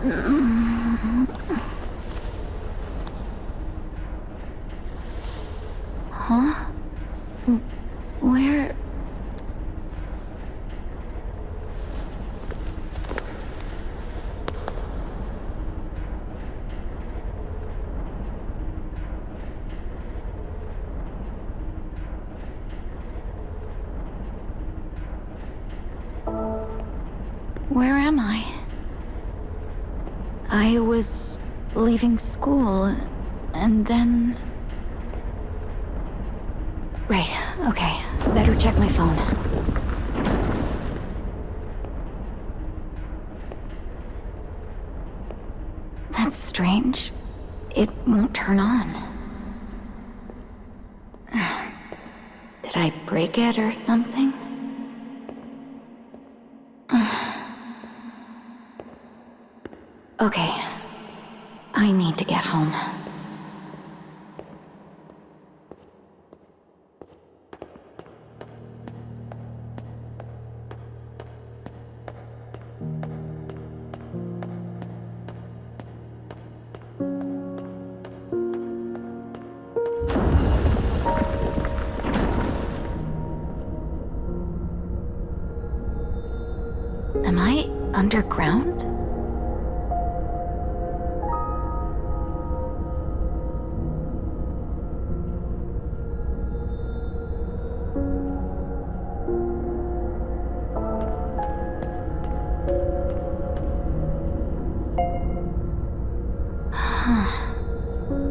Huh? Where... Where am I? I was leaving school, and then... Right, okay. Better check my phone. That's strange. It won't turn on. Did I break it or something? Okay. I need to get home. Am I underground?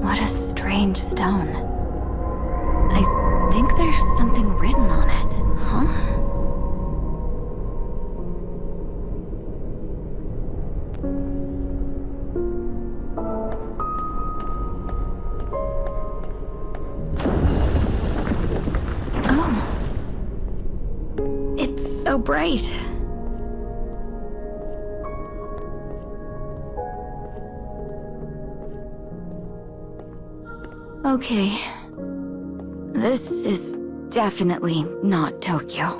What a strange stone. I think there's something written on it, huh? Oh. It's so bright. Okay. This is definitely not Tokyo.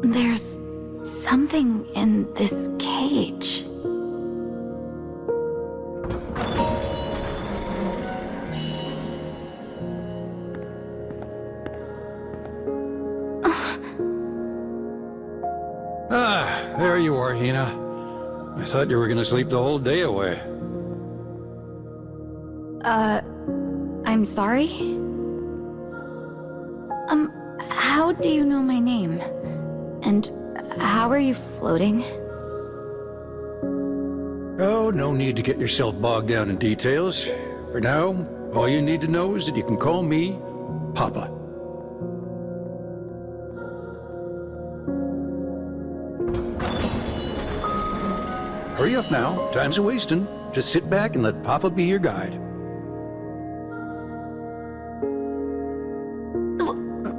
There's something in this cage. There you are, Hina. I thought you were gonna sleep the whole day away. I'm sorry? How do you know my name? And how are you floating? Oh, no need to get yourself bogged down in details. For now, all you need to know is that you can call me Papa. Hurry up now, time's a-wasting. Just sit back and let Papa be your guide.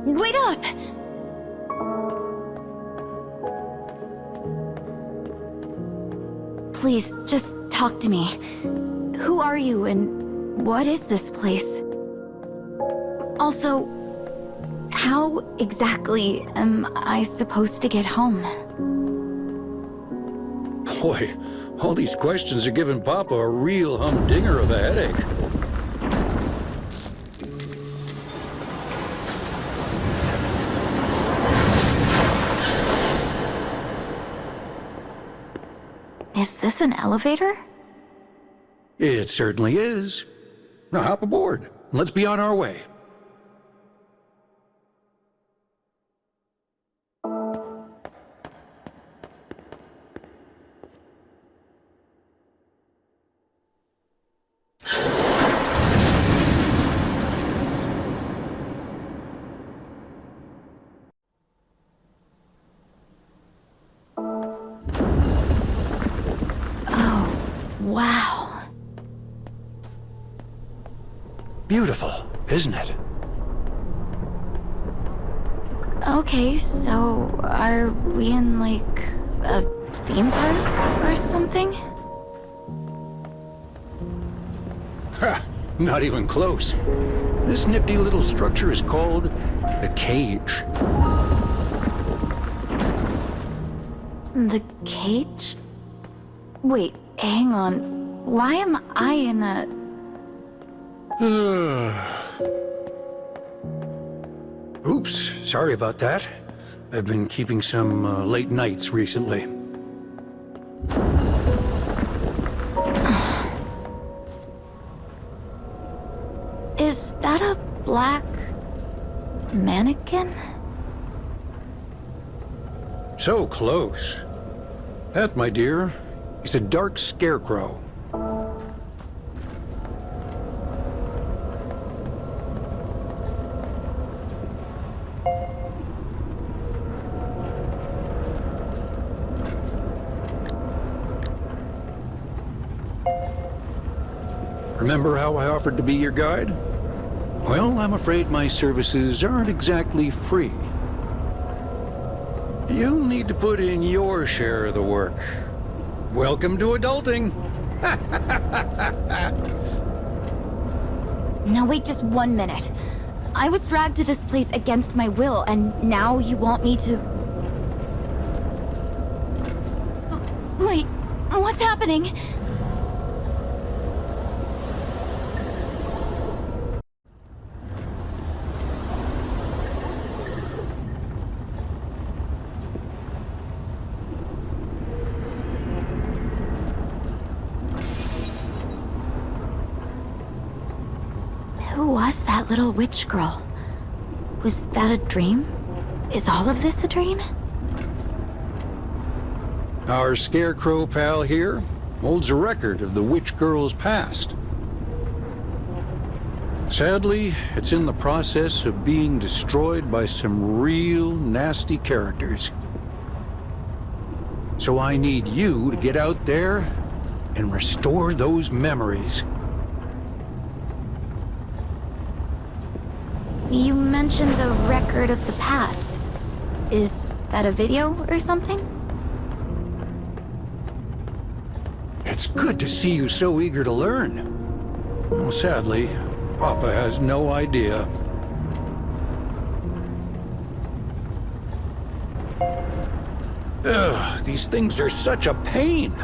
Wait up! Please, just talk to me. Who are you and what is this place? Also, how exactly am I supposed to get home? Boy, all these questions are giving Papa a real humdinger of a headache. Is this an elevator? It certainly is. Now hop aboard. Let's be on our way. Wow. Beautiful, isn't it? Okay, so are we in, like, a theme park or something? Ha! Not even close. This nifty little structure is called the cage. The cage? Wait, hang on. Why am I in a... Oops, sorry about that. I've been keeping some late nights recently. Is that a black mannequin? So close. That, my dear, is a dark scarecrow. Remember how I offered to be your guide? Well, I'm afraid my services aren't exactly free. You'll need to put in your share of the work. Welcome to adulting! Now wait just 1 minute. I was dragged to this place against my will, and now you want me to... Wait, what's happening? Who was that little witch girl? Was that a dream? Is all of this a dream? Our scarecrow pal here holds a record of the witch girl's past. Sadly, it's in the process of being destroyed by some real nasty characters. So I need you to get out there and restore those memories. You mentioned a record of the past. Is that a video or something? It's good to see you so eager to learn. Well, sadly, Papa has no idea. Ugh, these things are such a pain.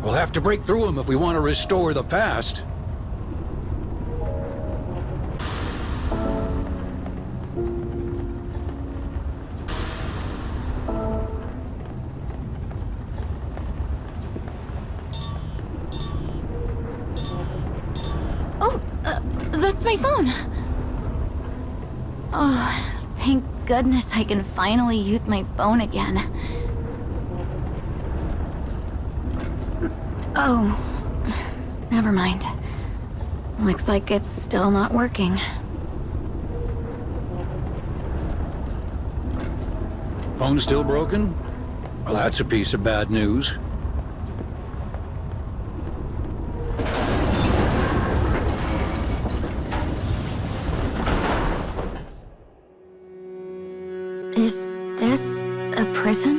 We'll have to break through them if we want to restore the past. That's my phone! Oh, thank goodness I can finally use my phone again. Oh, never mind. Looks like it's still not working. Phone still broken? Well, that's a piece of bad news. Is this a prison?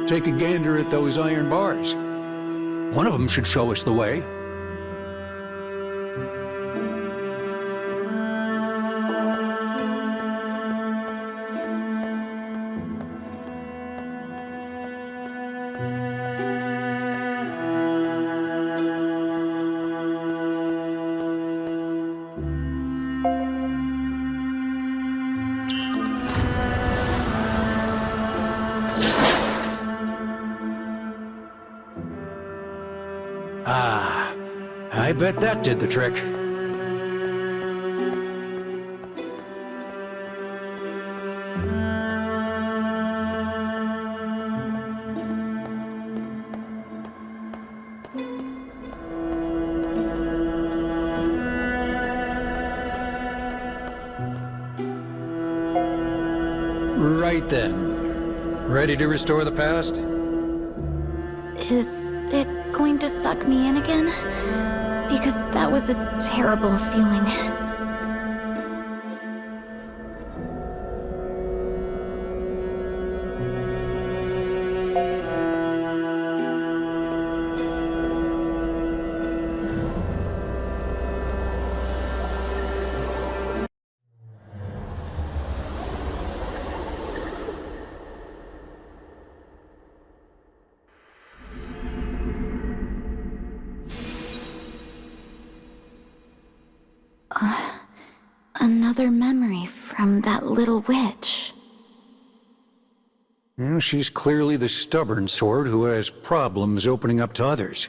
Take a gander at those iron bars. One of them should show us the way. Ah, I bet that did the trick. Right then. Ready to restore the past? Is it going to suck me in again? because that was a terrible feeling. Another memory from that little witch. Well, she's clearly the stubborn sort who has problems opening up to others.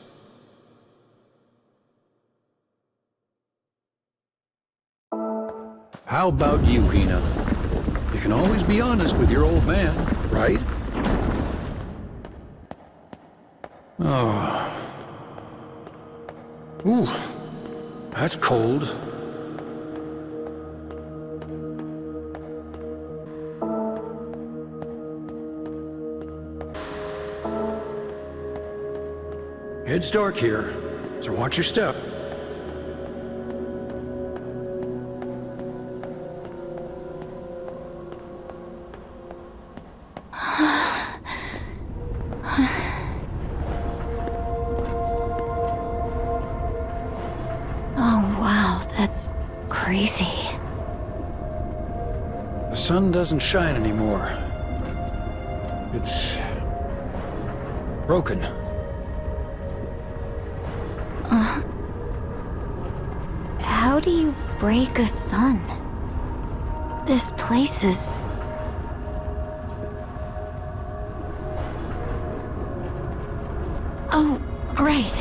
How about you, Hina? You can always be honest with your old man, right? Oh. Ooh, that's cold. It's dark here, so watch your step. Oh wow, that's crazy. The sun doesn't shine anymore. It's broken. How do you break a sun? This place is... Oh, right.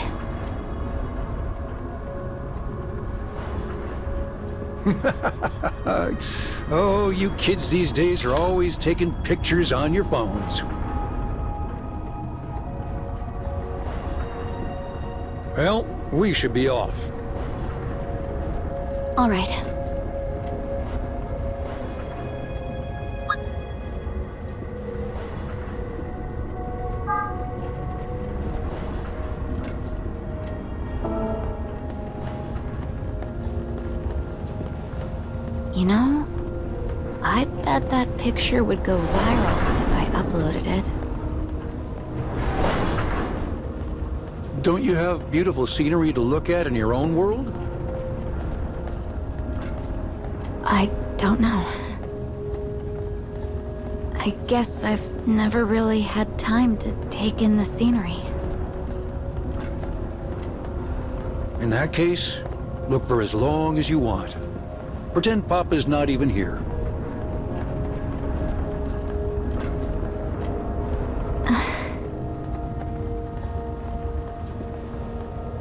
Oh, you kids these days are always taking pictures on your phones. Well, we should be off. All right. You know, I bet that picture would go viral if I uploaded it. Don't you have beautiful scenery to look at in your own world? I don't know. I guess I've never really had time to take in the scenery. In that case, look for as long as you want. Pretend Papa's not even here.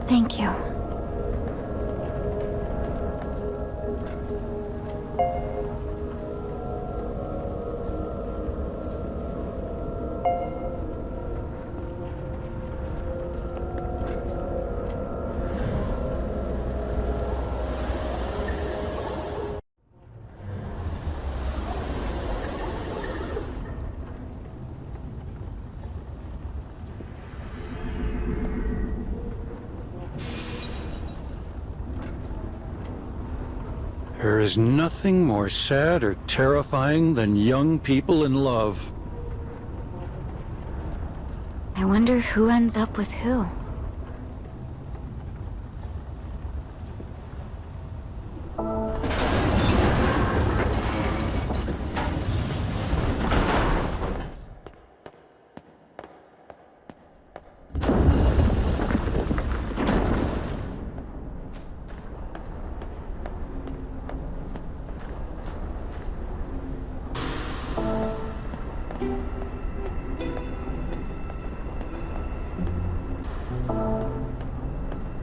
Thank you. There is nothing more sad or terrifying than young people in love. I wonder who ends up with who.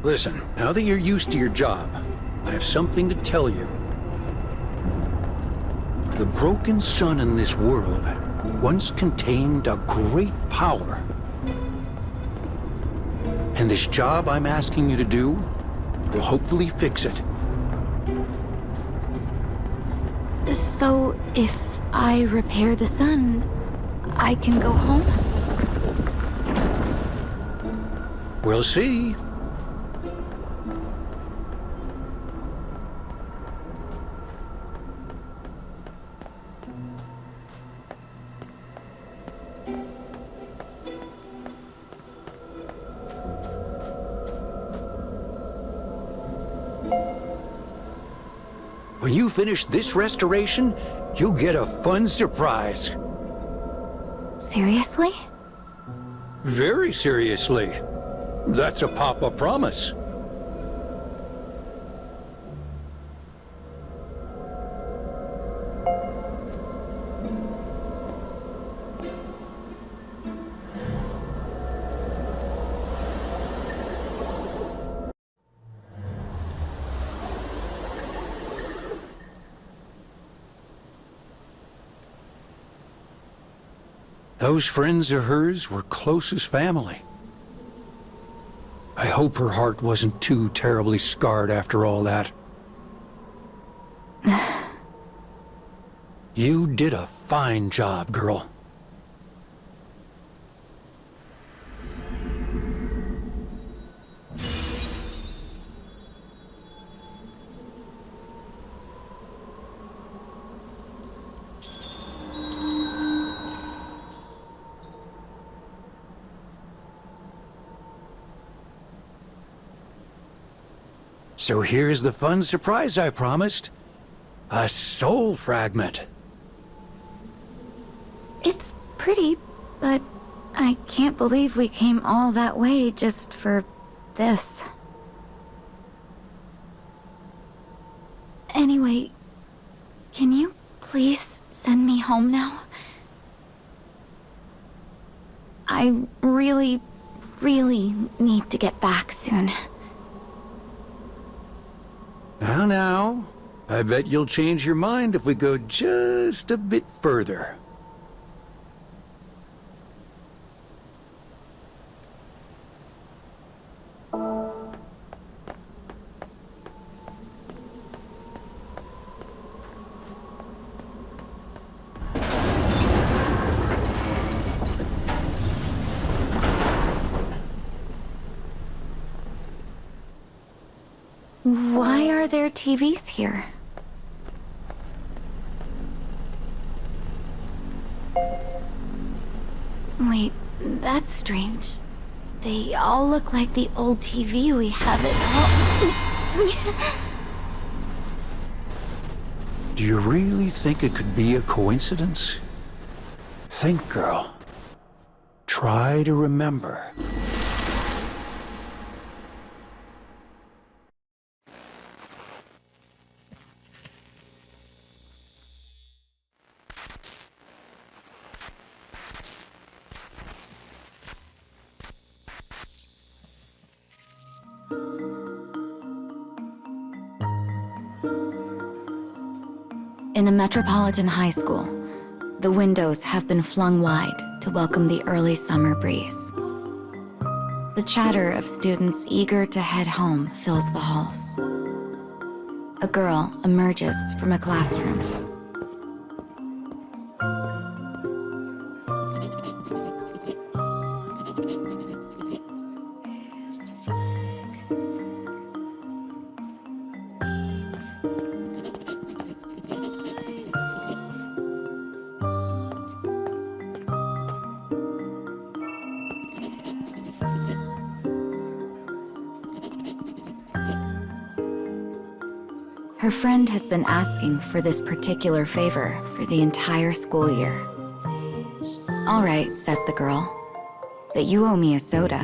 Listen, now that you're used to your job, I have something to tell you. The broken sun in this world once contained a great power. And this job I'm asking you to do will hopefully fix it. So, if I repair the sun, I can go home? We'll see. when you finish this restoration, you'll get a fun surprise. Seriously? Very seriously. That's a Papa promise. Those friends of hers were close as family. I hope her heart wasn't too terribly scarred after all that. You did a fine job, girl. So here's the fun surprise I promised. A soul fragment. It's pretty, but I can't believe we came all that way just for this. Anyway, can you please send me home now? I really need to get back soon. Now, I bet you'll change your mind if we go just a bit further. Why are there TVs here? Wait, that's strange. They all look like the old TV we have at home. Do you really think it could be a coincidence? Think, girl. Try to remember. In a metropolitan high school, the windows have been flung wide to welcome the early summer breeze. The chatter of students eager to head home fills the halls. A girl emerges from a classroom. Her friend has been asking for this particular favor for the entire school year. "All right," says the girl, "but you owe me a soda."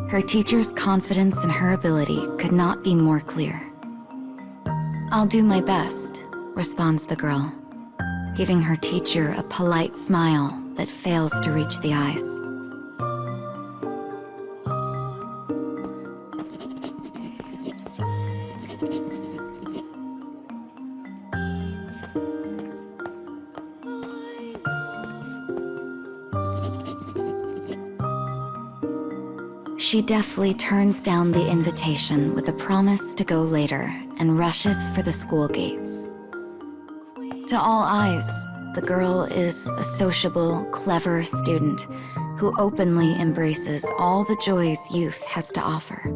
Her teacher's confidence in her ability could not be more clear. "I'll do my best," responds the girl, giving her teacher a polite smile that fails to reach the eyes. She deftly turns down the invitation with a promise to go later and rushes for the school gates. To all eyes, the girl is a sociable, clever student who openly embraces all the joys youth has to offer.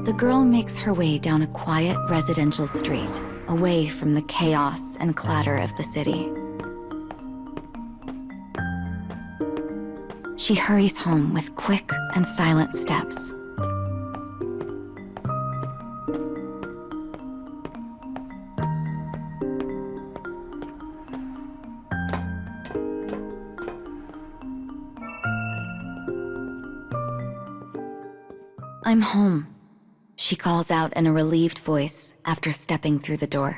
The girl makes her way down a quiet residential street, away from the chaos and clatter of the city. She hurries home with quick and silent steps. "I'm home," she calls out in a relieved voice after stepping through the door.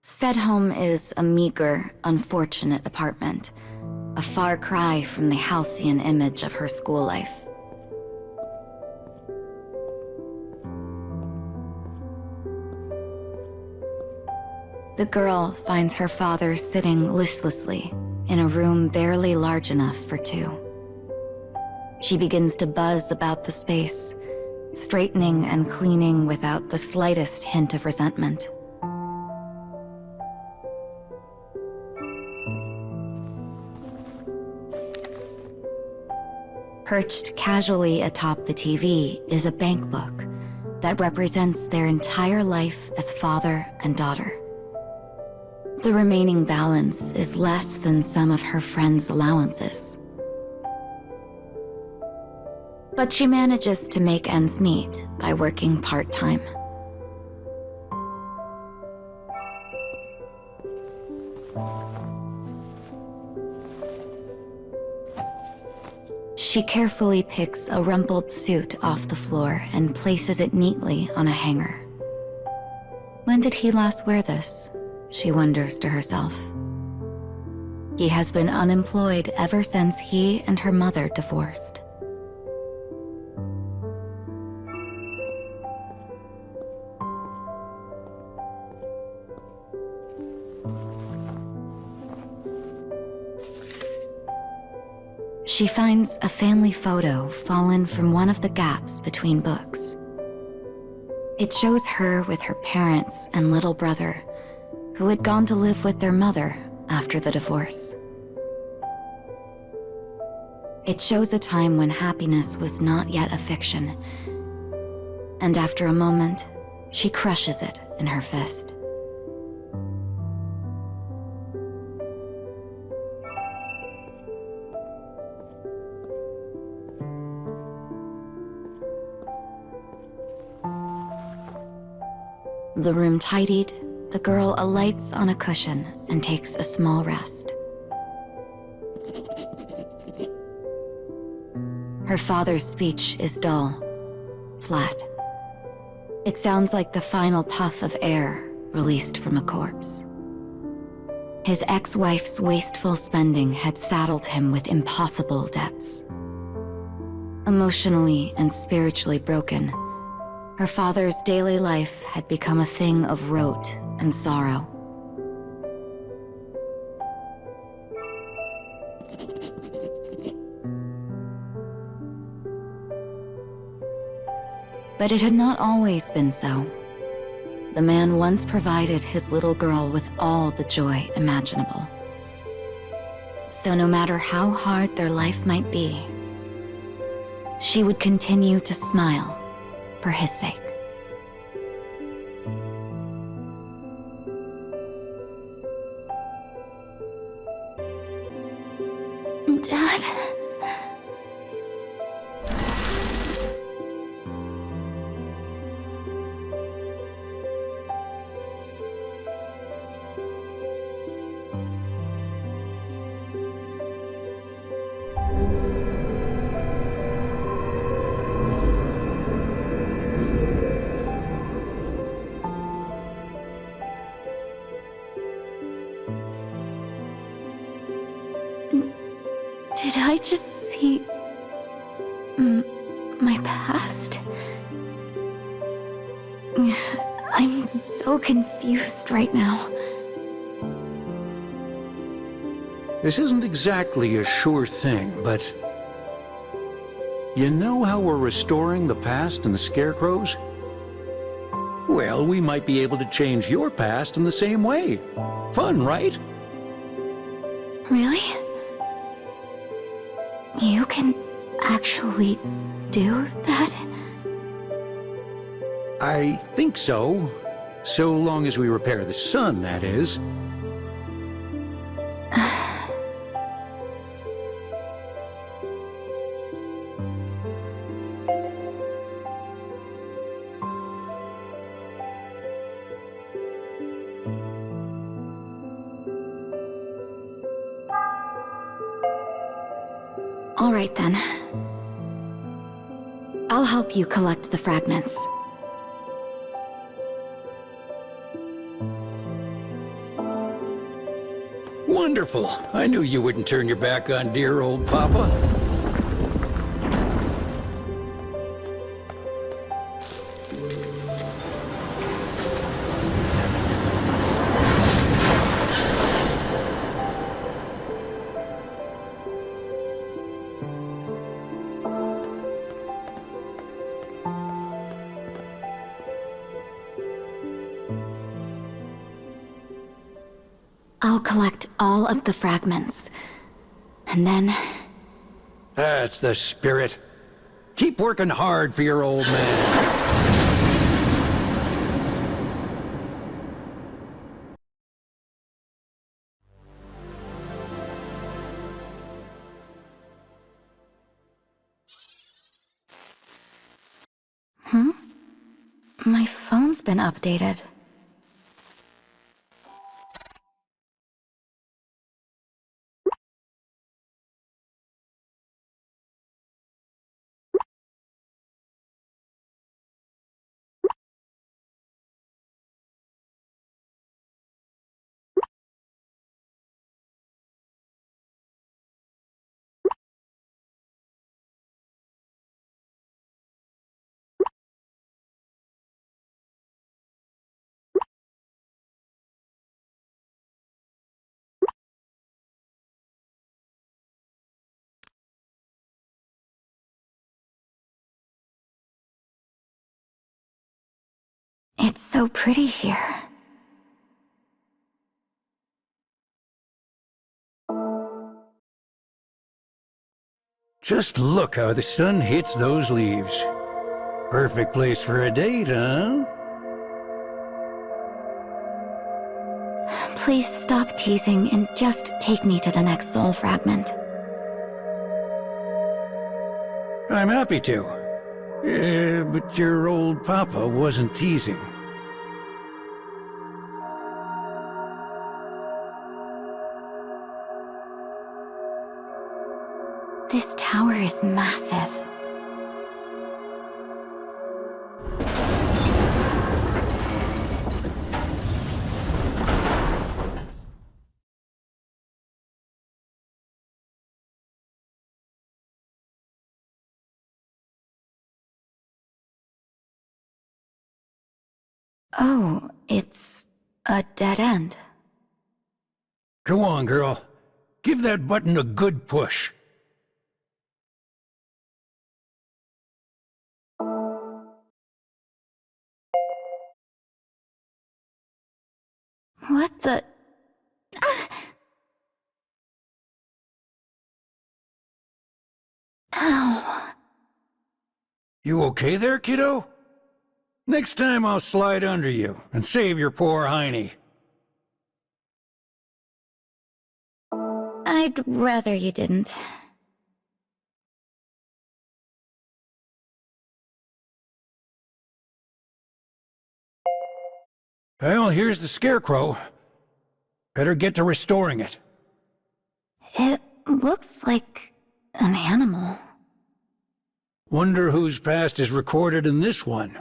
Said home is a meager, unfortunate apartment, a far cry from the halcyon image of her school life. The girl finds her father sitting listlessly in a room barely large enough for two. She begins to buzz about the space, straightening and cleaning without the slightest hint of resentment. Perched casually atop the TV is a bank book that represents their entire life as father and daughter. The remaining balance is less than some of her friends' allowances. But she manages to make ends meet by working part-time. She carefully picks a rumpled suit off the floor and places it neatly on a hanger. When did he last wear this? She wonders to herself. He has been unemployed ever since he and her mother divorced. She finds a family photo fallen from one of the gaps between books. It shows her with her parents and little brother, who had gone to live with their mother after the divorce. It shows a time when happiness was not yet a fiction, and after a moment, she crushes it in her fist. The room tidied, the girl alights on a cushion and takes a small rest. Her father's speech is dull, flat. It sounds like the final puff of air released from a corpse. His ex-wife's wasteful spending had saddled him with impossible debts. Emotionally and spiritually broken, her father's daily life had become a thing of rote and sorrow. But it had not always been so. The man once provided his little girl with all the joy imaginable. So no matter how hard their life might be, she would continue to smile for his sake. Dad? Did I just see so confused right now. This isn't exactly a sure thing, but... You know how we're restoring the past and the scarecrows? Well, we might be able to change your past in the same way. Fun, right? Really? You can actually do that? I think so. So long as we repair the sun, that is. All right then. I'll help you collect the fragments. Wonderful. I knew you wouldn't turn your back on dear old Papa. I'll collect all of the fragments. And then... That's the spirit. Keep working hard for your old man. My phone's been updated. It's so pretty here. Just look how the sun hits those leaves. Perfect place for a date, huh? Please stop teasing and just take me to the next soul fragment. I'm happy to. But your old Papa wasn't teasing. This tower is massive. Oh, it's a dead end. Go on, girl. Give that button a good push. What the... Ow. You okay there, kiddo? Next time I'll slide under you and save your poor Hina. I'd rather you didn't. Well, here's the scarecrow. Better get to restoring it. It looks like an animal. Wonder whose past is recorded in this one.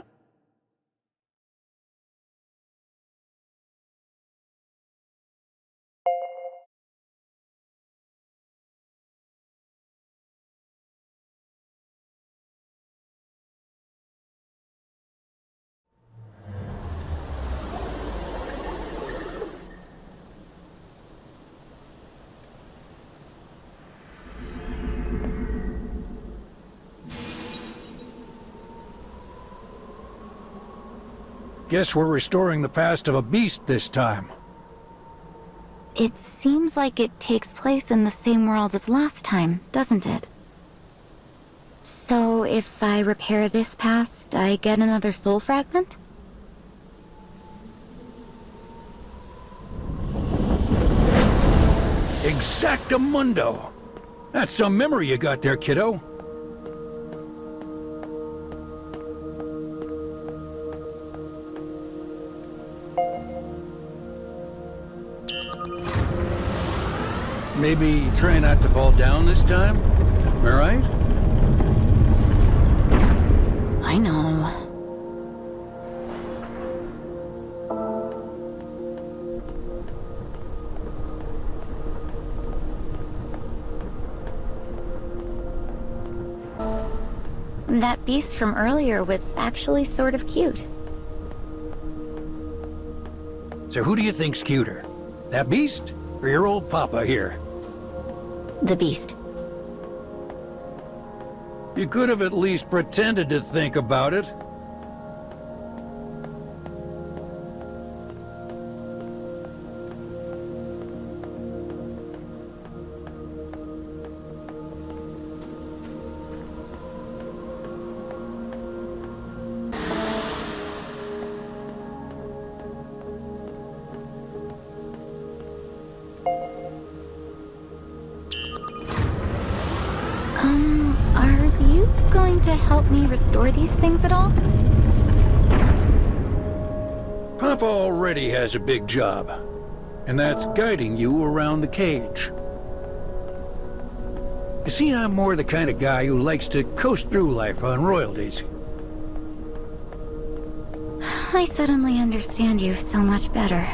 Guess we're restoring the past of a beast this time. It seems like it takes place in the same world as last time, doesn't it? So if I repair this past, I get another soul fragment? Exactamundo! That's some memory you got there, kiddo. Maybe try not to fall down this time? All right? I know. That beast from earlier was actually sort of cute. So who do you think's cuter? That beast or your old papa here? The beast. You could have at least pretended to think about it. Are you going to help me restore these things at all? Papa already has a big job, and that's guiding you around the cage. You see, I'm more the kind of guy who likes to coast through life on royalties. I suddenly understand you so much better.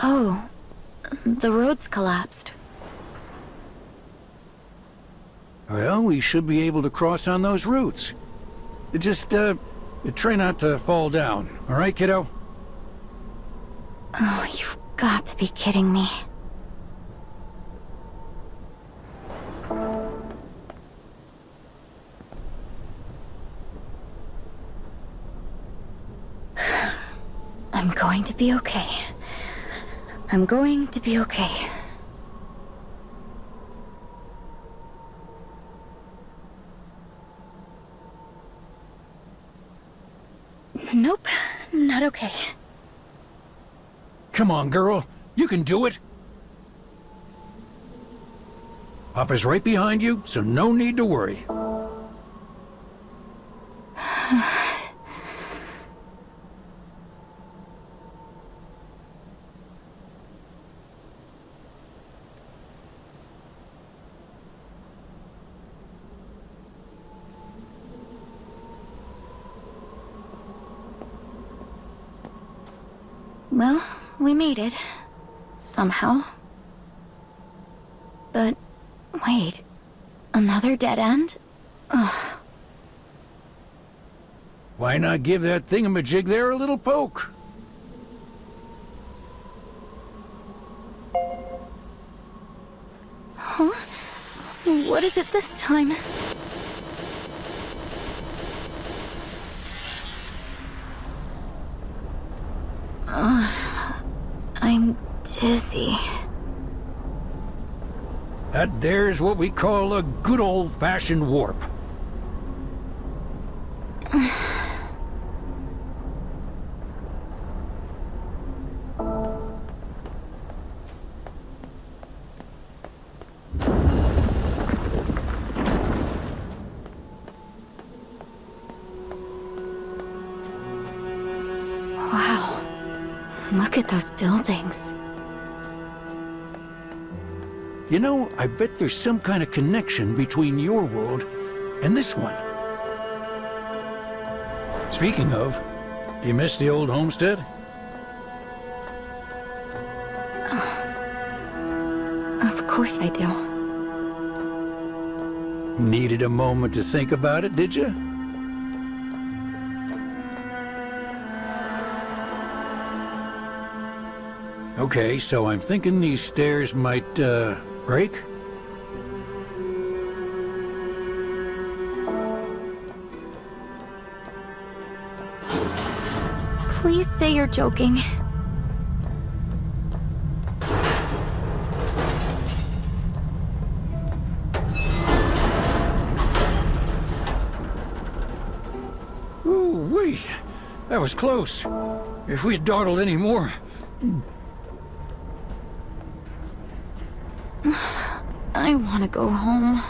Oh, the road's collapsed. Well, we should be able to cross on those routes. Just, try not to fall down. All right, kiddo? Oh, you've got to be kidding me. I'm going to be okay. I'm going to be okay. Nope, not okay. Come on, girl. You can do it. Papa's right behind you, so no need to worry. Well, we made it. Somehow. But, wait. Another dead end? Ugh. Why not give that thingamajig there a little poke? Huh? What is it this time? I'm dizzy. That there's what we call a good old-fashioned warp. Wow. Look at those buildings. You know, I bet there's some kind of connection between your world and this one. Speaking of, do you miss the old homestead? Of course I do. Needed a moment to think about it, did you? Okay, so I'm thinking these stairs might, Break? Please say you're joking. Ooh-wee. That was close. If we had dawdled any more... I want to go home.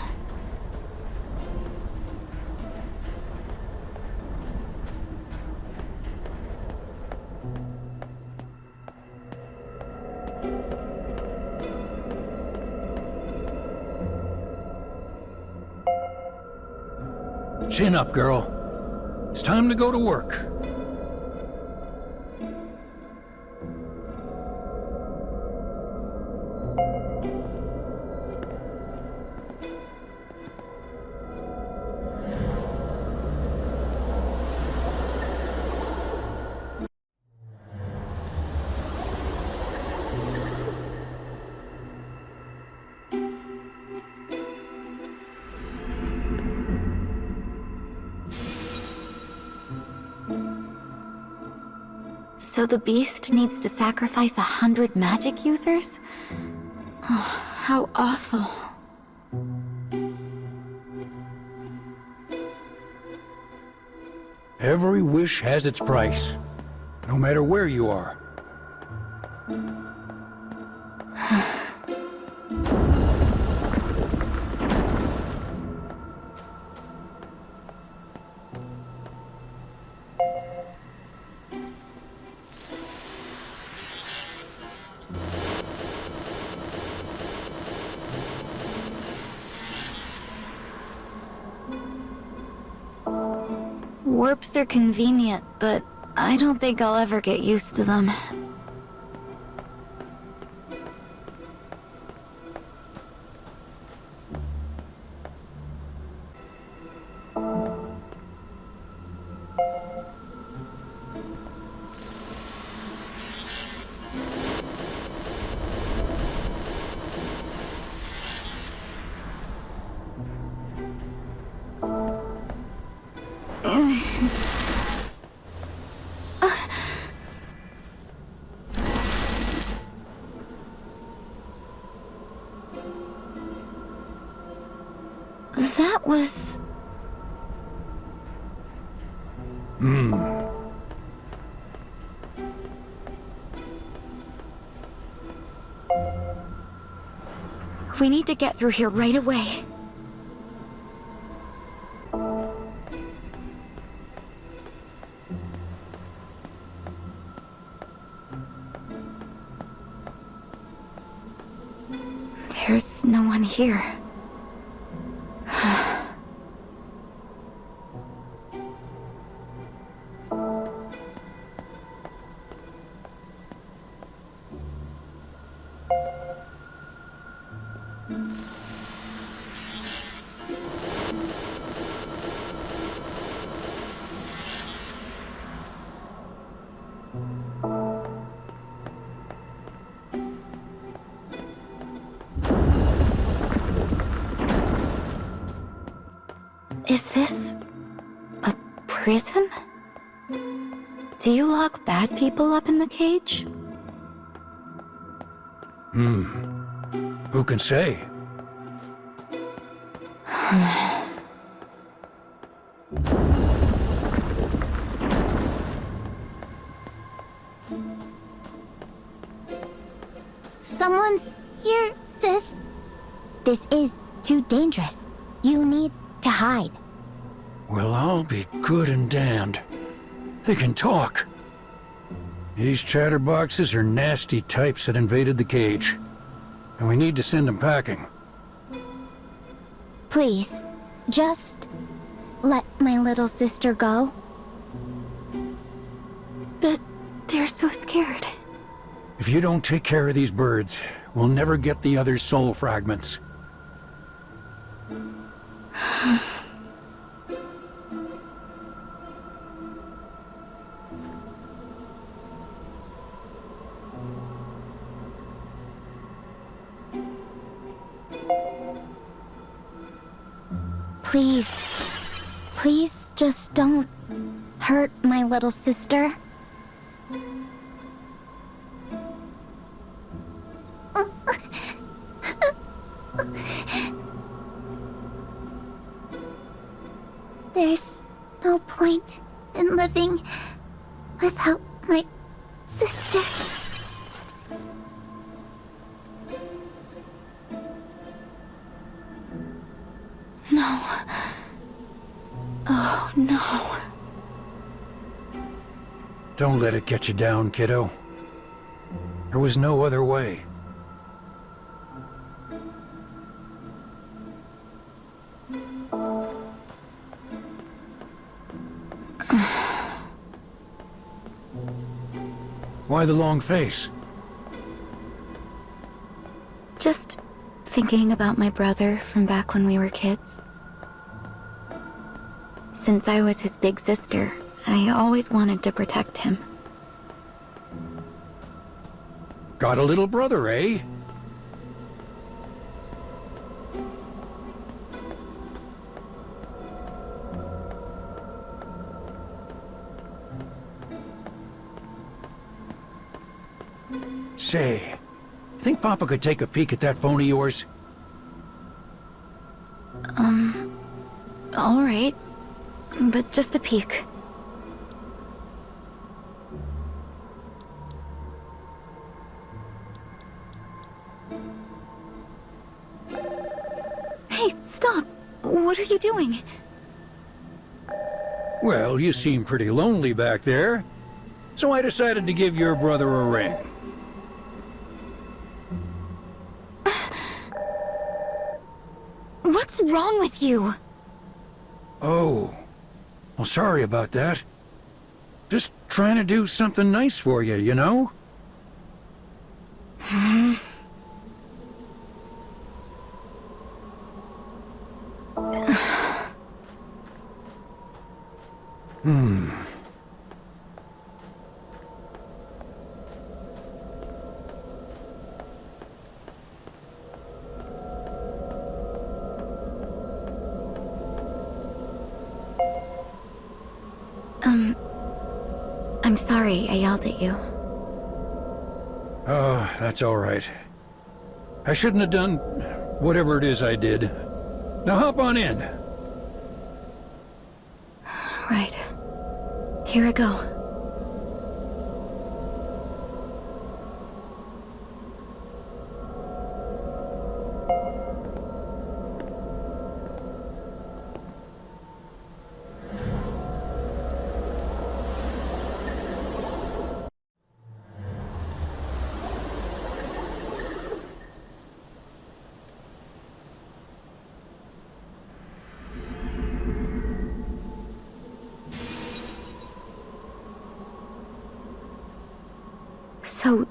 Chin up, girl. It's time to go to work. So the beast needs to sacrifice 100 magic users? Oh, how awful. Every wish has its price, no matter where you are. Warps are convenient, but I don't think I'll ever get used to them. That was... We need to get through here right away. There's no one here. Is this a prison? Do you lock bad people up in the cage? Who can say? Someone's here, sis. This is too dangerous. You need to hide. Well, I'll be good and damned. They can talk. These chatterboxes are nasty types that invaded the cage. And we need to send them packing. Please, just let my little sister go. But they're so scared. If you don't take care of these birds, we'll never get the other soul fragments. Please. Please just don't hurt my little sister. There's no point in living without my sister. No. Oh, no. Don't let it get you down, kiddo. There was no other way. Why the long face? Just thinking about my brother from back when we were kids. Since I was his big sister, I always wanted to protect him. Got a little brother, eh? Say, think Papa could take a peek at that phone of yours? All right. But just a peek. Hey, stop! What are you doing? Well, you seem pretty lonely back there, so I decided to give your brother a ring. What's wrong with you? Oh, well, sorry about that. Just trying to do something nice for you, you know? I'm sorry I yelled at you. Oh, that's all right. I shouldn't have done whatever it is I did. Now hop on in. Right. Here I go. So,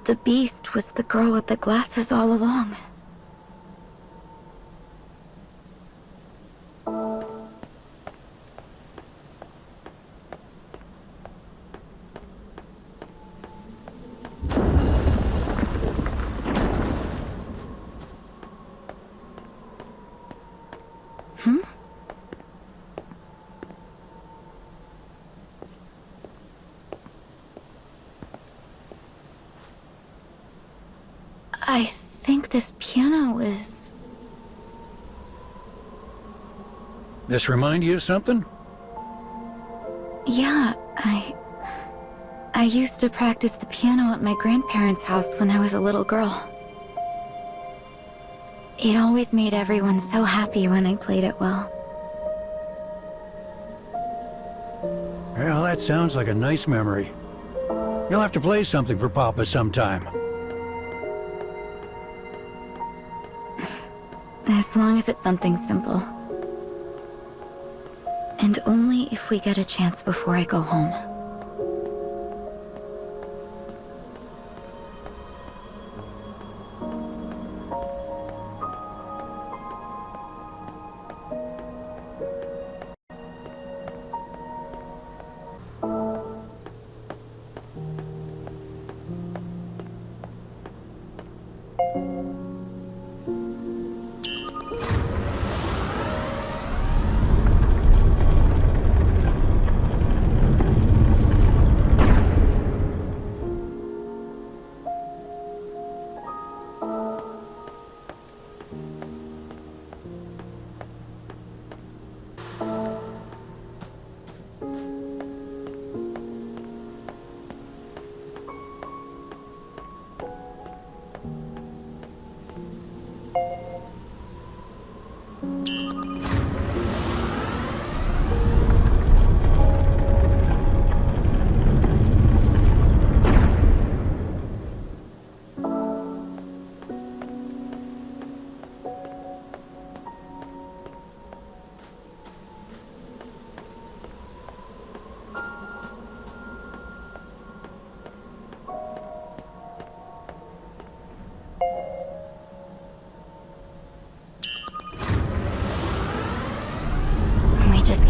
the beast was the girl with the glasses all along. I think this piano is... This remind you of something? Yeah, I used to practice the piano at my grandparents' house when I was a little girl. It always made everyone so happy when I played it well. Well, that sounds like a nice memory. You'll have to play something for Papa sometime. As long as it's something simple. And only if we get a chance before I go home.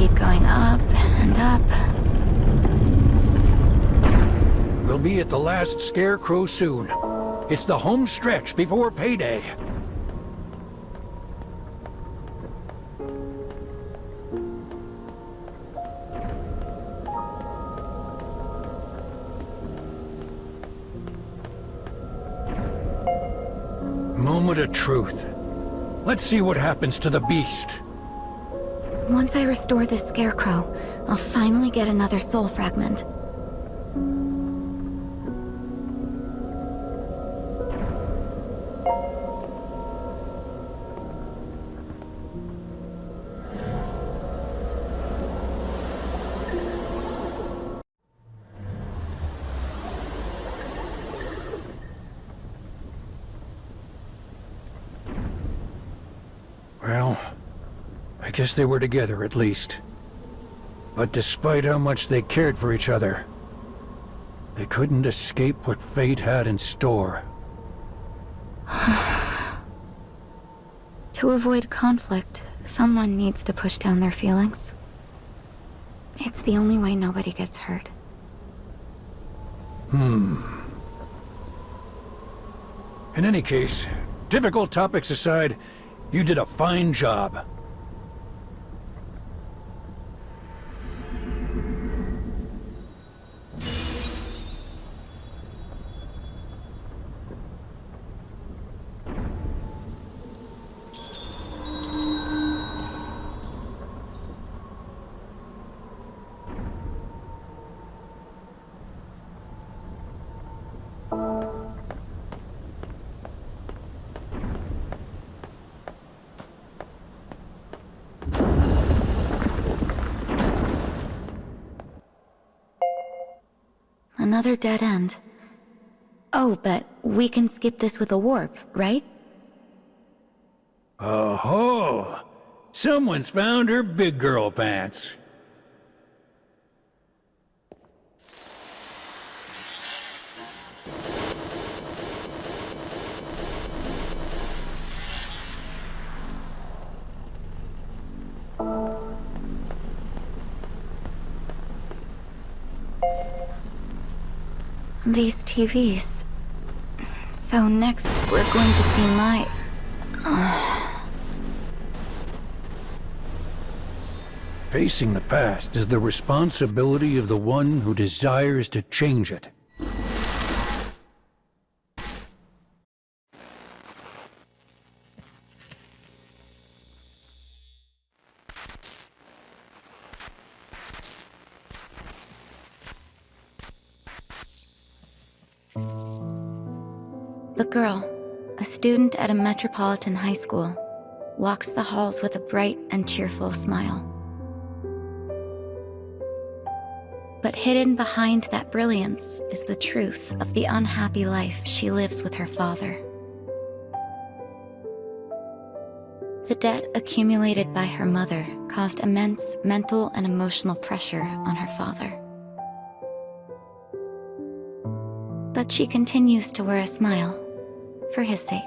keep going up and up. We'll be at the last scarecrow soon. It's the home stretch before payday. Moment of truth. Let's see what happens to the beast. Once I restore this scarecrow, I'll finally get another soul fragment. Well, I guess they were together at least. But despite how much they cared for each other, they couldn't escape what fate had in store. To avoid conflict, someone needs to push down their feelings. It's the only way nobody gets hurt. In any case, difficult topics aside, you did a fine job. Another dead end. Oh, but we can skip this with a warp, right? Oh-ho! Someone's found her big girl pants. These TVs. So next, we're going to see my... Facing the past is the responsibility of the one who desires to change it. The girl, a student at a metropolitan high school, walks the halls with a bright and cheerful smile. But hidden behind that brilliance is the truth of the unhappy life she lives with her father. The debt accumulated by her mother caused immense mental and emotional pressure on her father. But she continues to wear a smile, for his sake.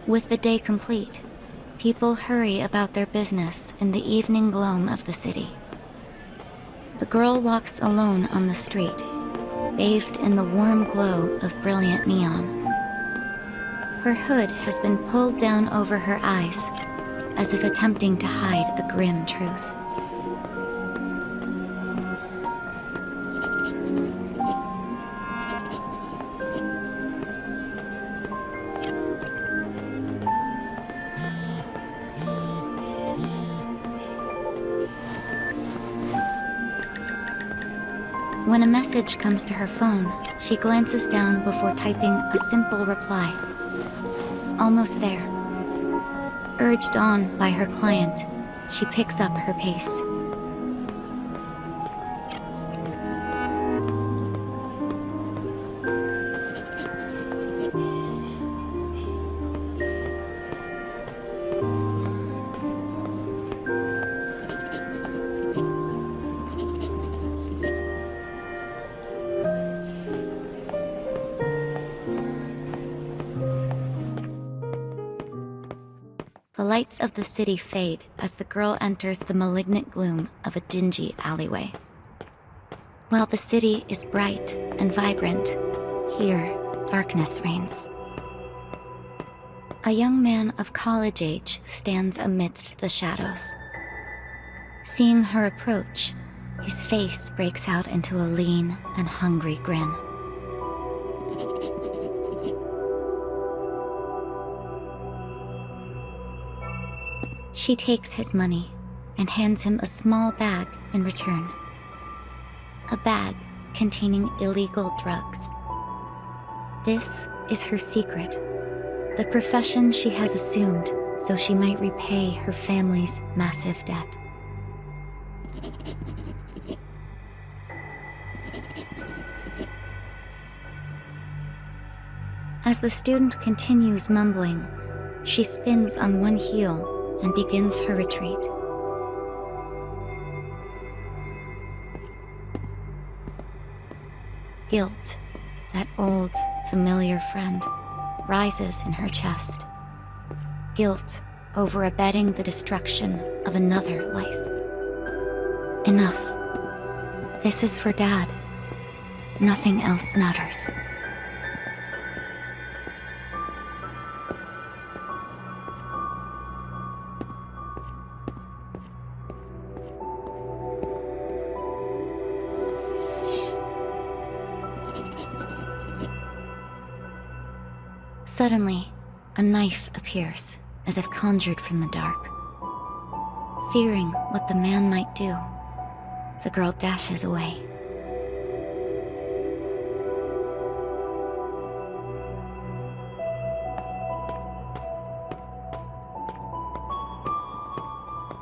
With the day complete, people hurry about their business in the evening gloam of the city. The girl walks alone on the street, bathed in the warm glow of brilliant neon. Her hood has been pulled down over her eyes, as if attempting to hide a grim truth. When a message comes to her phone, she glances down before typing a simple reply. Almost there. Urged on by her client, she picks up her pace. The lights of the city fade as the girl enters the malignant gloom of a dingy alleyway. While the city is bright and vibrant, here, darkness reigns. A young man of college age stands amidst the shadows. Seeing her approach, his face breaks out into a lean and hungry grin. She takes his money and hands him a small bag in return. A bag containing illegal drugs. This is her secret, the profession she has assumed so she might repay her family's massive debt. As the student continues mumbling, she spins on one heel and begins her retreat. Guilt, that old, familiar friend, rises in her chest. Guilt over abetting the destruction of another life. Enough. This is for Dad. Nothing else matters. Suddenly, a knife appears, as if conjured from the dark. Fearing what the man might do, the girl dashes away.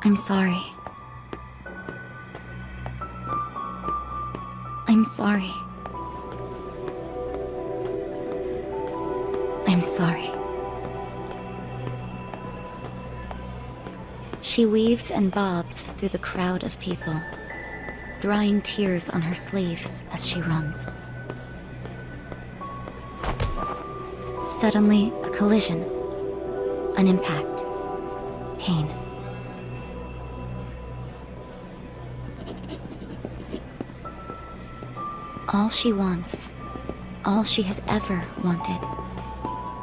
I'm sorry. I'm sorry. I'm sorry. She weaves and bobs through the crowd of people, drying tears on her sleeves as she runs. Suddenly, a collision, an impact, pain. All she wants, all she has ever wanted,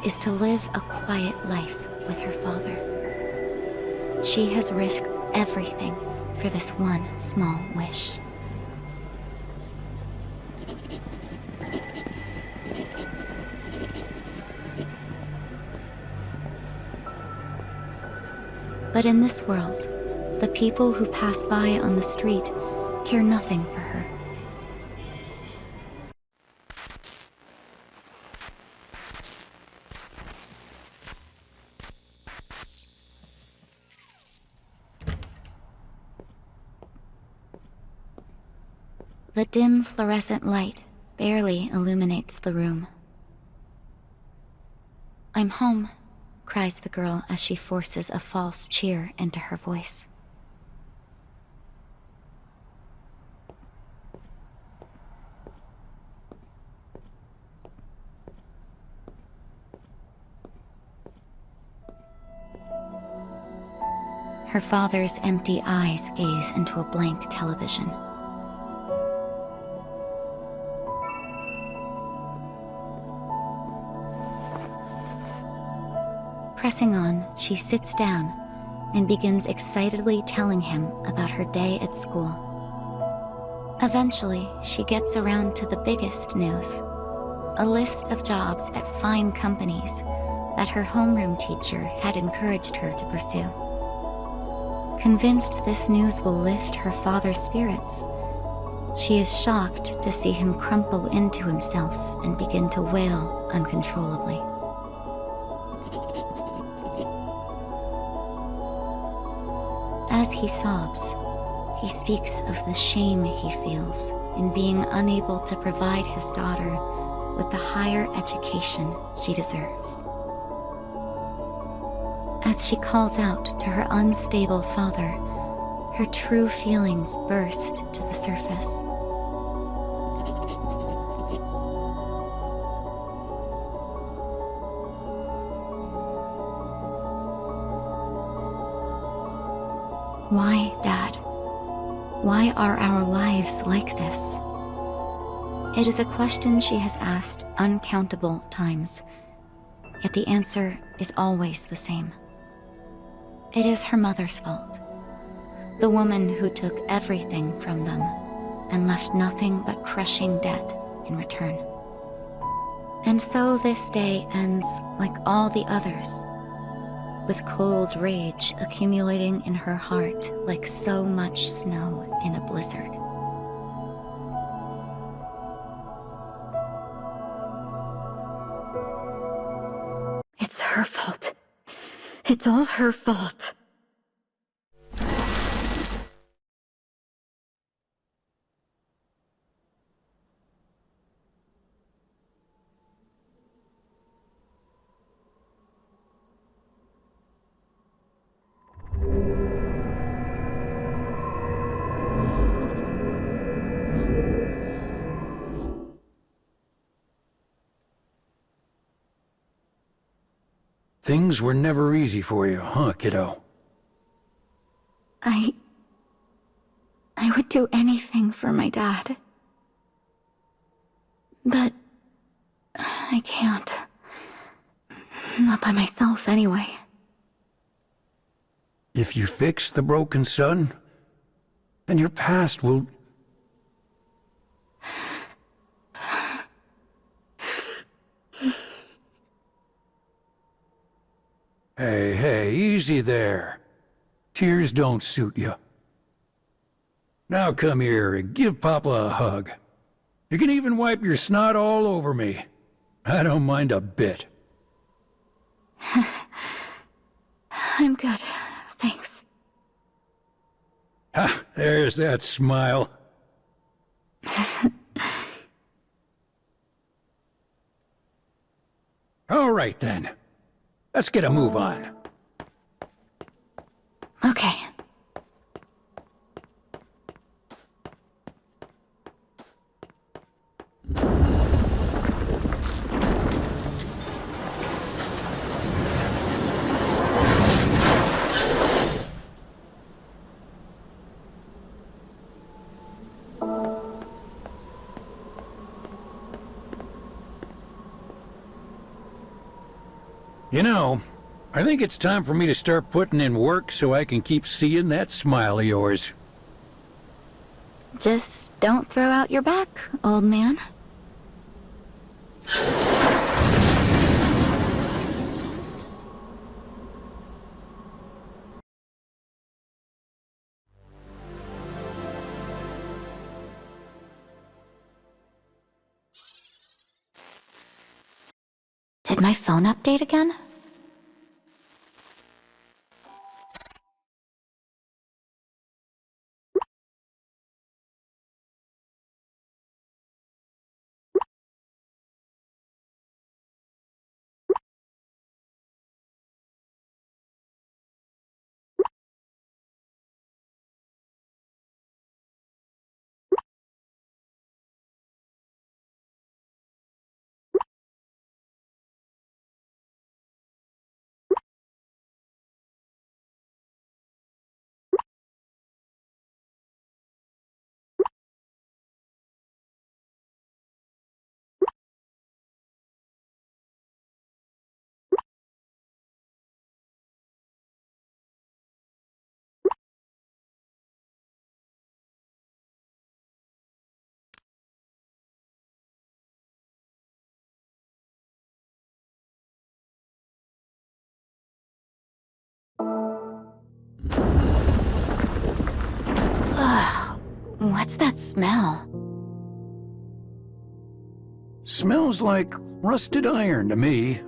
is to live a quiet life with her father. She has risked everything for this one small wish. But in this world, the people who pass by on the street care nothing for her. The dim fluorescent light barely illuminates the room. I'm home, cries the girl as she forces a false cheer into her voice. Her father's empty eyes gaze into a blank television. Pressing on, she sits down and begins excitedly telling him about her day at school. Eventually, she gets around to the biggest news, a list of jobs at fine companies that her homeroom teacher had encouraged her to pursue. Convinced this news will lift her father's spirits, she is shocked to see him crumple into himself and begin to wail uncontrollably. As he sobs, he speaks of the shame he feels in being unable to provide his daughter with the higher education she deserves. As she calls out to her unstable father, her true feelings burst to the surface. Why, Dad? Why are our lives like this? It is a question she has asked uncountable times, yet the answer is always the same. It is her mother's fault. The woman who took everything from them and left nothing but crushing debt in return. And so this day ends like all the others, with cold rage accumulating in her heart like so much snow in a blizzard. It's her fault. It's all her fault. Things were never easy for you, huh, kiddo? I would do anything for my dad. But I can't. Not by myself, anyway. If you fix the broken sun, then your past will... Hey, easy there. Tears don't suit you. Now come here and give Papa a hug. You can even wipe your snot all over me. I don't mind a bit. I'm good, thanks. Ha, there's that smile. All right then. Let's get a move on. Okay. You know, I think it's time for me to start putting in work so I can keep seeing that smile of yours. Just don't throw out your back, old man. Did my phone update again? Ugh, what's that smell? Smells like rusted iron to me.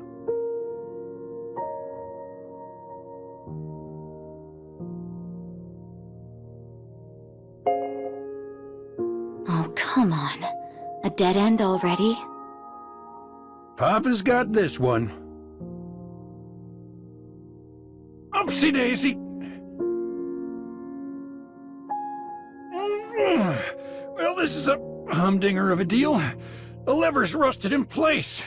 Oh, come on. A dead end already? Papa's got this one. Upsy daisy. Well, this is a humdinger of a deal. The lever's rusted in place.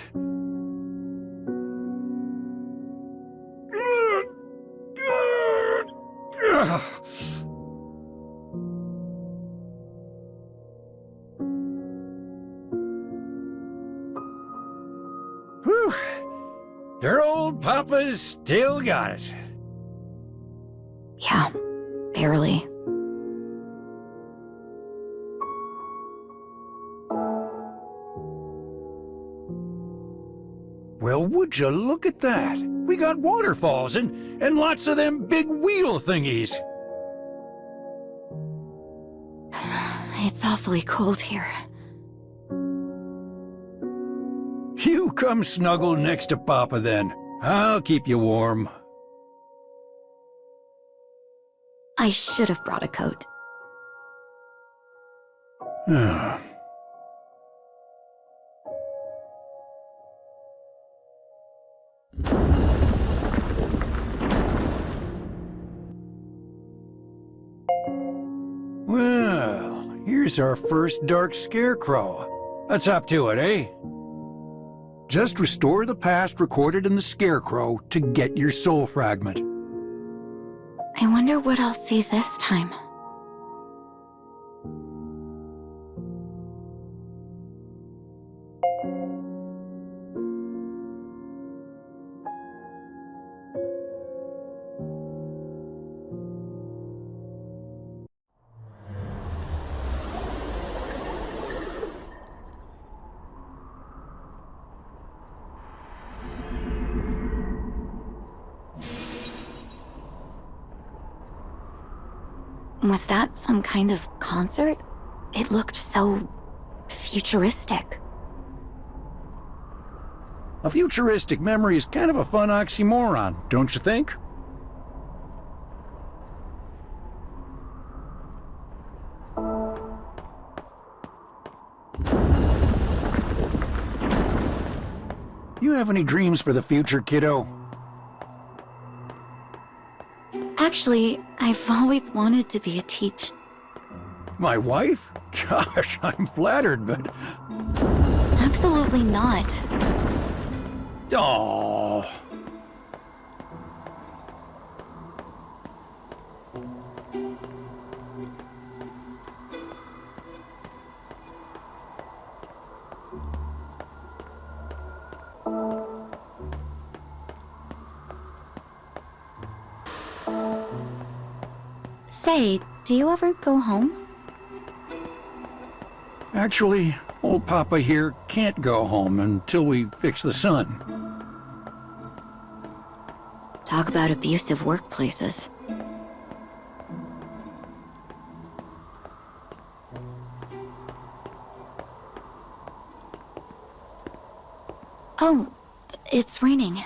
Papa's still got it. Yeah, barely. Well, would you look at that? We got waterfalls and lots of them big wheel thingies. It's awfully cold here. You come snuggle next to Papa then. I'll keep you warm. I should have brought a coat. Well, here's our first dark scarecrow. Let's hop to it, eh? Just restore the past recorded in the scarecrow to get your soul fragment. I wonder what I'll see this time. Was that some kind of concert? It looked so futuristic. A futuristic memory is kind of a fun oxymoron, don't you think? You have any dreams for the future, kiddo? Actually, I've always wanted to be a teacher. My wife? Gosh, I'm flattered, but... Absolutely not. Oh. Say, do you ever go home? Actually, old Papa here can't go home until we fix the sun. Talk about abusive workplaces. Oh, it's raining.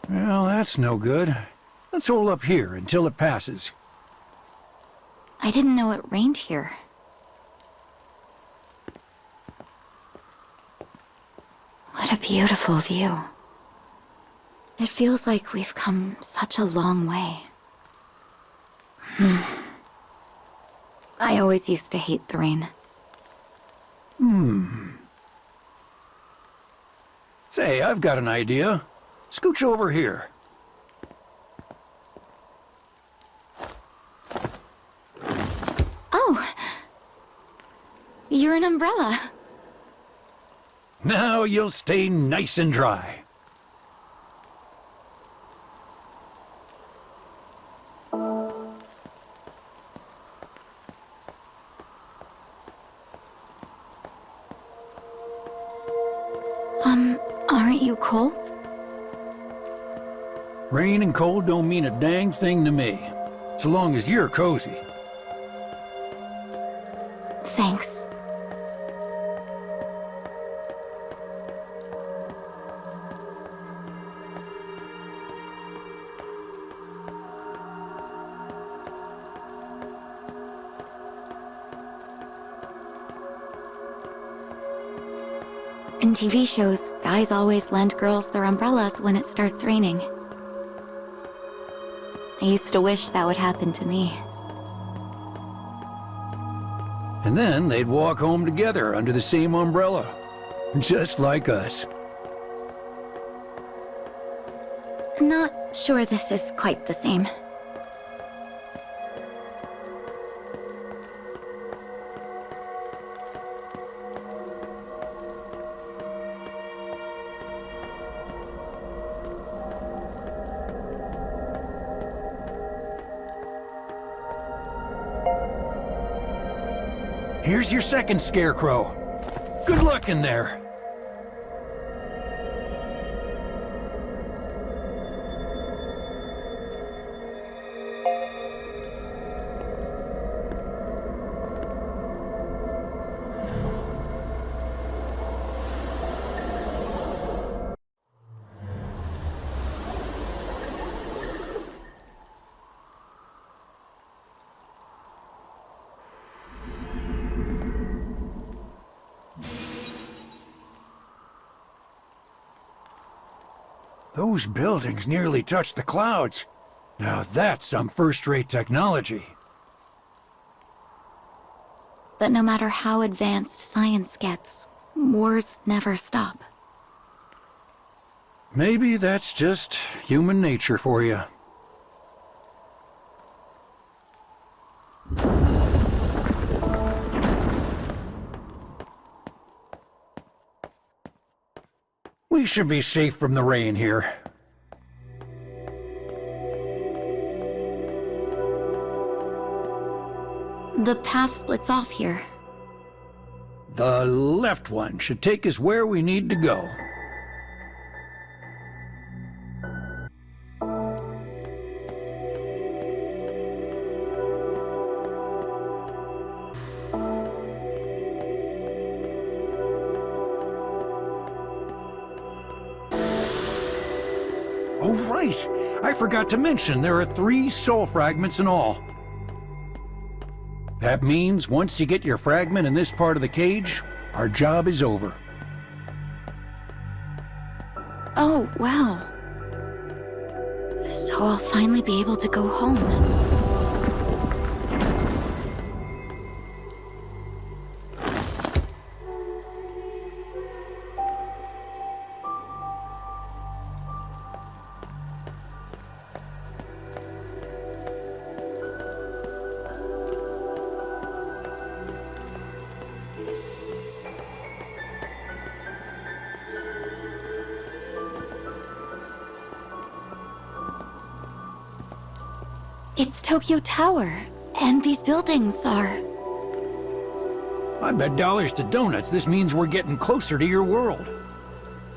Well, that's no good. Let's hole up here until it passes. I didn't know it rained here. What a beautiful view. It feels like we've come such a long way. I always used to hate the rain. Say, I've got an idea. Scooch over here. Oh! You're an umbrella. Now you'll stay nice and dry. Aren't you cold? Rain and cold don't mean a dang thing to me, so long as you're cozy. Thanks. In TV shows, guys always lend girls their umbrellas when it starts raining. I used to wish that would happen to me. And then they'd walk home together under the same umbrella. Just like us. Not sure this is quite the same. Here's your second scarecrow. Good luck in there. Those buildings nearly touch the clouds. Now that's some first-rate technology. But no matter how advanced science gets, wars never stop. Maybe that's just human nature for you. We should be safe from the rain here. The path splits off here. The left one should take us where we need to go. Oh, right! I forgot to mention there are 3 soul fragments in all. That means once you get your fragment in this part of the cage, our job is over. Oh, wow. So I'll finally be able to go home. It's Tokyo Tower, and these buildings are... I bet dollars to donuts this means we're getting closer to your world.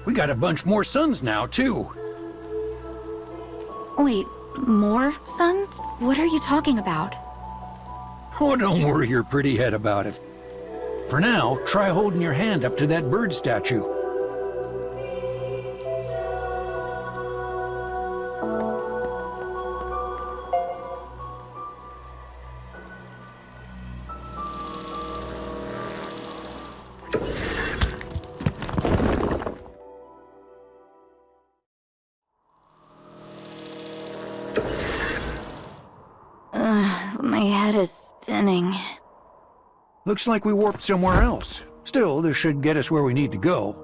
We got a bunch more suns now, too. Wait, more suns? What are you talking about? Oh, don't worry your pretty head about it. For now, try holding your hand up to that bird statue. My head is spinning. Looks like we warped somewhere else. Still, this should get us where we need to go.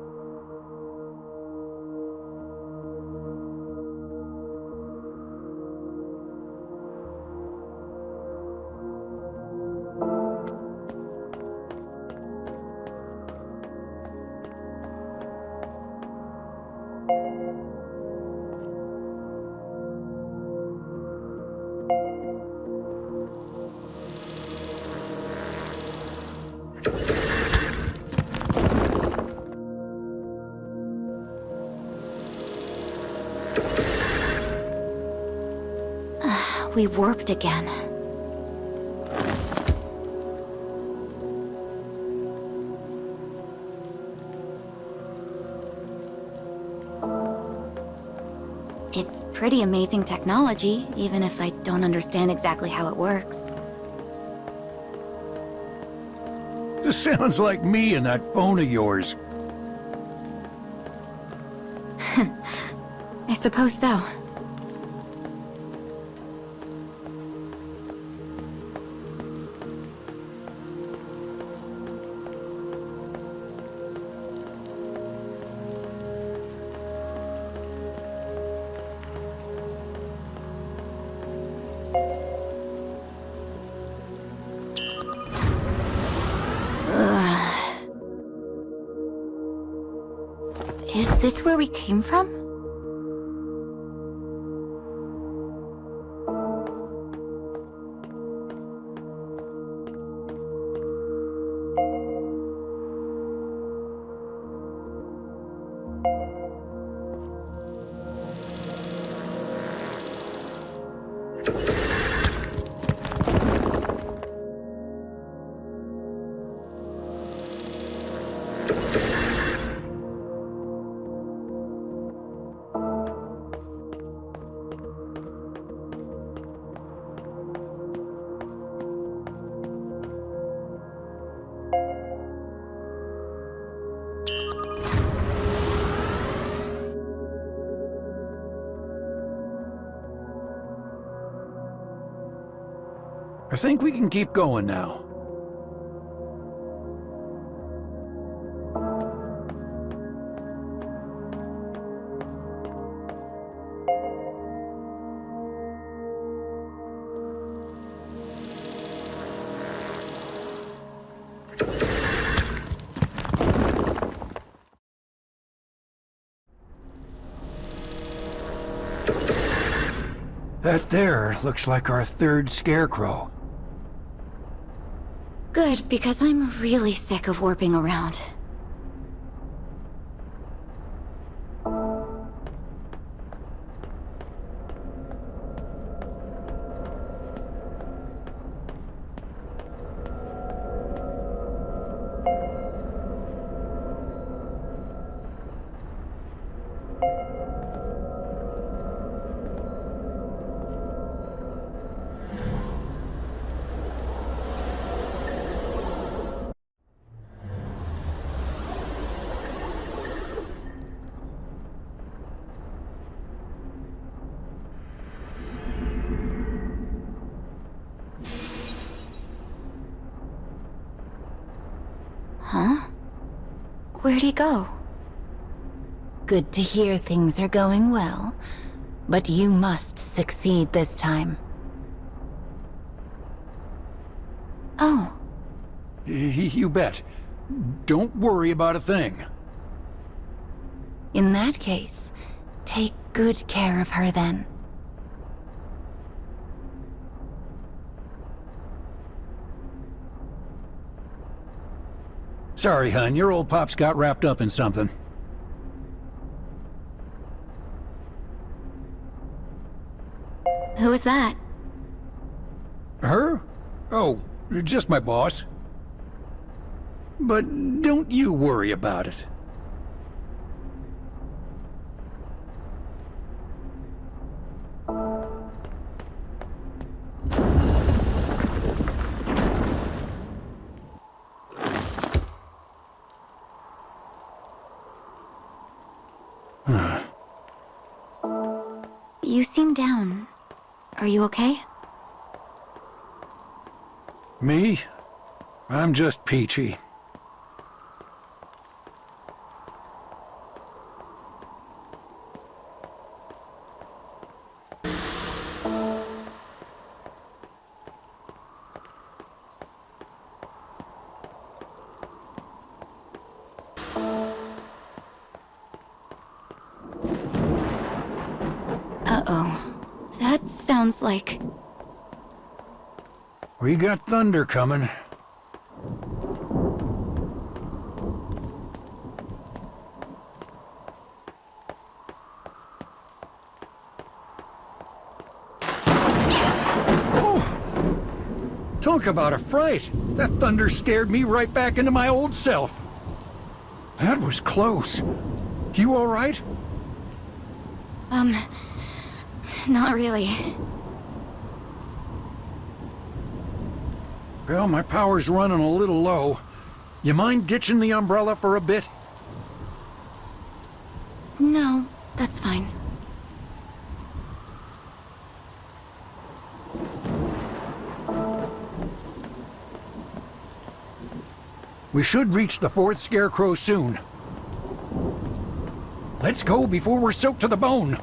We warped again. It's pretty amazing technology, even if I don't understand exactly how it works. This sounds like me and that phone of yours. I suppose so. this where we came from? I think we can keep going now. That there looks like our third scarecrow. Good, because I'm really sick of warping around. Huh? Where'd he go? Good to hear things are going well, but you must succeed this time. Oh, You bet. Don't worry about a thing. In that case, take good care of her then. Sorry, hon, your old pop's got wrapped up in something. who was that? Her? Oh, just my boss. But don't you worry about it. You seem down. Are you okay? Me? I'm just peachy. Uh-oh. That sounds like... We got thunder coming. Oh! Talk about a fright! That thunder scared me right back into my old self. That was close. You all right? Not really. Well, my power's running a little low. You mind ditching the umbrella for a bit? No, that's fine. We should reach the fourth scarecrow soon. Let's go before we're soaked to the bone.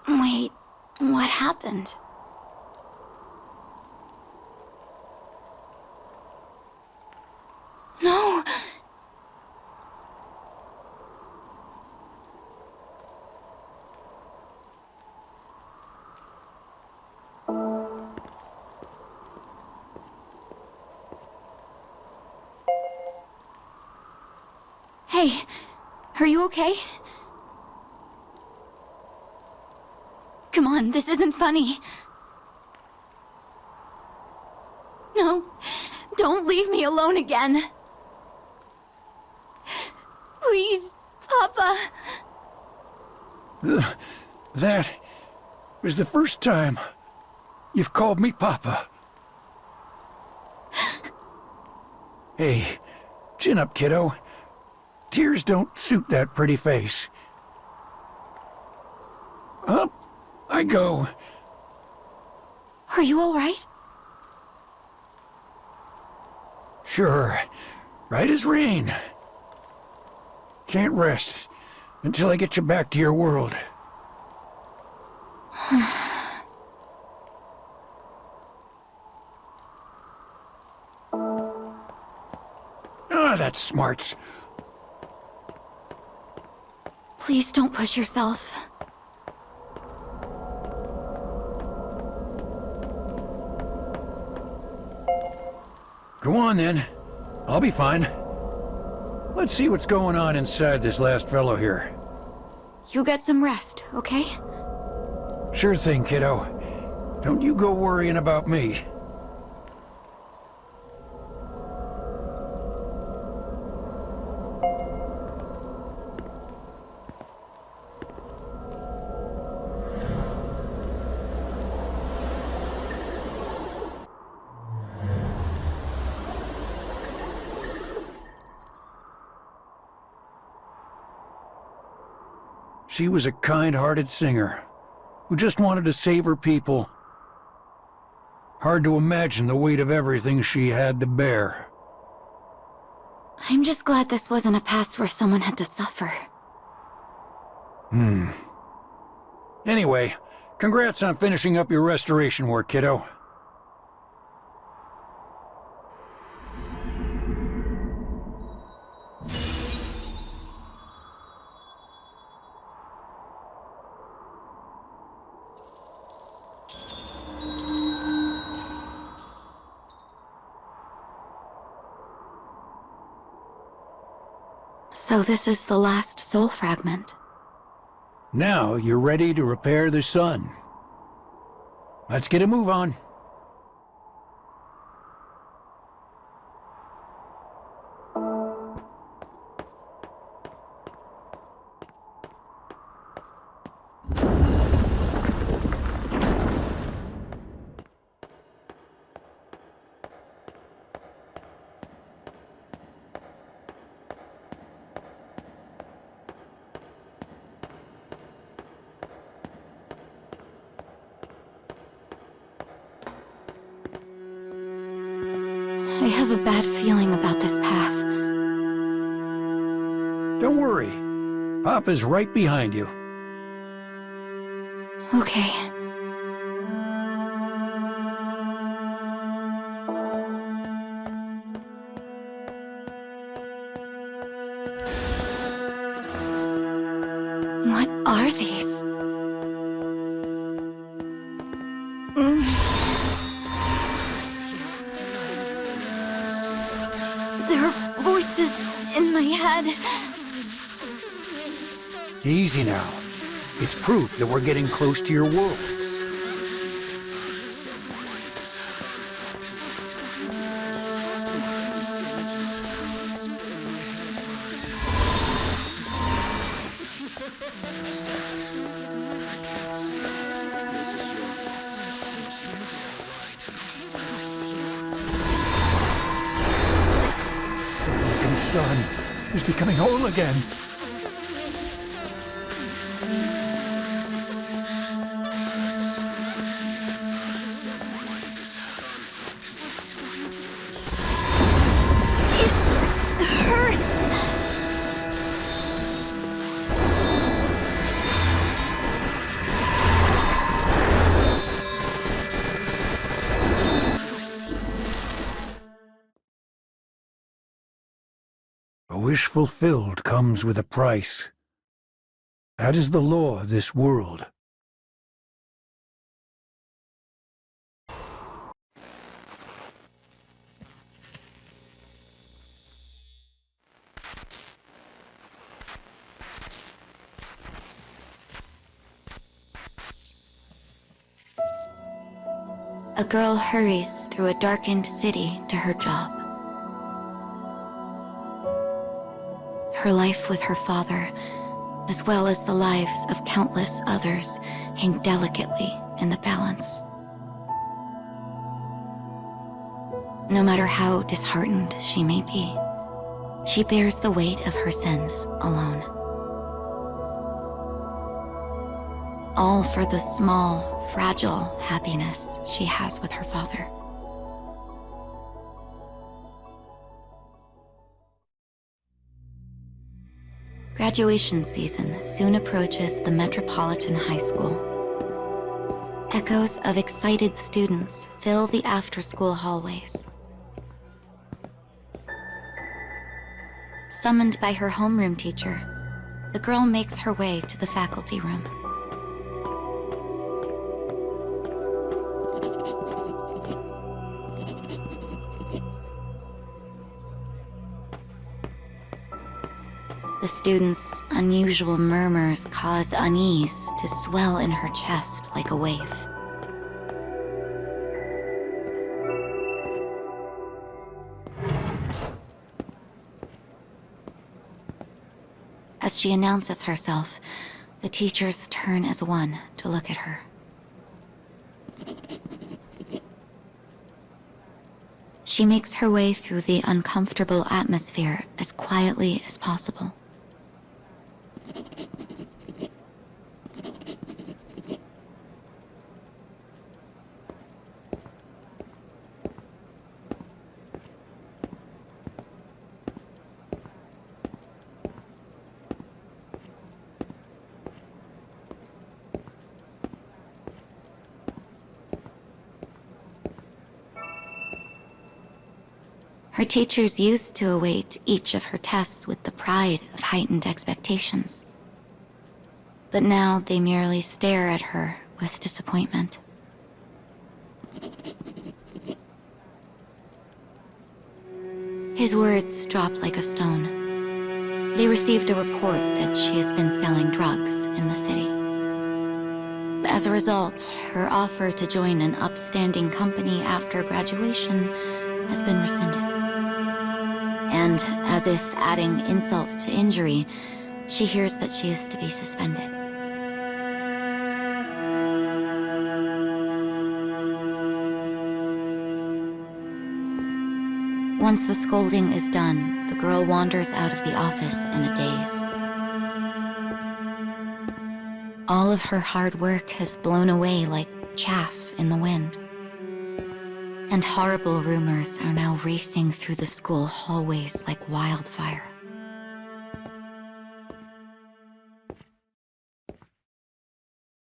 Wait, what happened? No! Hey, are you okay? Come on, this isn't funny. No, don't leave me alone again. Please, Papa. That was the first time you've called me Papa. Hey, chin up, kiddo. Tears don't suit that pretty face. Up I go. Are you all right? Sure, right as rain. Can't rest until I get you back to your world. Ah, that's smarts. Please don't push yourself. Go on then. I'll be fine. Let's see what's going on inside this last fellow here. You get some rest, okay? Sure thing, kiddo. Don't you go worrying about me. She was a kind-hearted singer who just wanted to save her people. Hard to imagine the weight of everything she had to bear. I'm just glad this wasn't a past where someone had to suffer. Anyway, congrats on finishing up your restoration work, kiddo. So this is the last soul fragment. Now you're ready to repair the sun. Let's get a move on. I have a bad feeling about this path. Don't worry. Papa's right behind you. Okay. What are these? There are voices in my head. Easy now. It's proof that we're getting close to your world. The broken sun is becoming whole again. wish fulfilled comes with a price. That is the law of this world. A girl hurries through a darkened city to her job. Her life with her father, as well as the lives of countless others, hang delicately in the balance. No matter how disheartened she may be, she bears the weight of her sins alone. All for the small, fragile happiness she has with her father. Graduation season soon approaches the Metropolitan High School. Echoes of excited students fill the after-school hallways. Summoned by her homeroom teacher, the girl makes her way to the faculty room. The students' unusual murmurs cause unease to swell in her chest like a wave. As she announces herself, the teachers turn as one to look at her. She makes her way through the uncomfortable atmosphere as quietly as possible. Her teachers used to await each of her tests with the pride of heightened expectations. But now they merely stare at her with disappointment. His words drop like a stone. They received a report that she has been selling drugs in the city. As a result, her offer to join an upstanding company after graduation has been rescinded. And, as if adding insult to injury, she hears that she is to be suspended. Once the scolding is done, the girl wanders out of the office in a daze. All of her hard work has blown away like chaff in the wind. And horrible rumors are now racing through the school hallways like wildfire.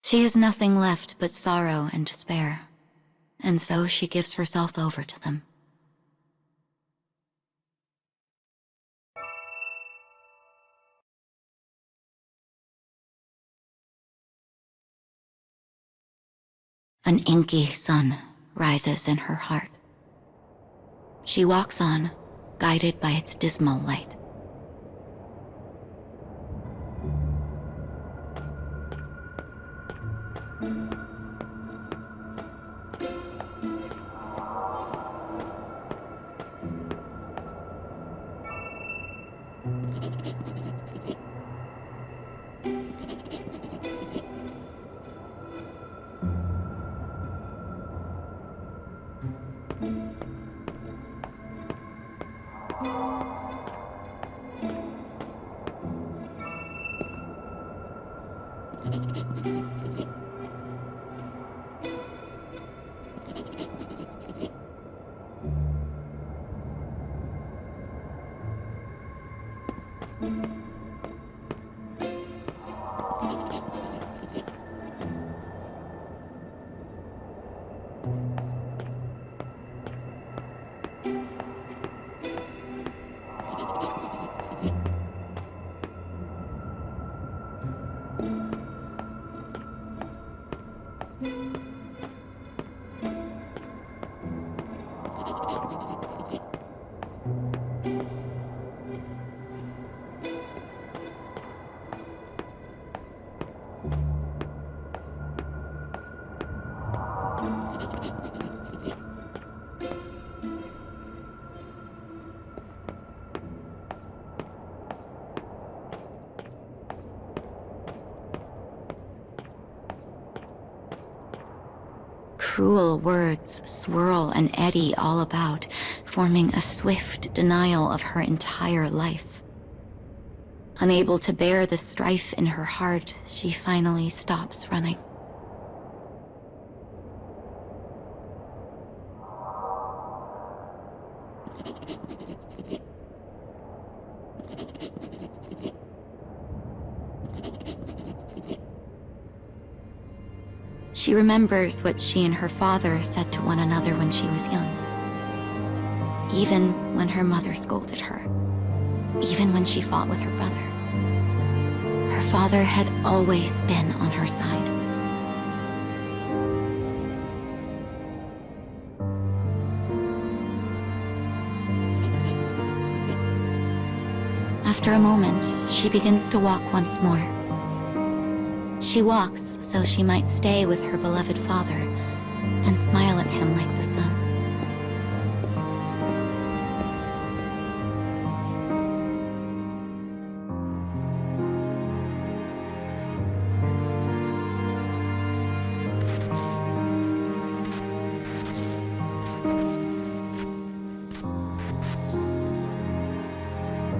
She has nothing left but sorrow and despair, and so she gives herself over to them. An inky sun rises in her heart. She walks on, guided by its dismal light. Cruel words swirl and eddy all about, forming a swift denial of her entire life. Unable to bear the strife in her heart, she finally stops running. She remembers what she and her father said to one another when she was young. Even when her mother scolded her. Even when she fought with her brother. Her father had always been on her side. After a moment, she begins to walk once more. She walks so she might stay with her beloved father and smile at him like the sun.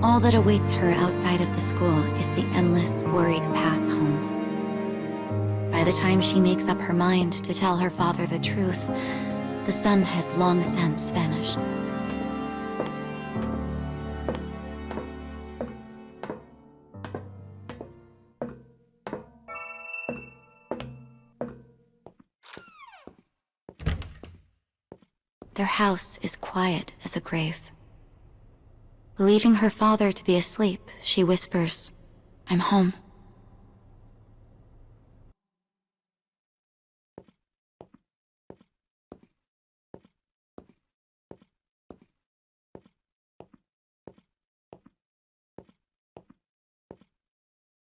All that awaits her outside of the school is the endless, worried path home. By the time she makes up her mind to tell her father the truth, the sun has long since vanished. Their house is quiet as a grave. Believing her father to be asleep, she whispers, "I'm home."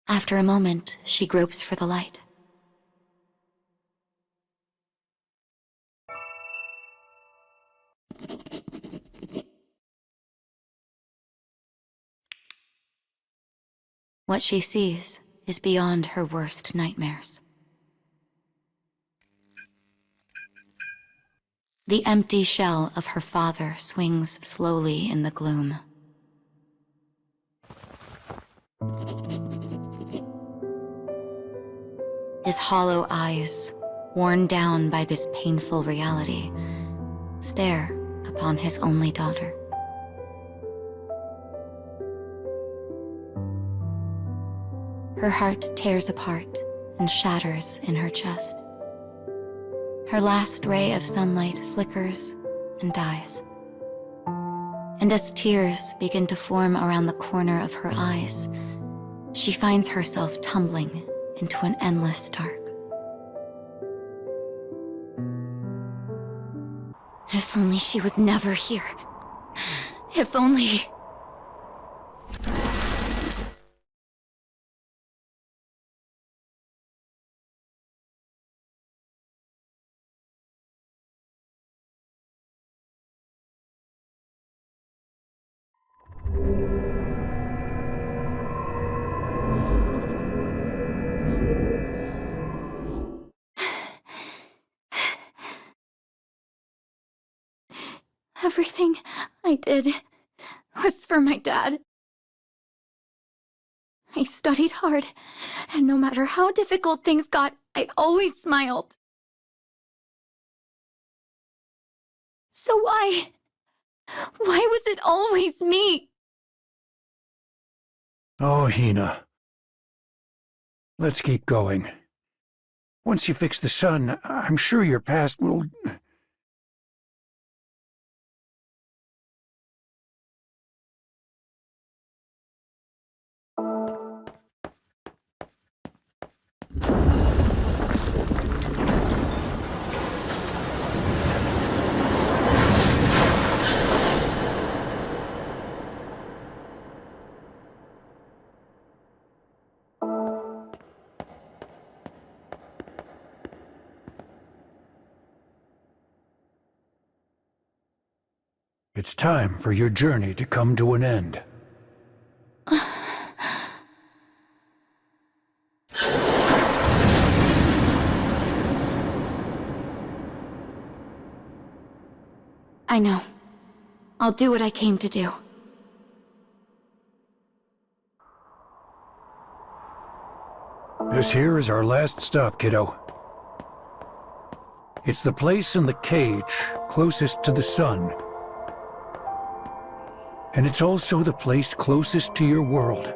After a moment, she gropes for the light. What she sees is beyond her worst nightmares. The empty shell of her father swings slowly in the gloom. His hollow eyes, worn down by this painful reality, stare upon his only daughter. Her heart tears apart and shatters in her chest. Her last ray of sunlight flickers and dies. And as tears begin to form around the corner of her eyes, she finds herself tumbling into an endless dark. If only she was never here. If only... Everything I did was for my dad. I studied hard, and no matter how difficult things got, I always smiled. So why was it always me? Oh, Hina. Let's keep going. Once you fix the sun, I'm sure your past will... It's time for your journey to come to an end. I know. I'll do what I came to do. This here is our last stop, kiddo. It's the place in the cage closest to the sun. And it's also the place closest to your world.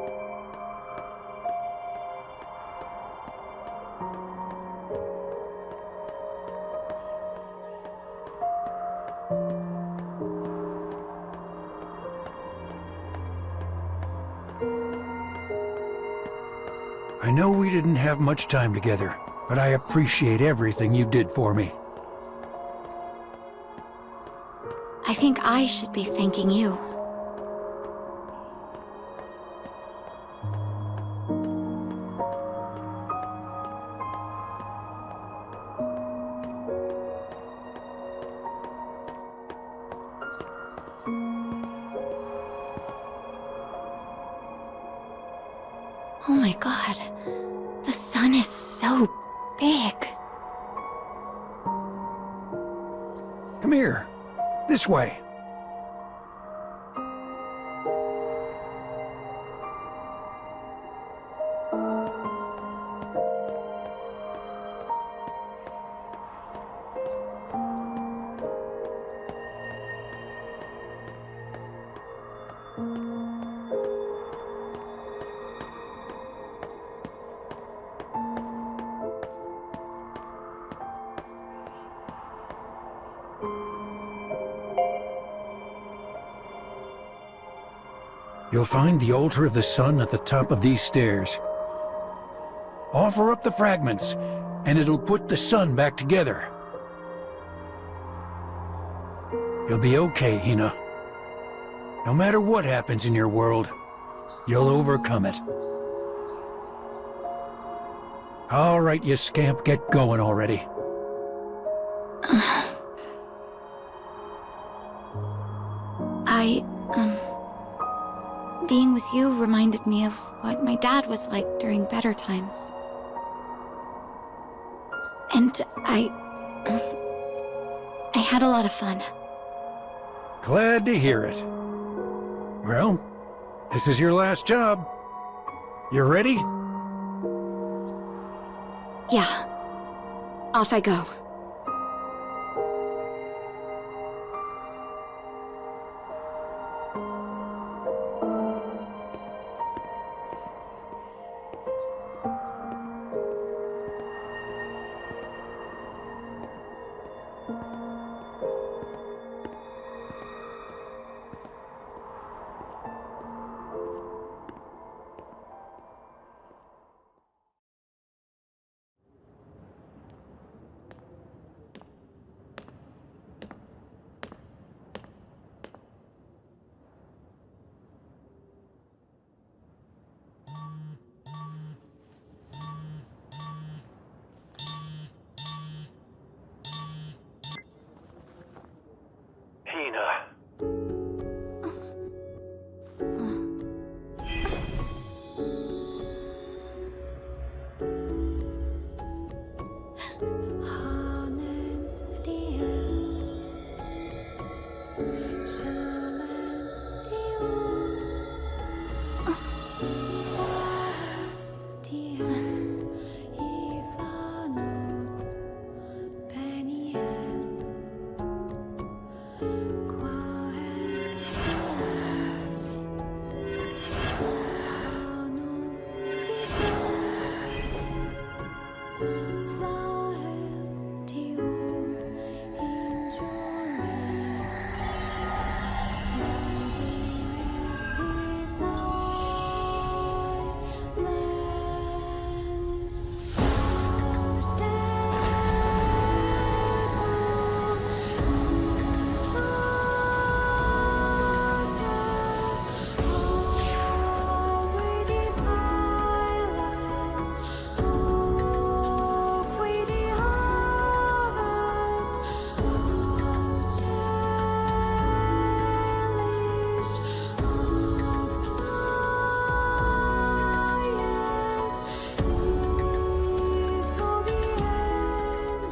I know we didn't have much time together, but I appreciate everything you did for me. I think I should be thanking you. Oh my god. The sun is so big. Come here. This way. You'll find the altar of the sun at the top of these stairs. Offer up the fragments, and it'll put the sun back together. You'll be okay, Hina. No matter what happens in your world, you'll overcome it. All right, you scamp, get going already. Being with you reminded me of what my dad was like during better times. And I had a lot of fun. Glad to hear it. Well, this is your last job. You ready? Yeah. Off I go. Hina.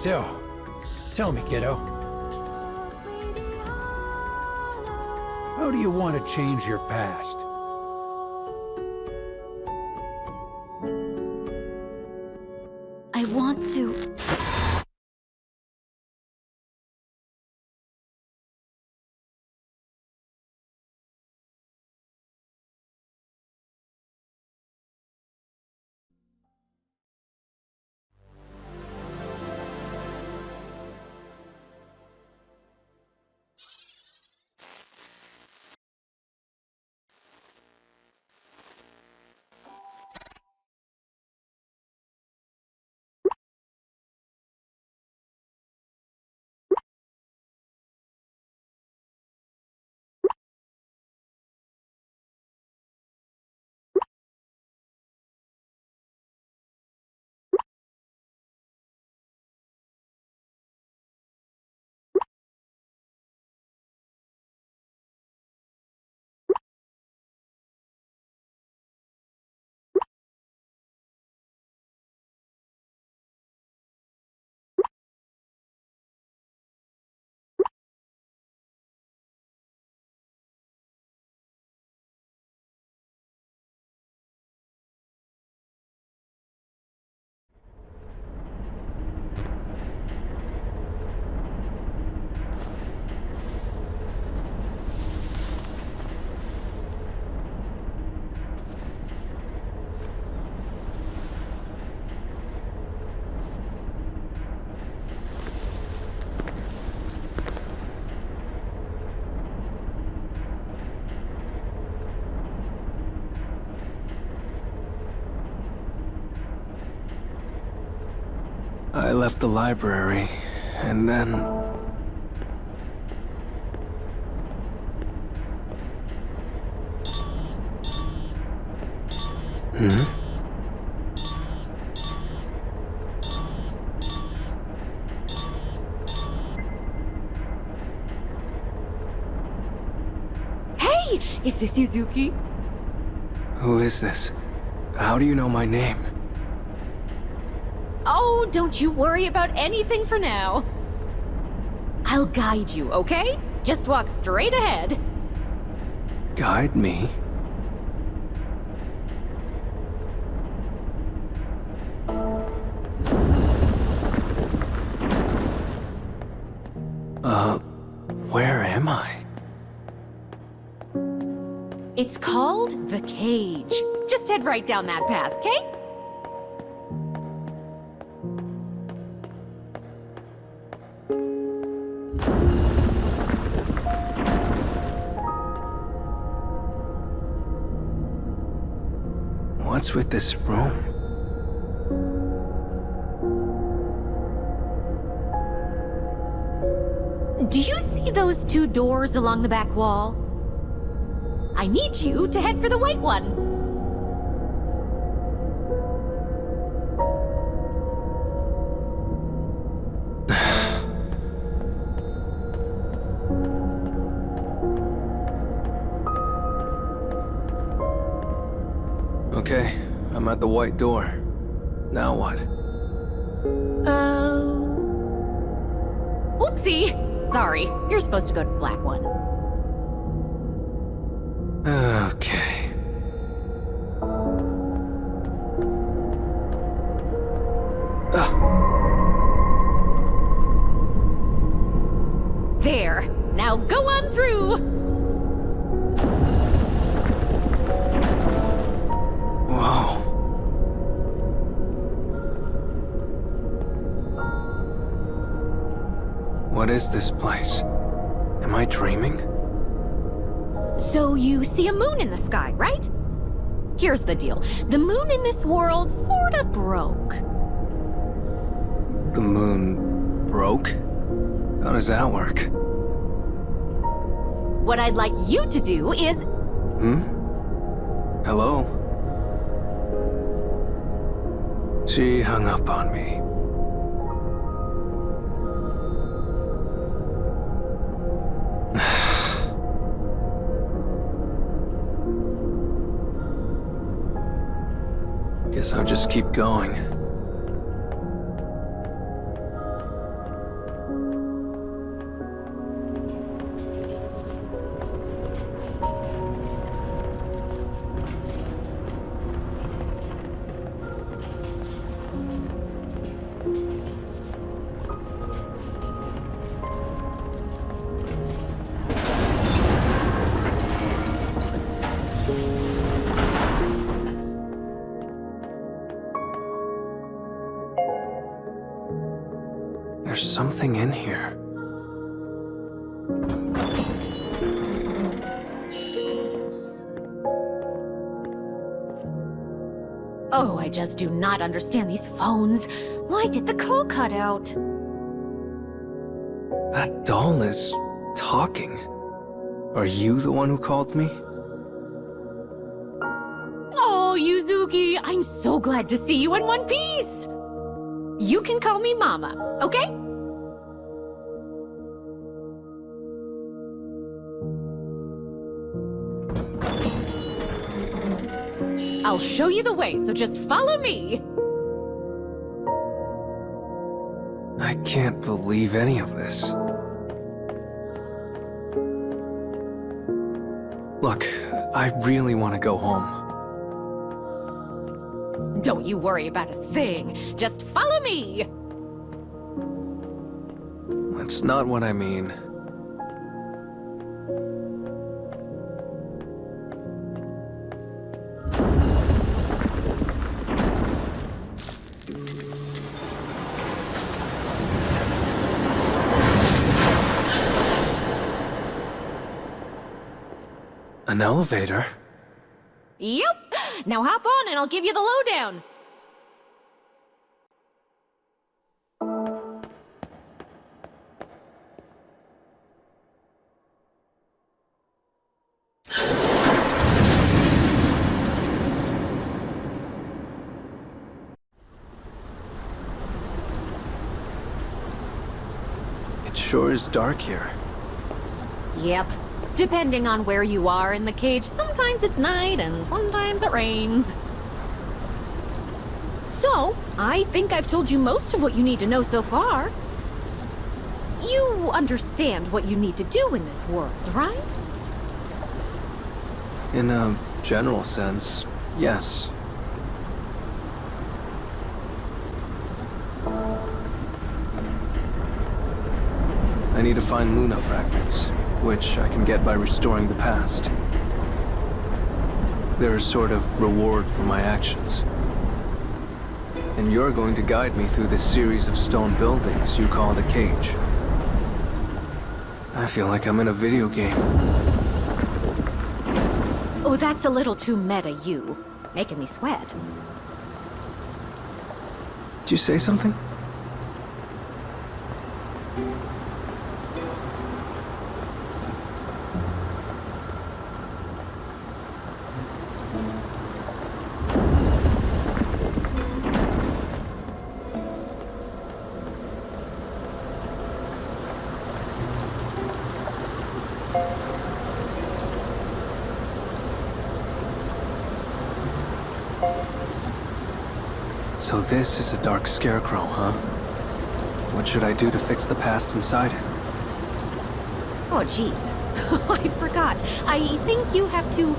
So, tell me, kiddo. How do you want to change your past? I want to... I left the library, and then... Hey! Is this Yuzuki? Who is this? How do you know my name? Oh, don't you worry about anything for now. I'll guide you, okay? Just walk straight ahead. Guide me? Where am I? It's called the Cage. Just head right down that path, okay? What's with this room? Do you see those two doors along the back wall? I need you to head for the white one. Okay, I'm at the white door. Now what? Oopsie! Sorry, you're supposed to go to the black one. Okay. There! Now go on through! Whoa. What is this place? Am I dreaming? So you see a moon in the sky, right? Here's the deal. The moon in this world sorta broke. The moon broke? How does that work? What I'd like you to do is... Hello? She hung up on me. Guess I'll just keep going. There's something in here. Oh, I just do not understand these phones. Why did the call cut out? That doll is talking. Are you the one who called me? Oh, Yuzuki, I'm so glad to see you in one piece. You can call me Mama, okay? I'll show you the way, so just follow me. I can't believe any of this. Look, I really want to go home. Don't you worry about a thing. Just follow me. That's not what I mean. An elevator? Yep. Now hop on and I'll give you the lowdown. It sure is dark here. Yep. Depending on where you are in the cage, sometimes it's night and sometimes it rains. So, I think I've told you most of what you need to know so far. You understand what you need to do in this world, right? In a general sense, yes. I need to find Luna fragments, which I can get by restoring the past. They're a sort of reward for my actions. And you're going to guide me through this series of stone buildings you call the cage. I feel like I'm in a video game. Oh, that's a little too meta, you. Making me sweat. Did you say something? So this is a dark scarecrow, huh? What should I do to fix the past inside it? Oh, jeez. I forgot. I think you have to,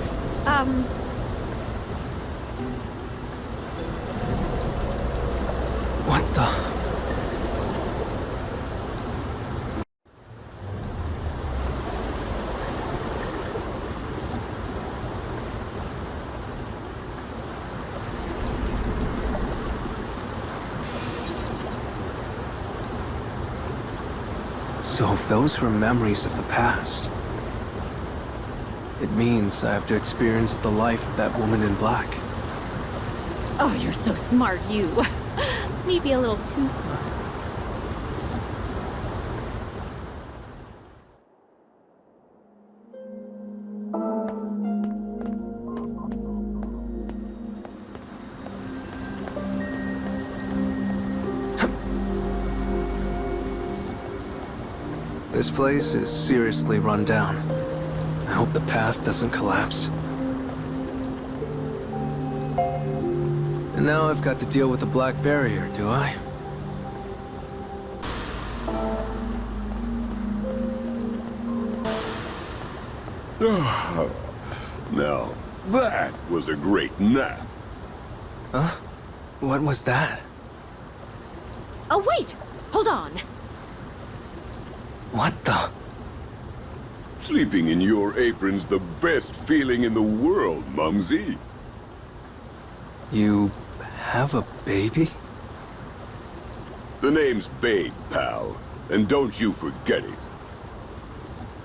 What the? So if those were memories of the past, it means I have to experience the life of that woman in black. Oh, you're so smart, you. Maybe a little too smart. This place is seriously run down. I hope the path doesn't collapse. And now I've got to deal with the black barrier, do I? Now, that was a great nap. Huh? What was that? Oh, wait! Hold on. What the? Sleeping in your apron's the best feeling in the world, Mumsy. You have a baby? The name's Babe, pal. And don't you forget it.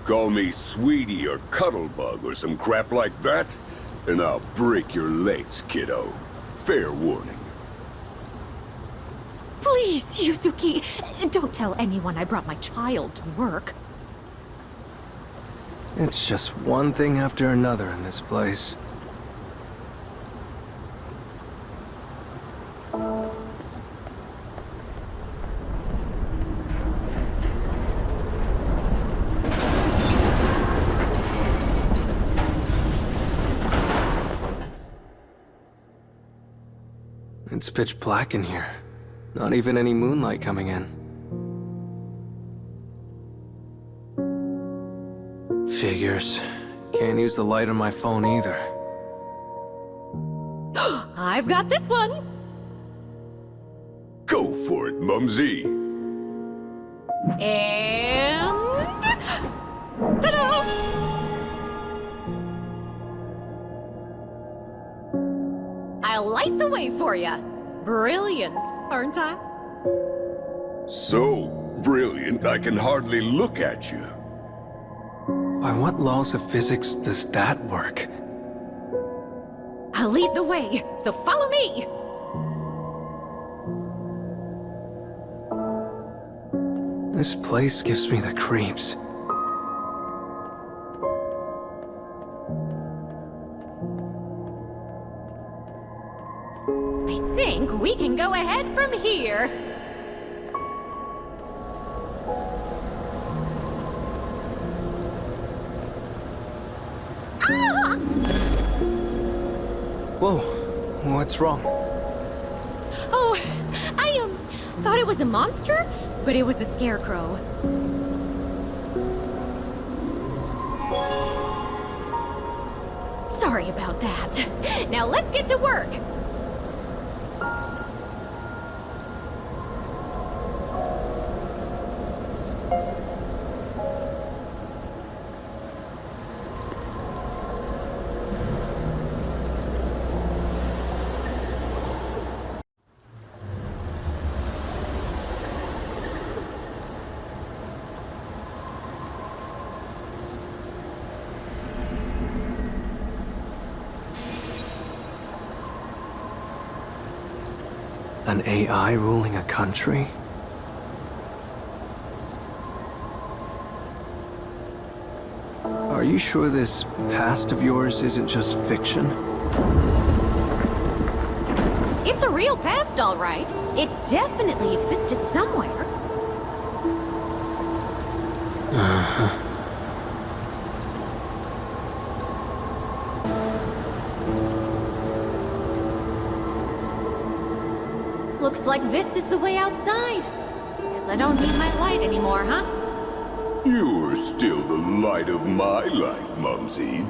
Call me Sweetie or Cuddlebug or some crap like that, and I'll break your legs, kiddo. Fair warning. Please, Yuzuki, don't tell anyone I brought my child to work. It's just one thing after another in this place. It's pitch black in here. Not even any moonlight coming in. Figures. Can't use the light on my phone either. I've got this one! Go for it, Mumsy. And... ta-da! I'll light the way for you. Brilliant, aren't I? So brilliant, I can hardly look at you. By what laws of physics does that work? I'll lead the way, so follow me! This place gives me the creeps. I think we can go ahead from here. Ah! Whoa, what's wrong? Oh, I thought it was a monster, but it was a scarecrow. Sorry about that. Now let's get to work. An AI ruling a country? Are you sure this past of yours isn't just fiction? It's a real past, all right. It definitely existed somewhere. Looks like this is the way outside. Guess I don't need my light anymore, huh? You're still the light of my life, Mumsy.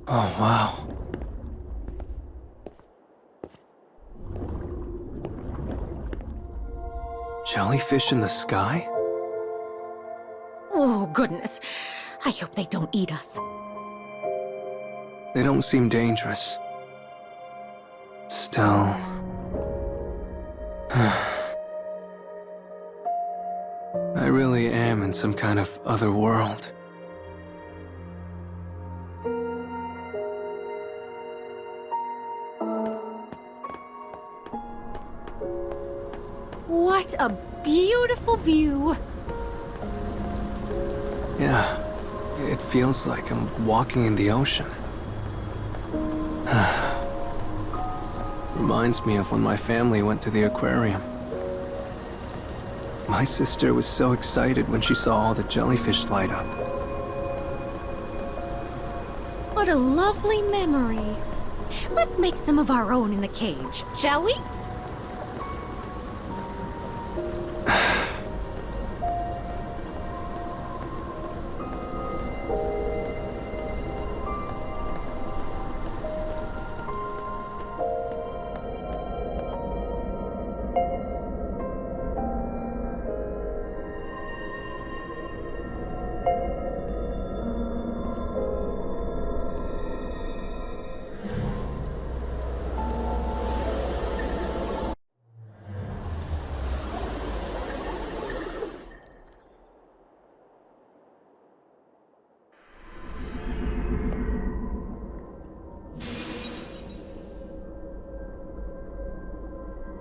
Oh, wow. Jellyfish in the sky? Oh, goodness. I hope they don't eat us. They don't seem dangerous. Still... I really am in some kind of other world. What a beautiful view. Yeah, it feels like I'm walking in the ocean. Reminds me of when my family went to the aquarium. My sister was so excited when she saw all the jellyfish light up. What a lovely memory. Let's make some of our own in the cage, shall we?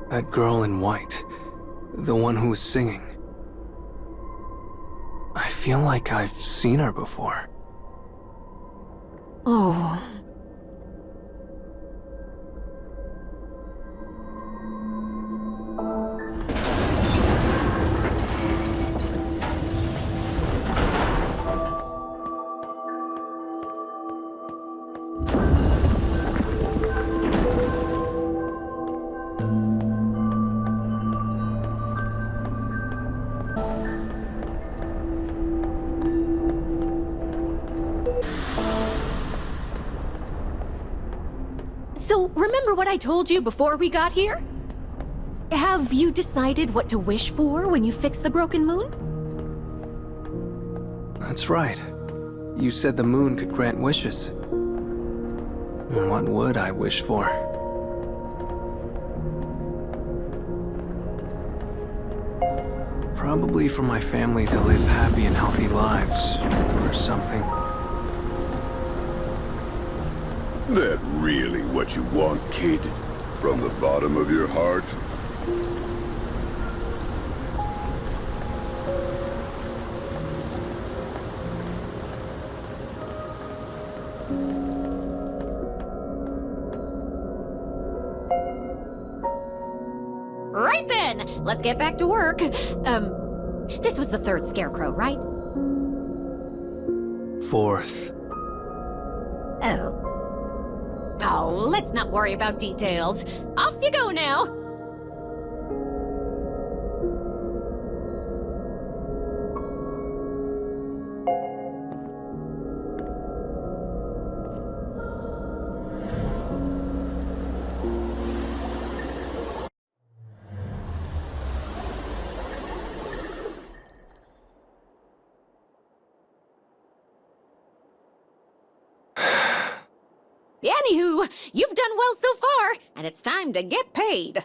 That girl in white. The one who was singing. I feel like I've seen her before. Oh. So, remember what I told you before we got here? Have you decided what to wish for when you fix the broken moon? That's right. You said the moon could grant wishes. What would I wish for? Probably for my family to live happy and healthy lives, or something. That really what you want, kid? From the bottom of your heart? Right then! Let's get back to work. This was the third scarecrow, right? Fourth. Oh. Oh, let's not worry about details. Off you go now! Anywho, you've done well so far, and it's time to get paid.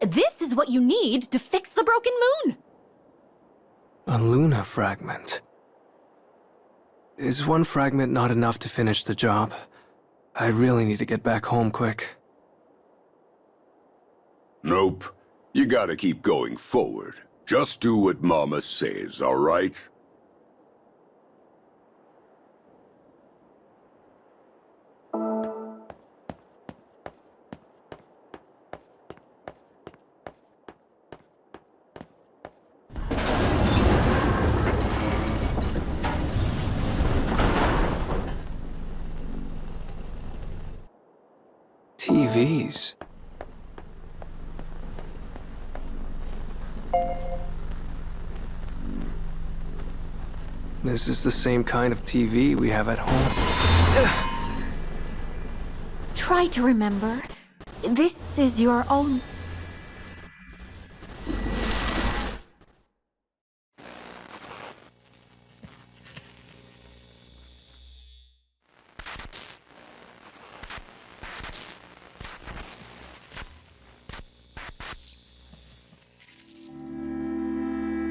This is what you need to fix the broken moon. A Luna fragment. Is one fragment not enough to finish the job? I really need to get back home quick. Nope. You gotta keep going forward. Just do what Mama says, alright? TVs. This is the same kind of TV we have at home. Try to remember. This is your own...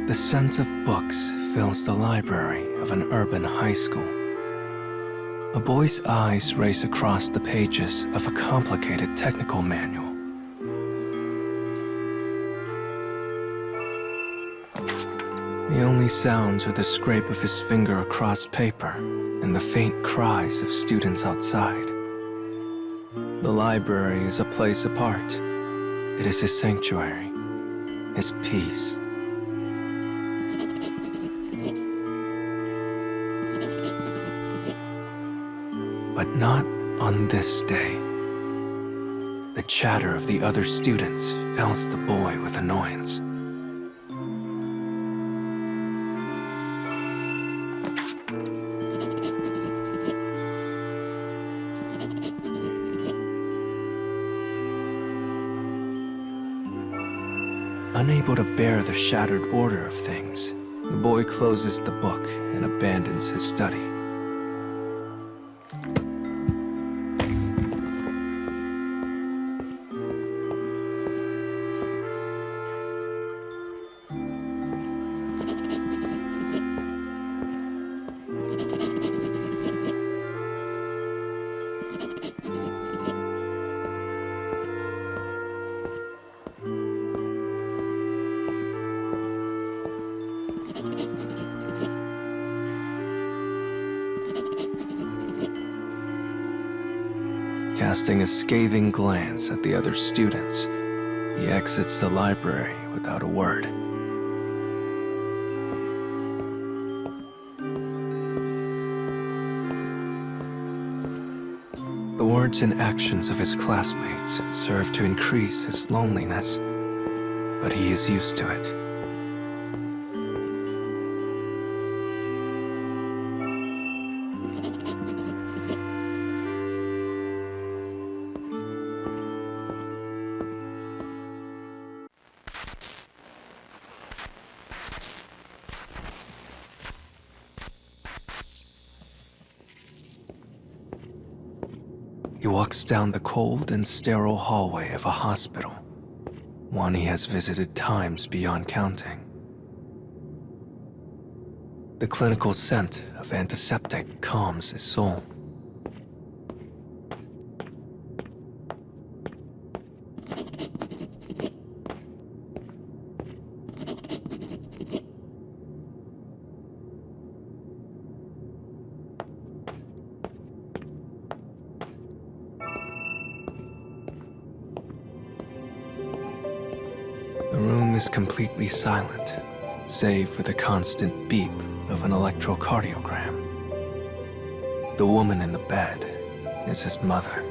The scent of books fills the library of an urban high school. A boy's eyes race across the pages of a complicated technical manual. The only sounds are the scrape of his finger across paper and the faint cries of students outside. The library is a place apart. It is his sanctuary, his peace. But not on this day. The chatter of the other students fills the boy with annoyance. Unable to bear the shattered order of things, the boy closes the book and abandons his study. Casting a scathing glance at the other students, he exits the library without a word. The words and actions of his classmates serve to increase his loneliness, but he is used to it. He walks down the cold and sterile hallway of a hospital, one he has visited times beyond counting. The clinical scent of antiseptic calms his soul. The room is completely silent, save for the constant beep of an electrocardiogram. The woman in the bed is his mother.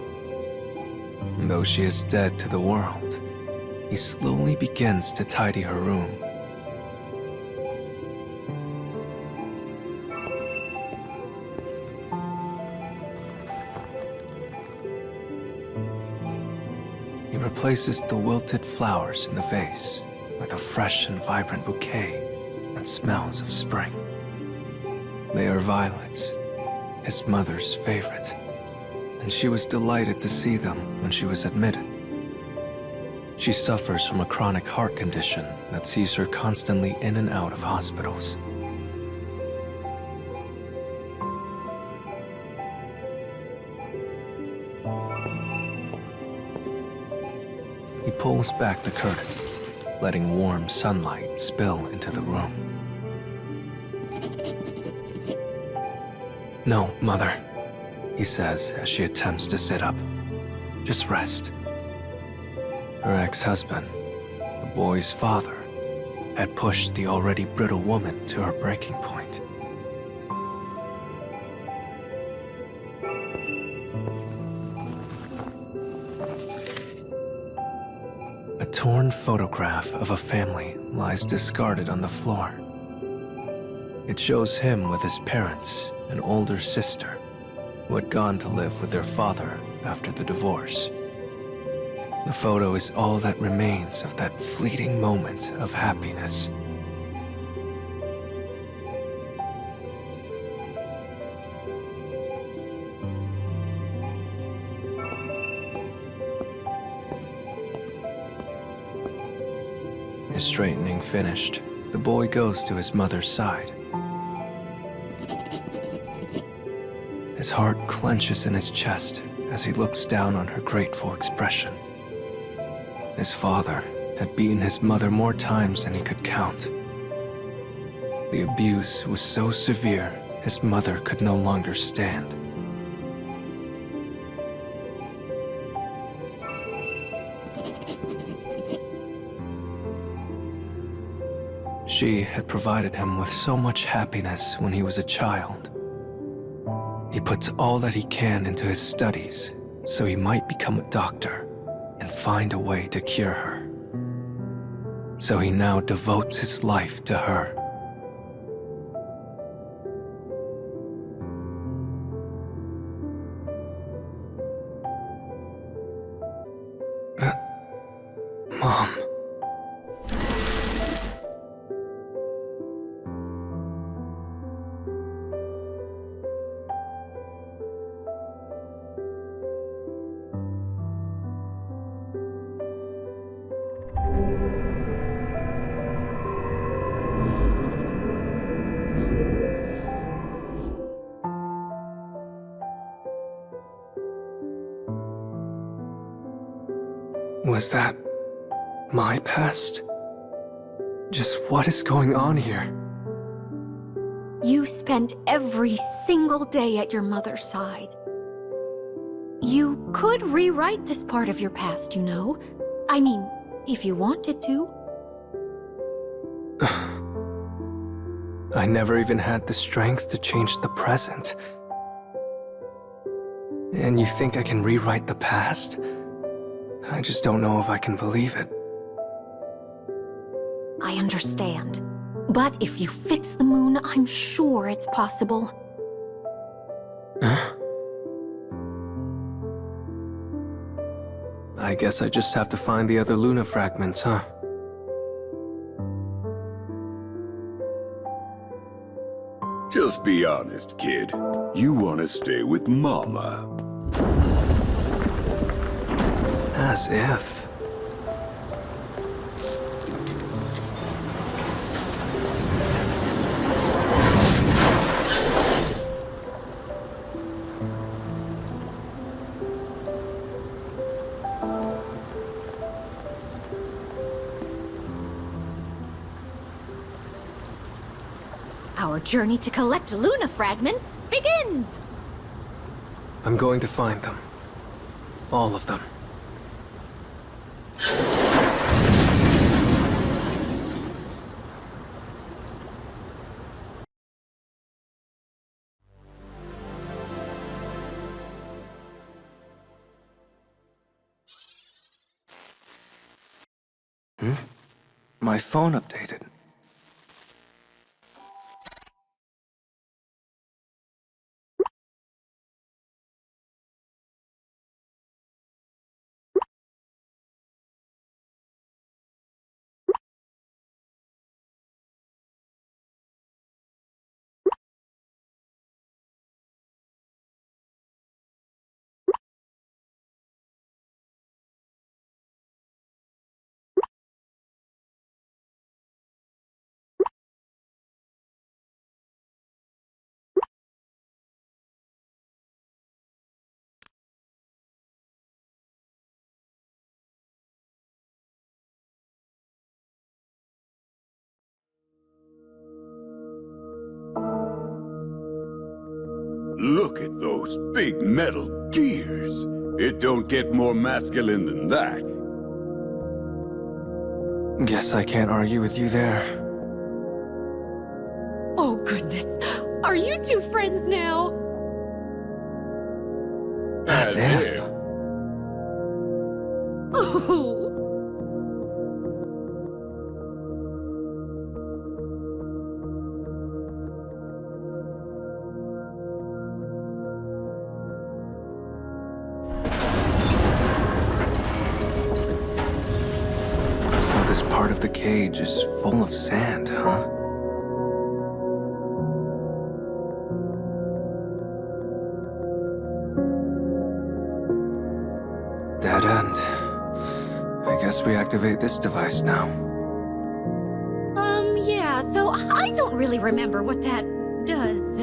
And though she is dead to the world, he slowly begins to tidy her room. He replaces the wilted flowers in the vase with a fresh and vibrant bouquet that smells of spring. They are violets, his mother's favorite, and she was delighted to see them when she was admitted. She suffers from a chronic heart condition that sees her constantly in and out of hospitals. He pulls back the curtain, letting warm sunlight spill into the room. "No, Mother," he says as she attempts to sit up. "Just rest." Her ex-husband, the boy's father, had pushed the already brittle woman to her breaking point. A torn photograph of a family lies discarded on the floor. It shows him with his parents, an older sister, who had gone to live with their father after the divorce. The photo is all that remains of that fleeting moment of happiness. His straightening finished, the boy goes to his mother's side. His heart clenches in his chest as he looks down on her grateful expression. His father had beaten his mother more times than he could count. The abuse was so severe, his mother could no longer stand. She had provided him with so much happiness when he was a child. He puts all that he can into his studies so he might become a doctor and find a way to cure her. So he now devotes his life to her. Mom. Was that my past? Just what is going on here? You spent every single day at your mother's side. You could rewrite this part of your past, you know. I mean, if you wanted to. I never even had the strength to change the present. And you think I can rewrite the past? I just don't know if I can believe it. I understand. But if you fix the moon, I'm sure it's possible. Huh? I guess I just have to find the other Luna fragments, huh? Just be honest, kid. You want to stay with Mama. As if. Our journey to collect Luna fragments begins! I'm going to find them. All of them. My phone updated. Look at those big metal gears. It don't get more masculine than that. Guess I can't argue with you there. Oh goodness, are you two friends now? As if. Oh. So this part of the cage is full of sand, huh? Dead end. I guess we activate this device now. Yeah, so I don't really remember what that does.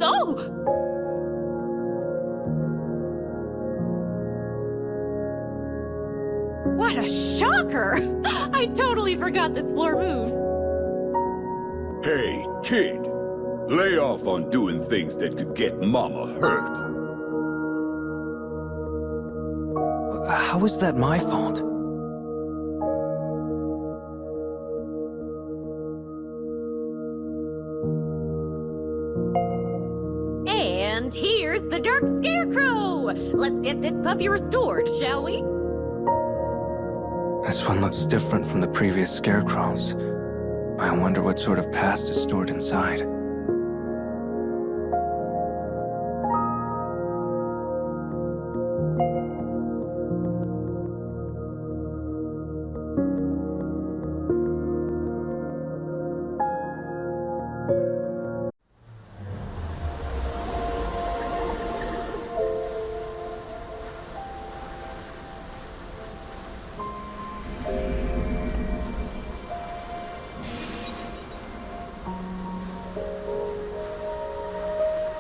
Oh! What a shocker! I totally forgot this floor moves. Hey, kid. Lay off on doing things that could get Mama hurt. How is that my fault? And here's the dark scarecrow! Let's get this puppy restored, shall we? This one looks different from the previous scarecrows. I wonder what sort of past is stored inside.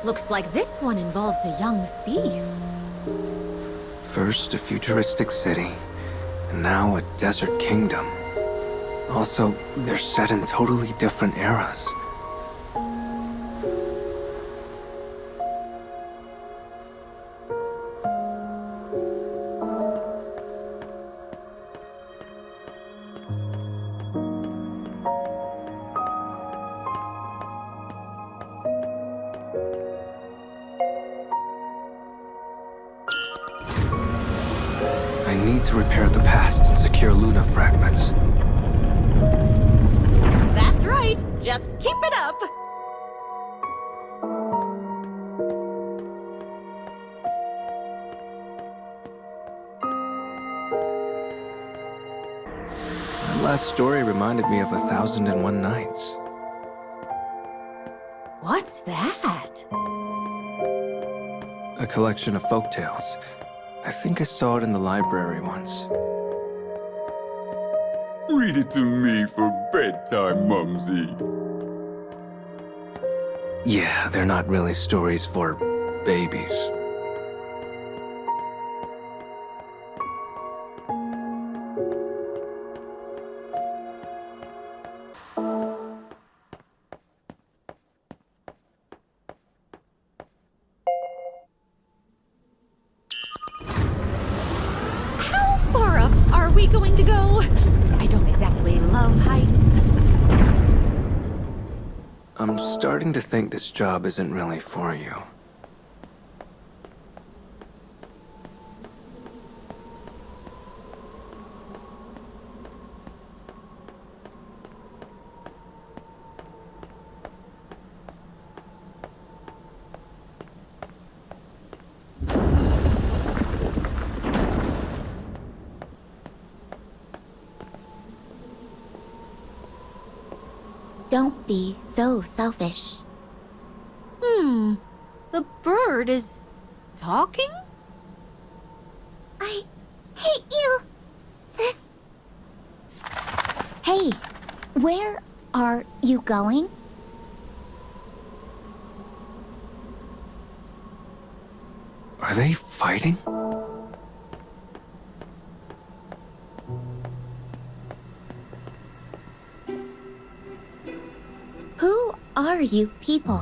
Looks like this one involves a young thief. First, a futuristic city, and now a desert kingdom. Also, they're set in totally different eras. I need to repair the past and secure Luna fragments. That's right. Just keep it up. That last story reminded me of 1001 Nights. What's that? A collection of folktales. I think I saw it in the library once. Read it to me for bedtime, Mumsy. Yeah, they're not really stories for babies. How far up are we going to go? I don't exactly love heights. I'm starting to think this job isn't really for you. Don't be so selfish. The bird is talking? I hate you, sis. Hey, where are you going? Are they fighting? Who are you people?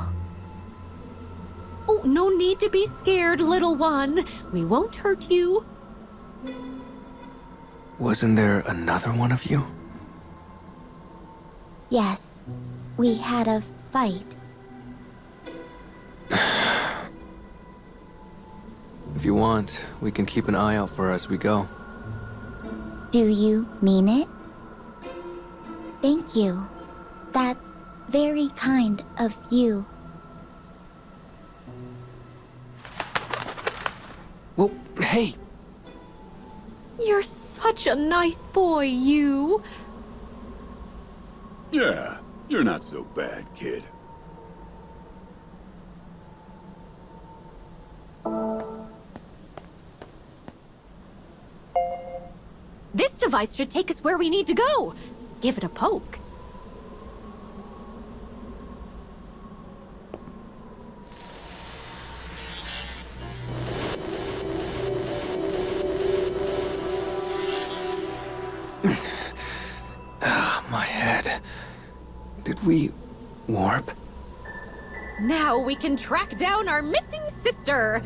Oh, no need to be scared, little one. We won't hurt you. Wasn't there another one of you? Yes, we had a fight. If you want, we can keep an eye out for her as we go. Do you mean it? Thank you. That's very kind of you. Well, hey! You're such a nice boy, you. Yeah, you're not so bad, kid. This device should take us where we need to go. Give it a poke. My head. Did we warp? Now we can track down our missing sister.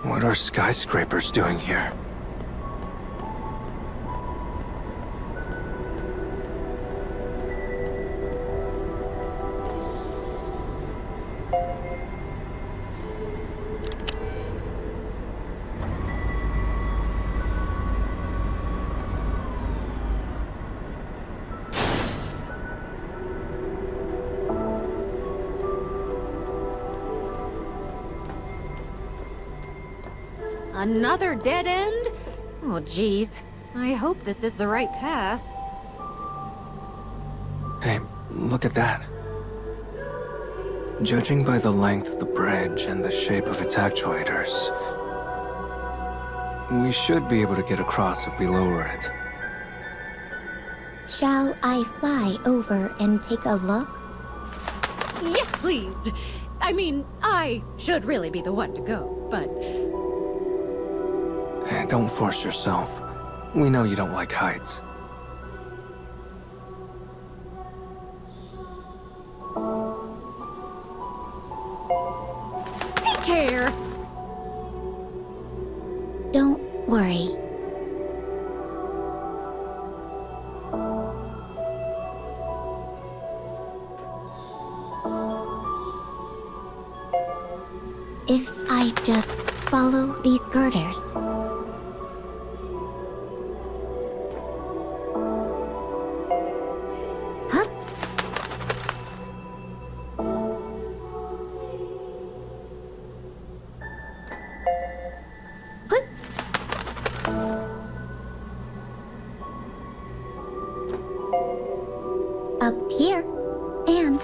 What are skyscrapers doing here? Another dead end? Oh, geez. I hope this is the right path. Hey, look at that. Judging by the length of the bridge and the shape of its actuators, we should be able to get across if we lower it. Shall I fly over and take a look? Yes, please. I mean, I should really be the one to go, but... Don't force yourself. We know you don't like heights. Take care! Don't worry. If I just follow these girders. Huh? What? Up here, and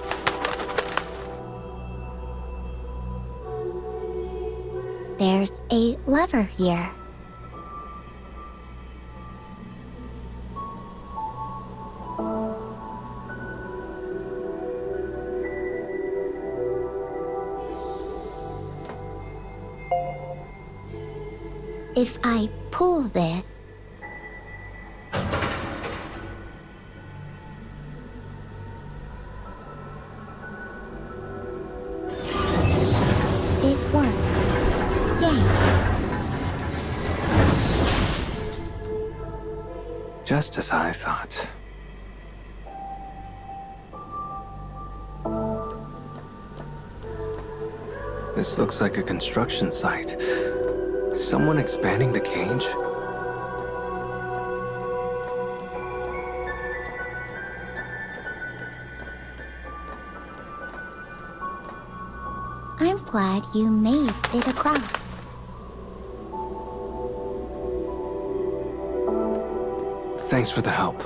there's a lever here. If I pull this, it worked. Yay. Just as I thought. This looks like a construction site. Is someone expanding the cage? I'm glad you made it across. Thanks for the help.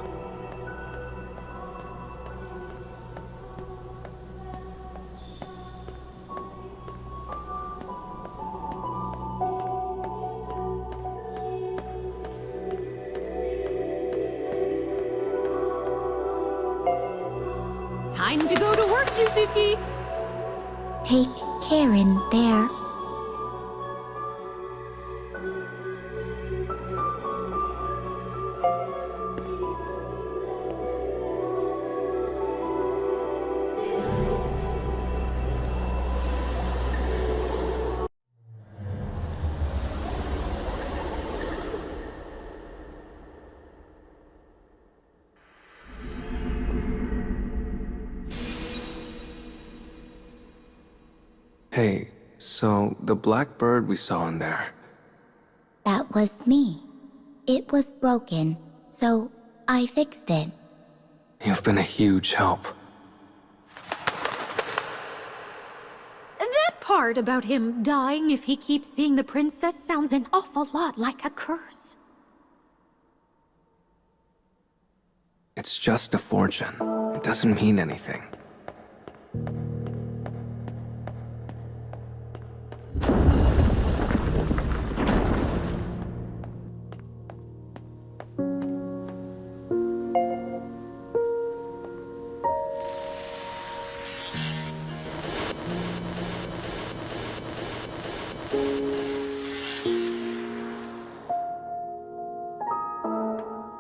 Time to go to work, Yuzuki! Take care in there. Hey, so the black bird we saw in there, That was me. It was broken, so I fixed it. you've been a huge help. That part about him dying if he keeps seeing the princess sounds an awful lot like a curse. It's just a fortune. It doesn't mean anything.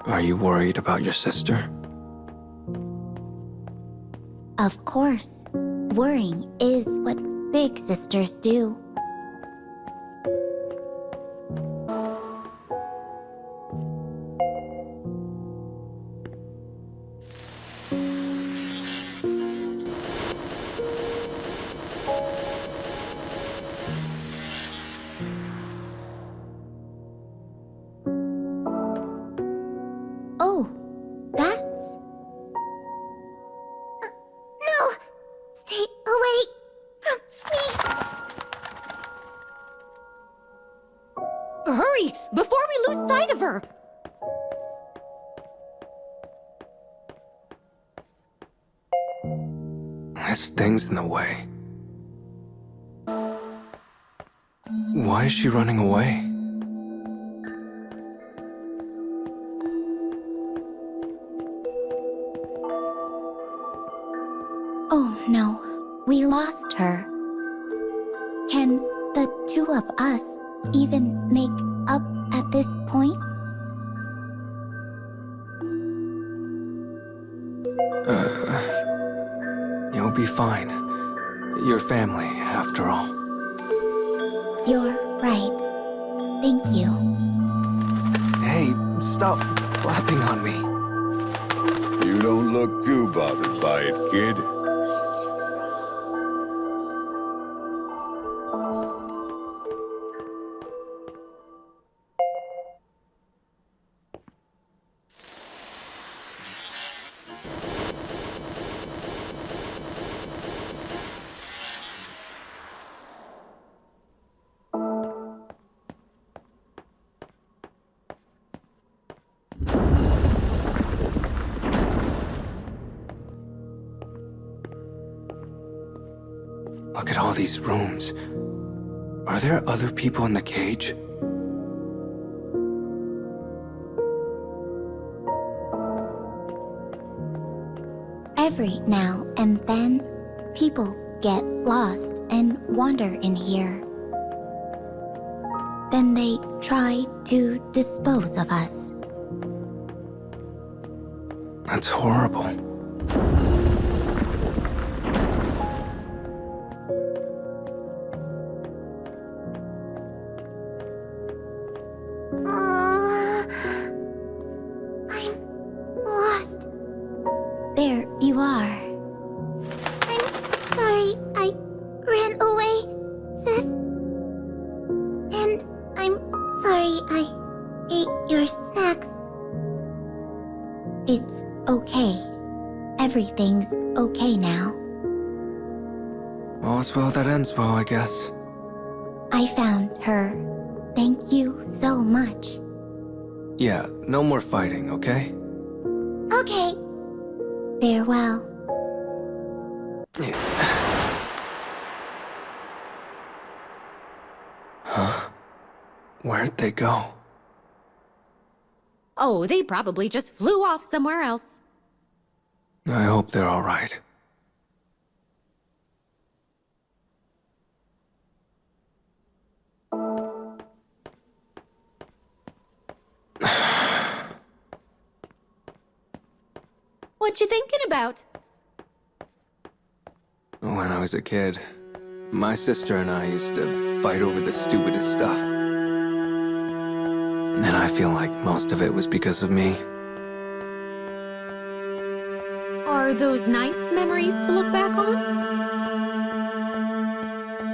Are you worried about your sister? Of course. Worrying is what big sisters do. Oh, that's... no! Stay away from me! Hurry, before we lose sight of her! This thing's in the way. Why is she running away? Oh no, we lost her. Can the two of us even make up at this point? You'll be fine. Your family, after all. You're right. Thank you. Hey, stop flapping on me. You don't look too bothered by it, kid. Look at all these rooms. Are there other people in the cage? Every now and then, people get lost and wander in here. Then they try to dispose of us. That's horrible. I'm lost. There you are. I'm sorry I ran away, sis. And I'm sorry I ate your snacks. It's okay. Everything's okay now. All's well that ends well, I guess. I found her. Thank you so much. Yeah, no more fighting, okay? Okay. Farewell. Huh? Where'd they go? Oh, they probably just flew off somewhere else. I hope they're all right. What you thinking about? When I was a kid, my sister and I used to fight over the stupidest stuff. And I feel like most of it was because of me. Are those nice memories to look back on?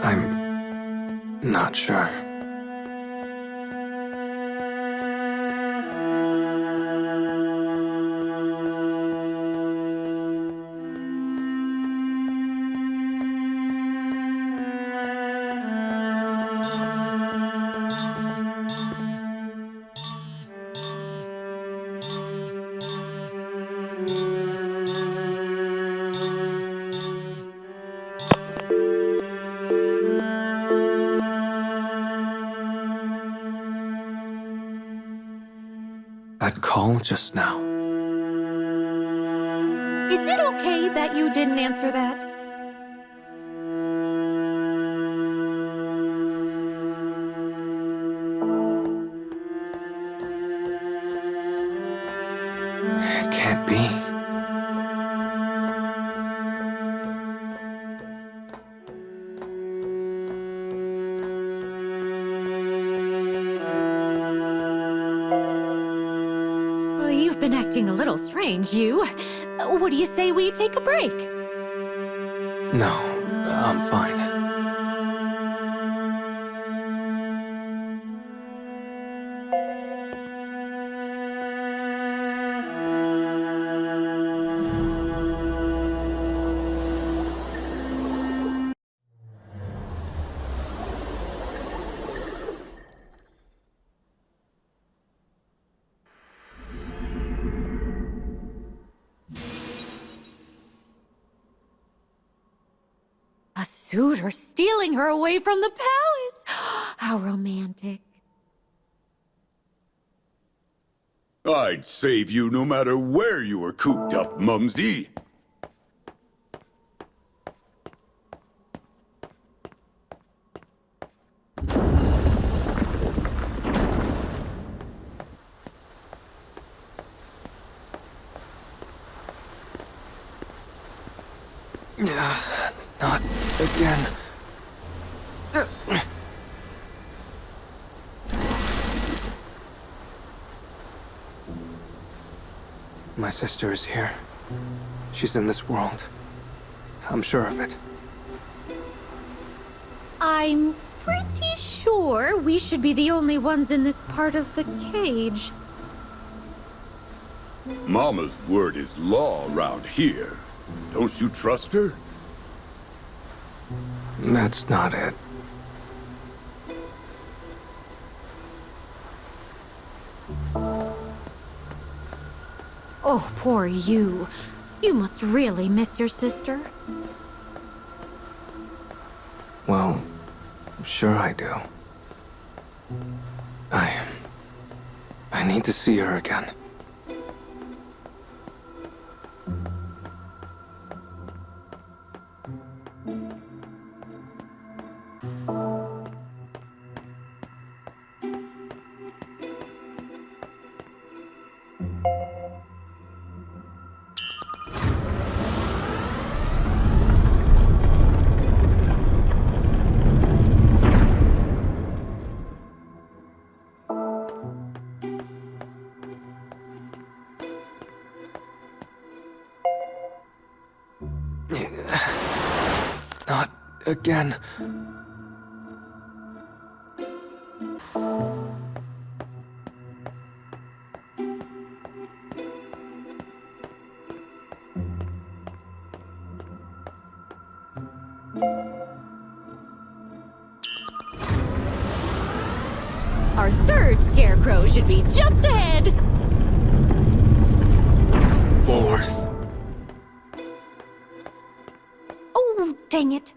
I'm not sure. That call just now. Is it okay that you didn't answer that? It can't be. Well, you've been acting a little strange, you. What do you say we take a break? No, I'm fine. A suitor stealing her away from the palace! How romantic. I'd save you no matter where you were cooped up, Mumsy. Not again. My sister is here. She's in this world. I'm sure of it. I'm pretty sure we should be the only ones in this part of the cage. Mama's word is law around here. Don't you trust her? That's not it. Oh, poor you. You must really miss your sister. Well, sure I do. I need to see her again. Not again. Our third scarecrow should be just ahead. Fourth. Oh, dang it.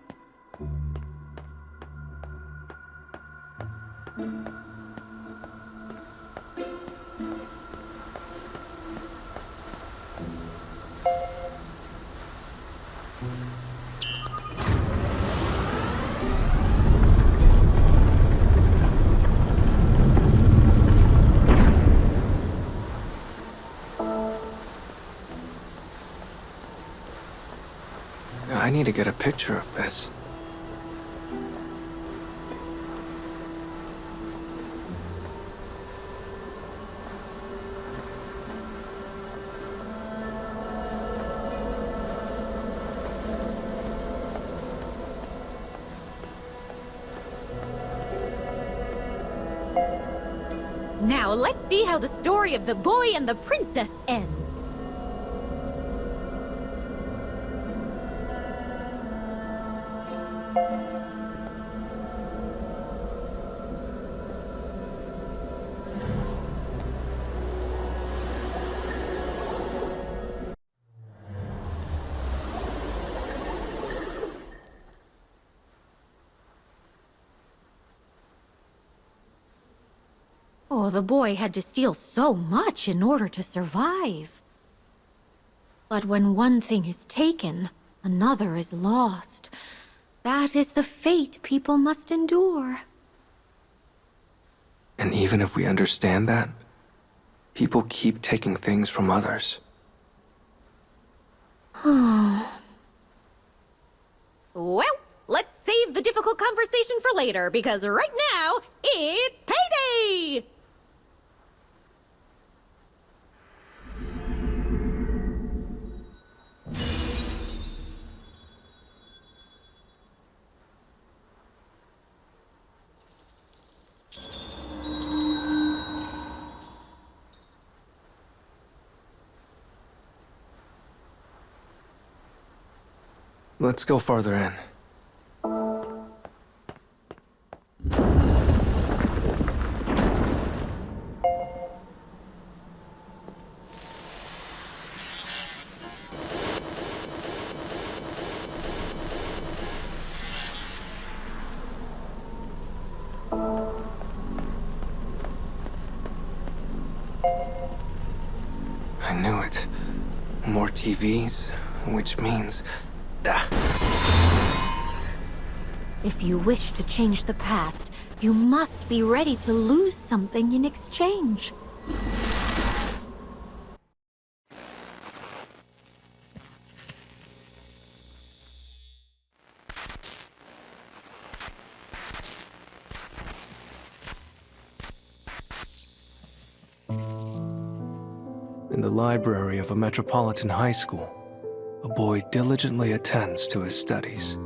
I need to get a picture of this. Now let's see how the story of the boy and the princess ends. Oh, the boy had to steal so much in order to survive. But when one thing is taken, another is lost. That is the fate people must endure. And even if we understand that, people keep taking things from others. Well, let's save the difficult conversation for later, because right now, it's payday! Let's go farther in. I knew it. More TVs, which means... If you wish to change the past, you must be ready to lose something in exchange. the library of a metropolitan high school, a boy diligently attends to his studies.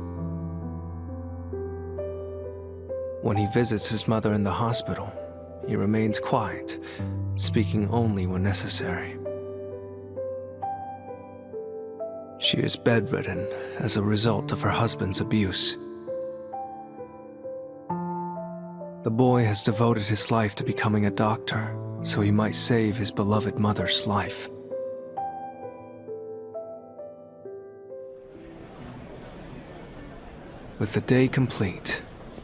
When he visits his mother in the hospital, he remains quiet, speaking only when necessary. She is bedridden as a result of her husband's abuse. The boy has devoted his life to becoming a doctor so he might save his beloved mother's life. With the day complete,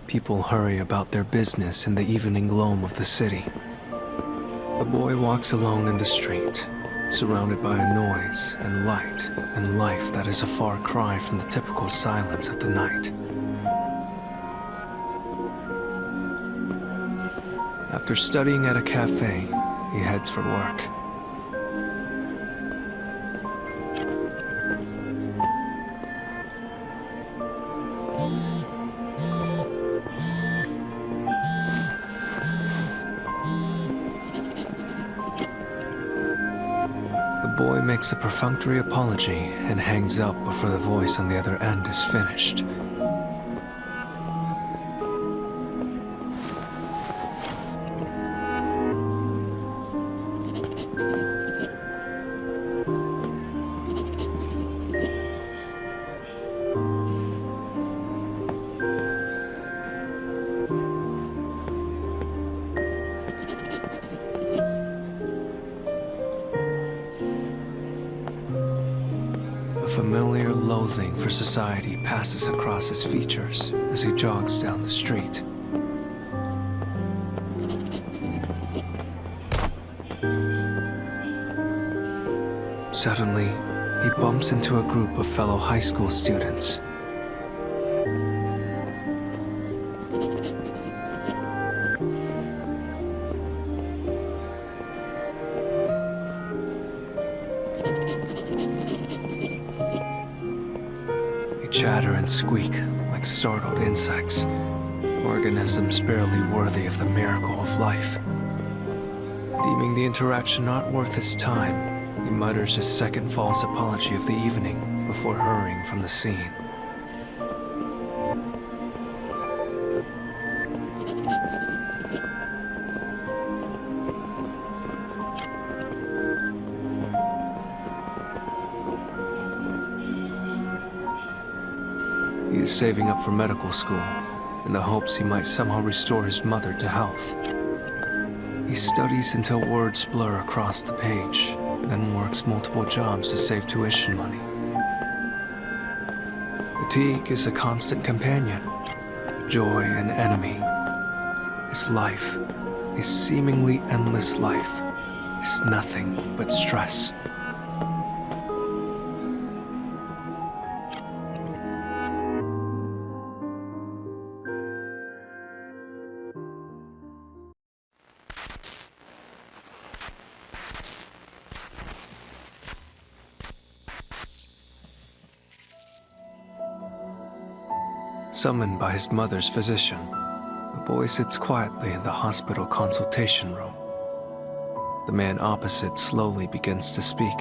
people hurry about their business in the evening gloam of the city. The boy walks alone in the street, surrounded by a noise and light and life that is a far cry from the typical silence of the night. After studying at a cafe, he heads for work. The boy makes a perfunctory apology and hangs up before the voice on the other end is finished. A familiar loathing for society passes across his features as he jogs down the street. Suddenly, he bumps into a group of fellow high school students. They chatter and squeak like startled insects, organisms barely worthy of the miracle of life. Deeming the interaction not worth his time, he mutters his second false apology of the evening before hurrying from the scene. He is saving up for medical school in the hopes he might somehow restore his mother to health. He studies until words blur across the page, then works multiple jobs to save tuition money. Fatigue is a constant companion, joy an enemy. His life, his seemingly endless life, is nothing but stress. Summoned by his mother's physician, the boy sits quietly in the hospital consultation room. The man opposite slowly begins to speak.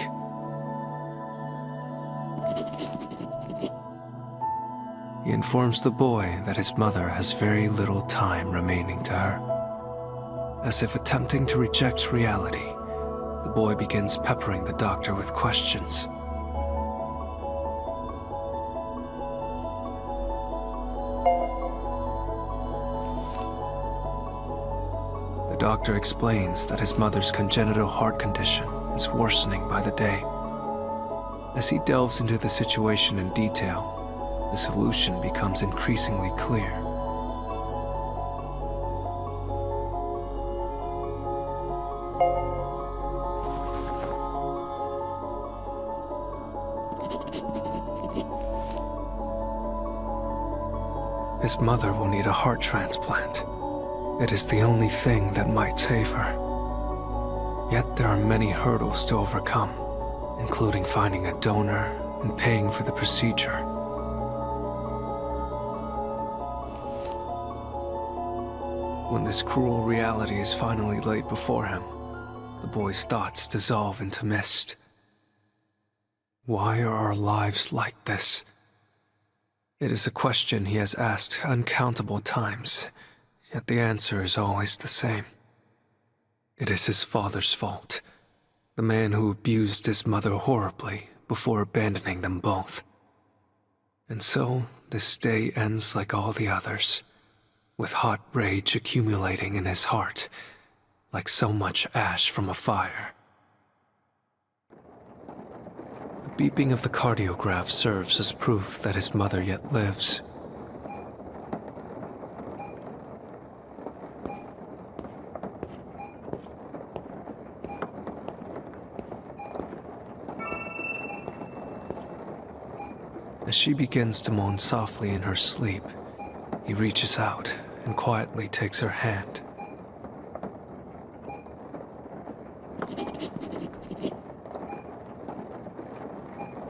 He informs the boy that his mother has very little time remaining to her. As if attempting to reject reality, the boy begins peppering the doctor with questions. The doctor explains that his mother's congenital heart condition is worsening by the day. As he delves into the situation in detail, the solution becomes increasingly clear. His mother will need a heart transplant. It is the only thing that might save her. Yet there are many hurdles to overcome, including finding a donor and paying for the procedure. When this cruel reality is finally laid before him, The boy's thoughts dissolve into mist. Why are our lives like this? It is a question he has asked uncountable times, yet the answer is always the same. It is his father's fault. The man who abused his mother horribly before abandoning them both. And so, this day ends like all the others, with hot rage accumulating in his heart, like so much ash from a fire. The beeping of the cardiograph serves as proof that his mother yet lives. As she begins to moan softly in her sleep, he reaches out and quietly takes her hand.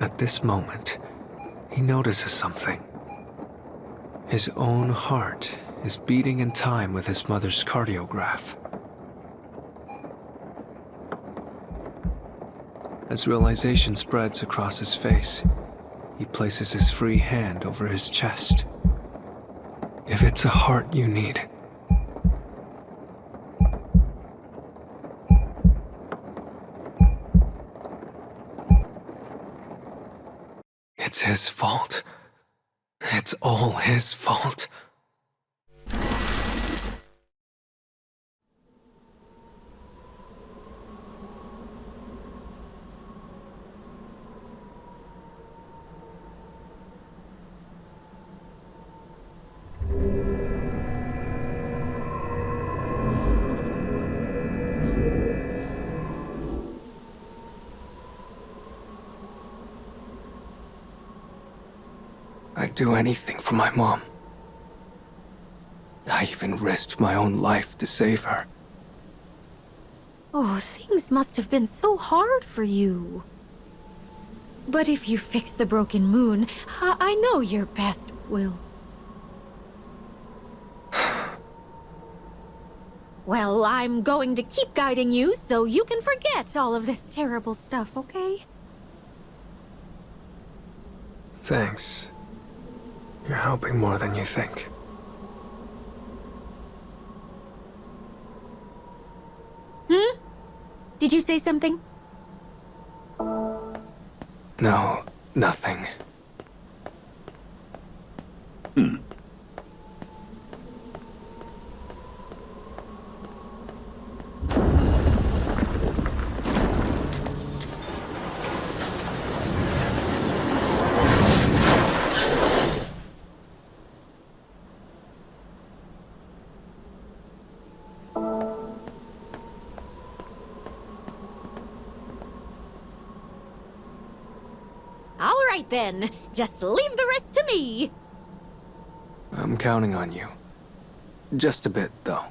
At this moment, he notices something. His own heart is beating in time with his mother's cardiograph. As realization spreads across his face, he places his free hand over his chest. If it's a heart you need, it's his fault. It's all his fault. I'd do anything for my mom. I even risked my own life to save her. Oh, things must have been so hard for you. But if you fix the broken moon, I know your best will. Well, I'm going to keep guiding you so you can forget all of this terrible stuff, okay? Thanks. You're helping more than you think. Did you say something? No, nothing. All right then, just leave the rest to me. I'm counting on you. Just a bit, though.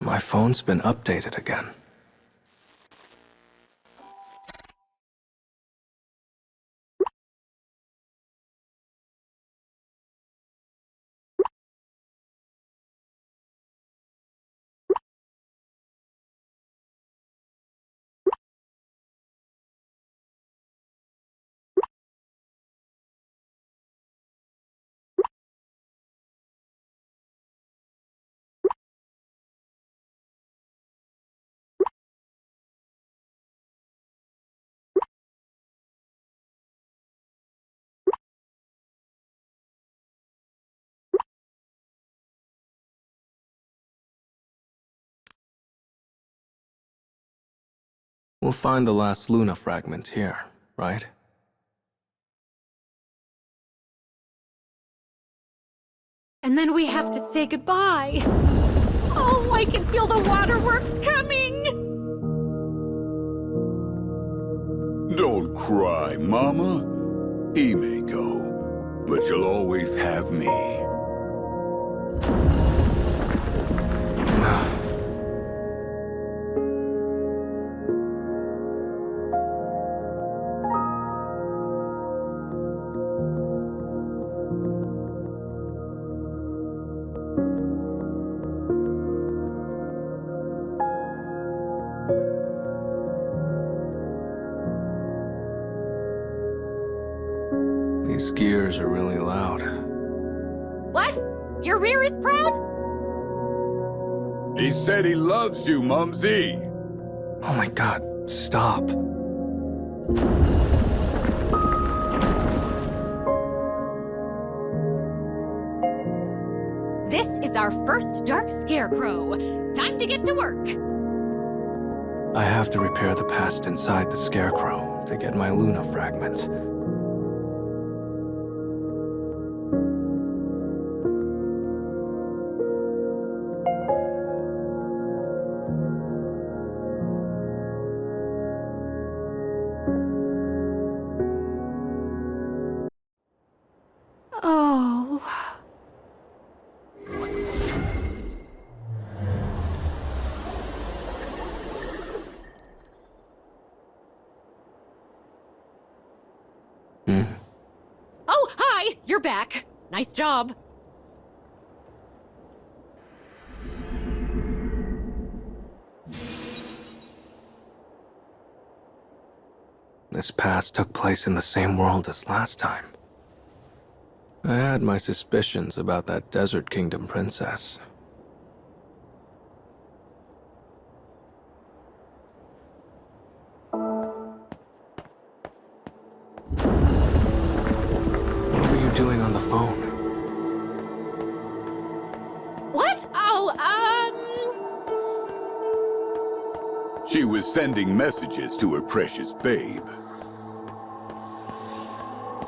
My phone's been updated again. We'll find the last Luna fragment here, right? And then we have to say goodbye. Oh, I can feel the waterworks coming! Don't cry, Mama. He may go, but you'll always have me. These gears are really loud. What? Your rear is proud? He said he loves you, Mumsy. Oh my god, stop. This is our first dark scarecrow. Time to get to work. I have to repair the past inside the scarecrow to get my Luna fragment. Oh. Oh, hi! You're back. Nice job. This past took place in the same world as last time. I had my suspicions about that Desert Kingdom princess. What were you doing on the phone? What? Oh, She was sending messages to her precious babe.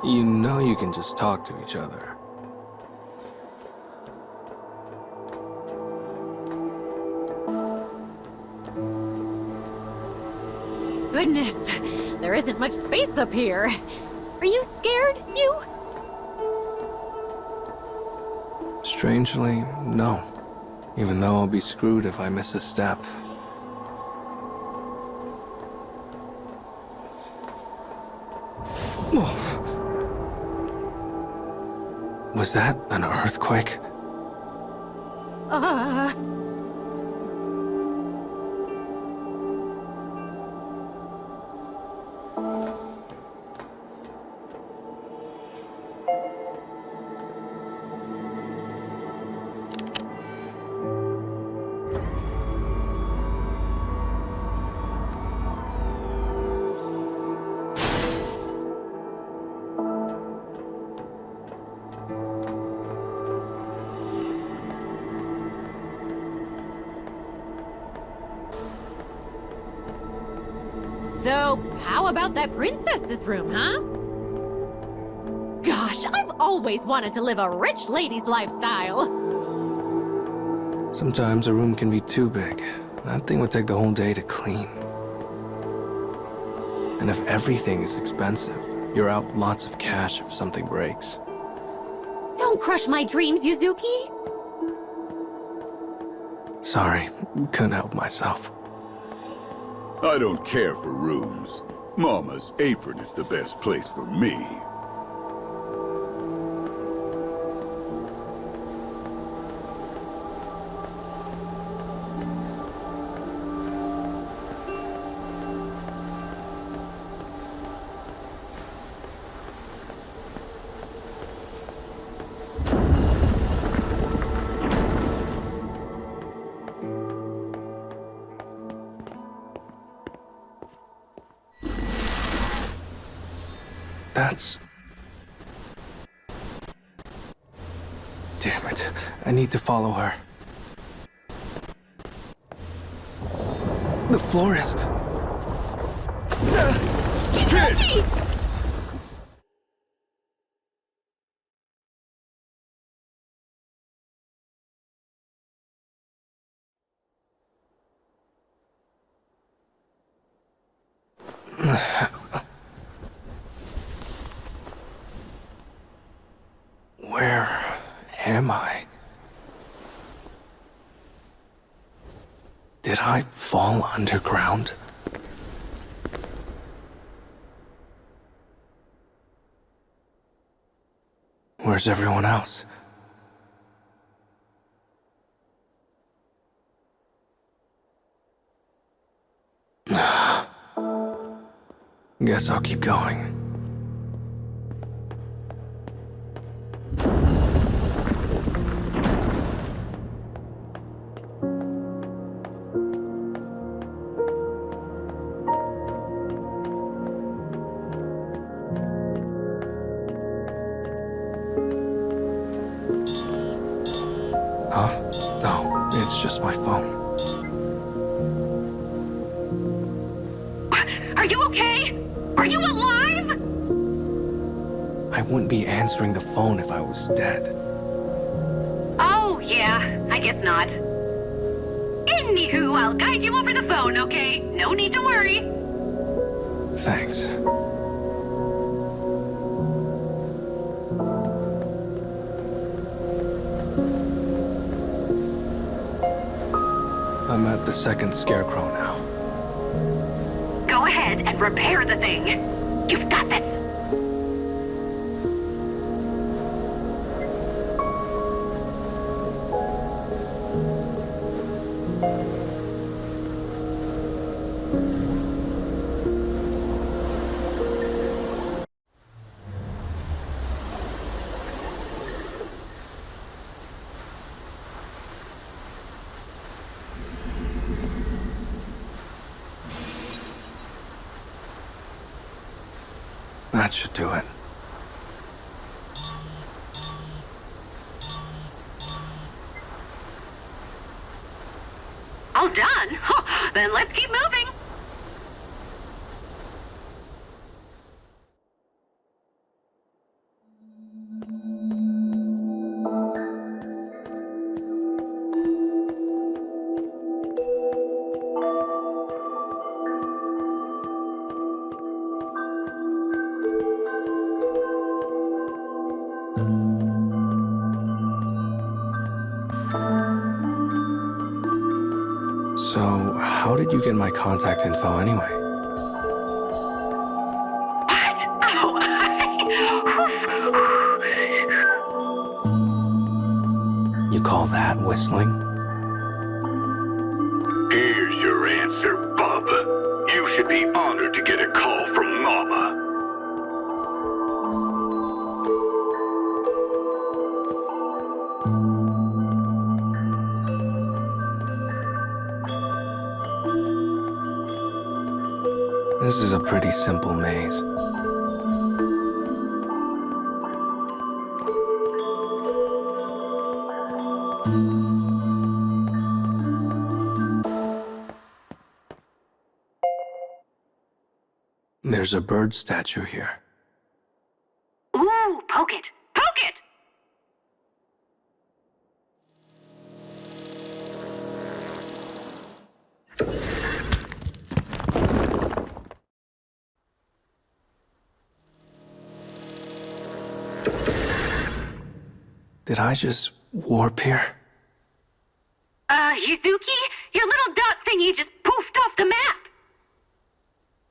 You know you can just talk to each other. Goodness, there isn't much space up here. Are you scared, you? Strangely, no. Even though I'll be screwed if I miss a step. Was that an earthquake? So, how about that princess's room, huh? Gosh, I've always wanted to live a rich lady's lifestyle. Sometimes a room can be too big. That thing would take the whole day to clean. And if everything is expensive, you're out lots of cash if something breaks. Don't crush my dreams, Yuzuki. Sorry, couldn't help myself. I don't care for rooms. Mama's apron is the best place for me. That's... Damn it. I need to follow her. The floor is... Yuzuki! Where am I? Did I fall underground? Where's everyone else? Guess I'll keep going. Huh? No, it's just my phone. Are you okay? Are you alive? I wouldn't be answering the phone if I was dead. Oh, yeah, I guess not. Anywho, I'll guide you over the phone, okay? No need to worry. Thanks. I'm at the second scarecrow now. Go ahead and repair the thing. You've got this. That should do it. All done? Huh, then let's keep moving. So, how did you get my contact info anyway? What? Oh, You call that whistling? Here's your answer, bub. You should be honored to get a call from Mama. This is a pretty simple maze. There's a bird statue here. ooh, poke it. Poke it! Did I just warp here? Yuzuki, your little dot thingy just poofed off the map.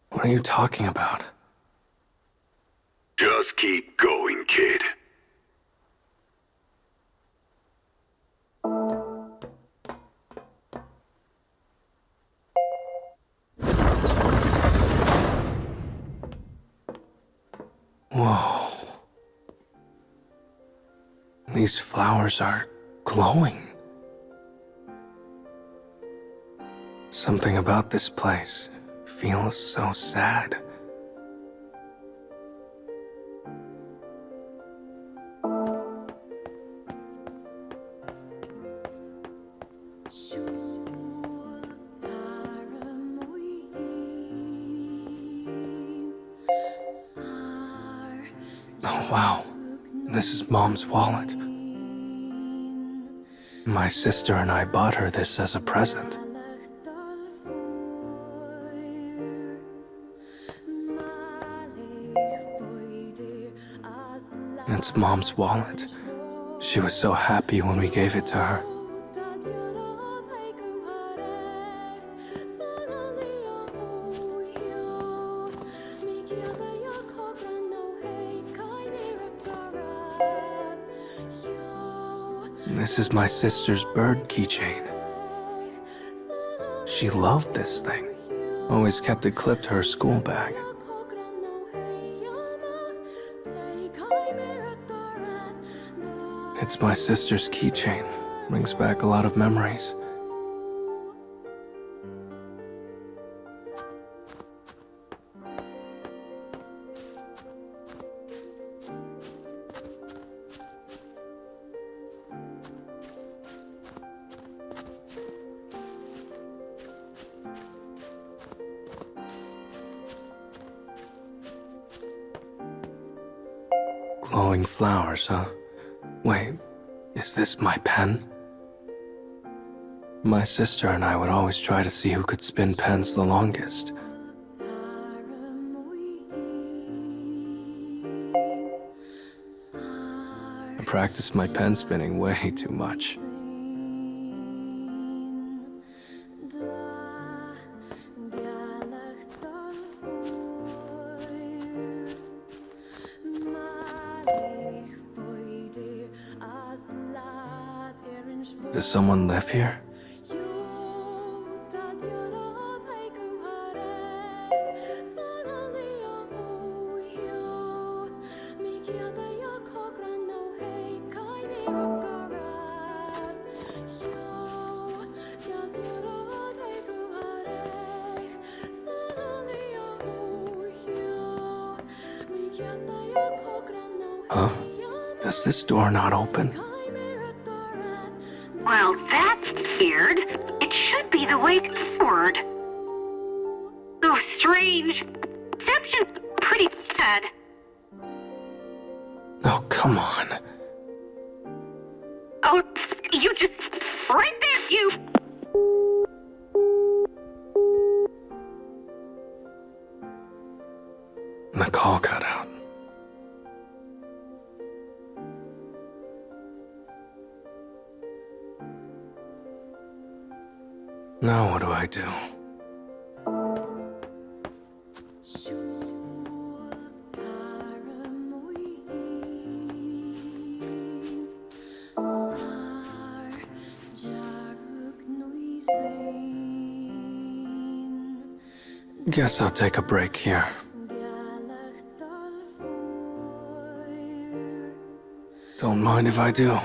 What are you talking about? Just keep going, kid. Whoa. These flowers are glowing. Something about this place feels so sad. Wow, this is Mom's wallet. My sister and I bought her this as a present. It's Mom's wallet. She was so happy when we gave it to her. This is my sister's bird keychain. She loved this thing. Always kept it clipped to her school bag. It's my sister's keychain. Brings back a lot of memories. Glowing flowers, huh? Wait, is this my pen? My sister and I would always try to see who could spin pens the longest. I practiced my pen spinning way too much. Does someone live here? Huh? Does this door not open? Well, that's weird. It should be the way forward. Oh, strange. Reception pretty bad. Oh, come on. Oh, you just... right there, you... The call cut out. Now what do I do? Guess I'll take a break here. Don't mind if I do.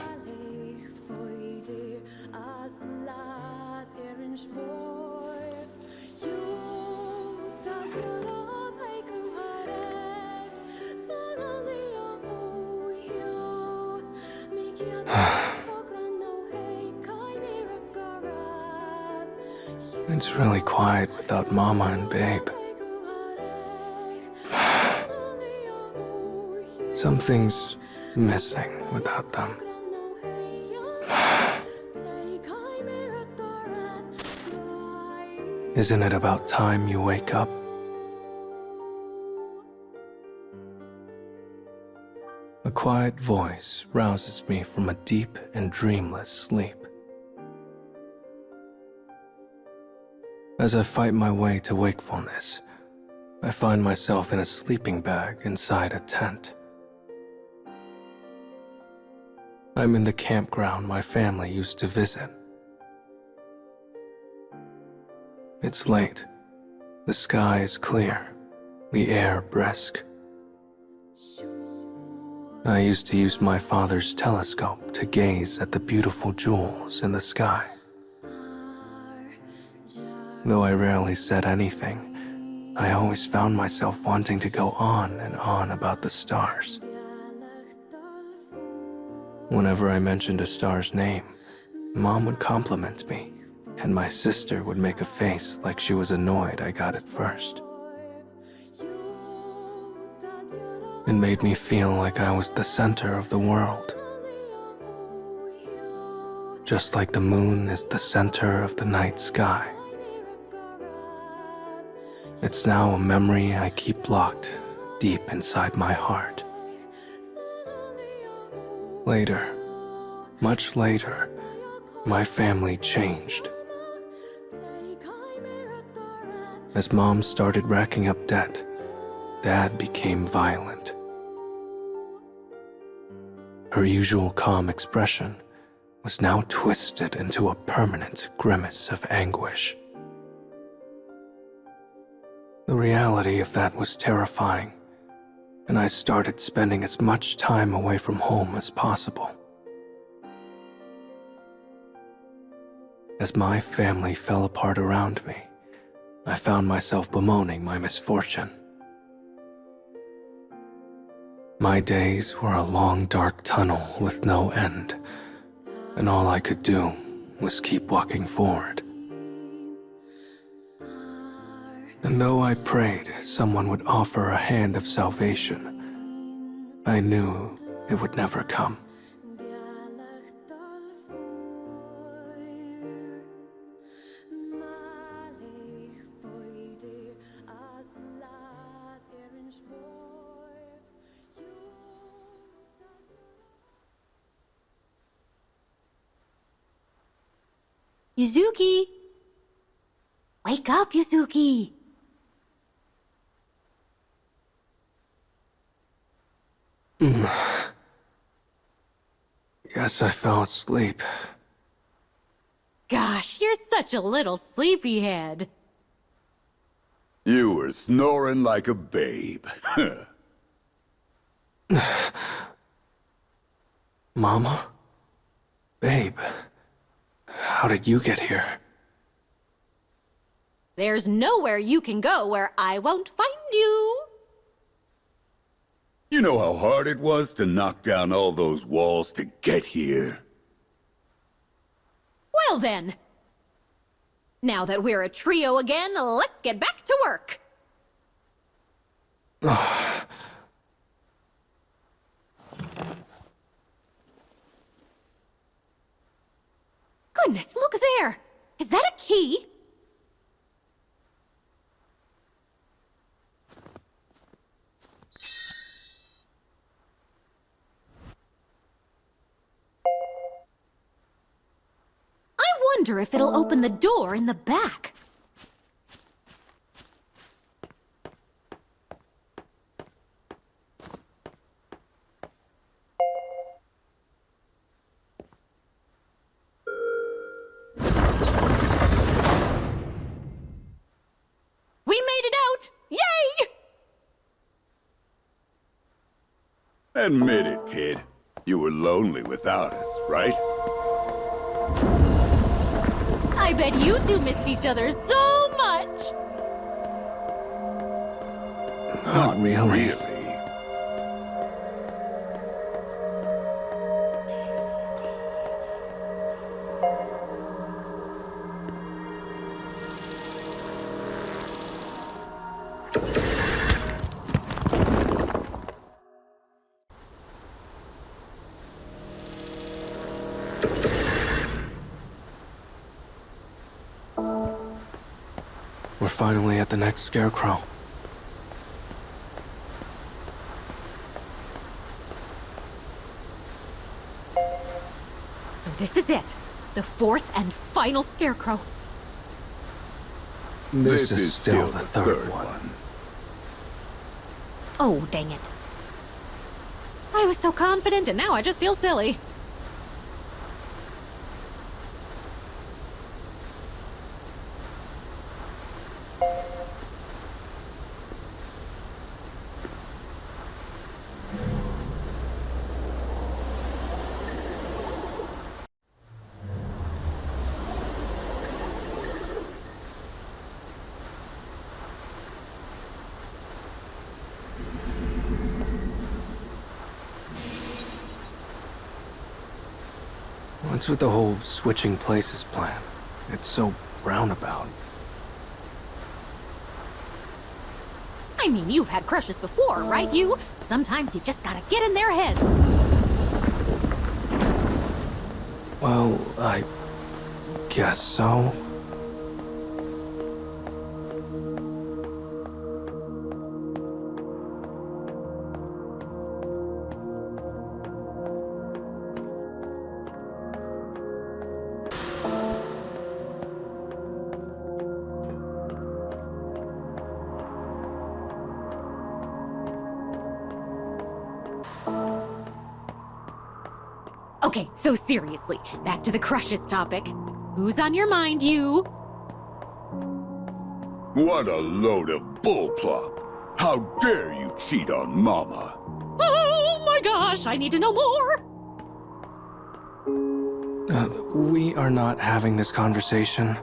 It's really quiet without Mama and Babe. Something's missing without them. Isn't it about time you wake up? A quiet voice rouses me from a deep and dreamless sleep. As I fight my way to wakefulness, I find myself in a sleeping bag inside a tent. I'm in the campground my family used to visit. It's late. The sky is clear, the air brisk. I used to use my father's telescope to gaze at the beautiful jewels in the sky. Though I rarely said anything, I always found myself wanting to go on and on about the stars. Whenever I mentioned a star's name, Mom would compliment me, and my sister would make a face like she was annoyed I got it first. It made me feel like I was the center of the world. Just like the moon is the center of the night sky. It's now a memory I keep locked deep inside my heart. Later, much later, my family changed. As Mom started racking up debt, Dad became violent. Her usual calm expression was now twisted into a permanent grimace of anguish. The reality of that was terrifying, and I started spending as much time away from home as possible. As my family fell apart around me, I found myself bemoaning my misfortune. My days were a long, dark tunnel with no end, and all I could do was keep walking forward. And though I prayed someone would offer a hand of salvation, I knew it would never come. Yuzuki! Wake up, Yuzuki! Guess I fell asleep. Gosh, you're such a little sleepyhead. You were snoring like a babe. Mama? Babe, how did you get here? There's nowhere you can go where I won't find you. You know how hard it was to knock down all those walls to get here? Well then. Now that we're a trio again, let's get back to work. Goodness, look there! Is that a key? I wonder if it'll open the door in the back. We made it out! Yay! Admit it, kid. You were lonely without us, right? I bet you two missed each other so much! Not really. We're finally at the next scarecrow. So this is it. The fourth and final scarecrow. This is still the third one. Oh, dang it. I was so confident and now I just feel silly. What's with the whole switching places plan? It's so roundabout. I I mean, you've had crushes before, right, you? Sometimes you just gotta get in their heads. Well, I guess so. Okay, so seriously, back to the crushes topic. Who's on your mind, you? What a load of bullplop! How dare you cheat on Mama! Oh my gosh, I need to know more! We are not having this conversation.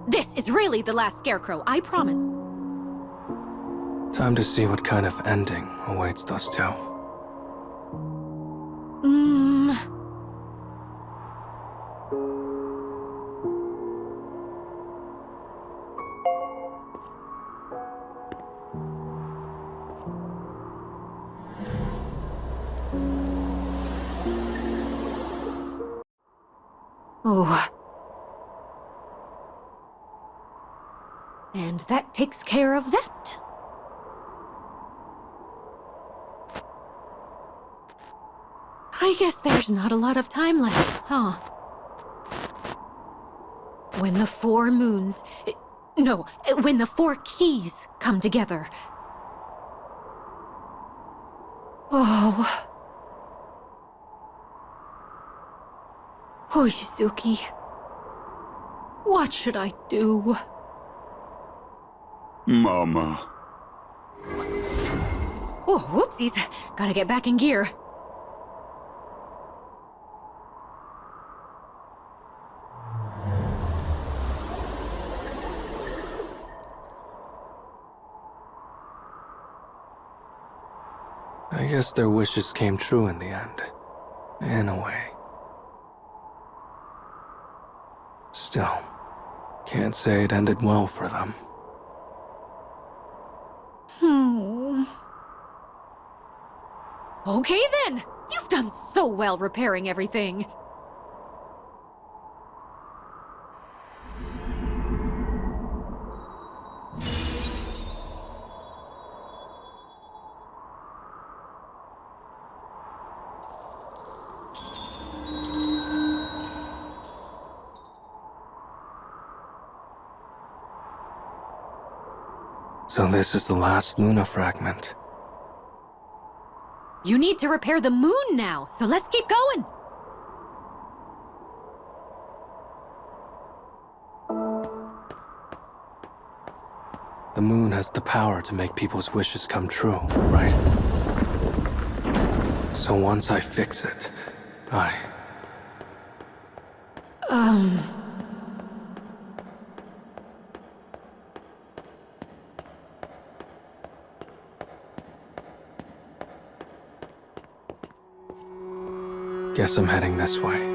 This is really the last scarecrow, I promise. Time to see what kind of ending awaits those two. Oh. And that takes care of that. I guess there's not a lot of time left, huh? When the 4 moons... No, when the 4 keys come together. Oh... Oh, Yuzuki. What should I do? Mama. Oh, whoopsies. Gotta get back in gear. I guess their wishes came true in the end. In a way. Still, can't say it ended well for them. Okay then! You've done so well repairing everything. So this is the last Luna fragment. You need to repair the moon now, so let's keep going! The moon has the power to make people's wishes come true, right? So once I fix it, guess I'm heading this way.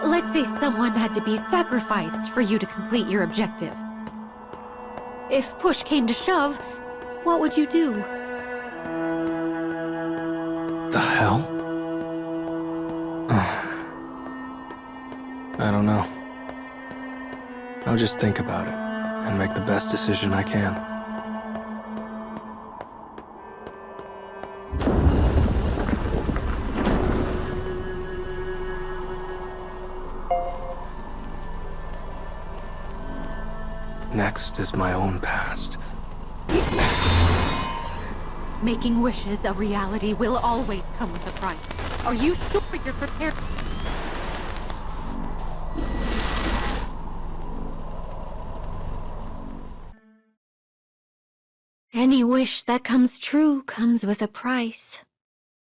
Let's say someone had to be sacrificed for you to complete your objective. If push came to shove, what would you do? The hell? I don't know. I'll just think about it and make the best decision I can. Next is my own past. Making wishes a reality will always come with a price. Are you sure you're prepared? Any wish that comes true comes with a price.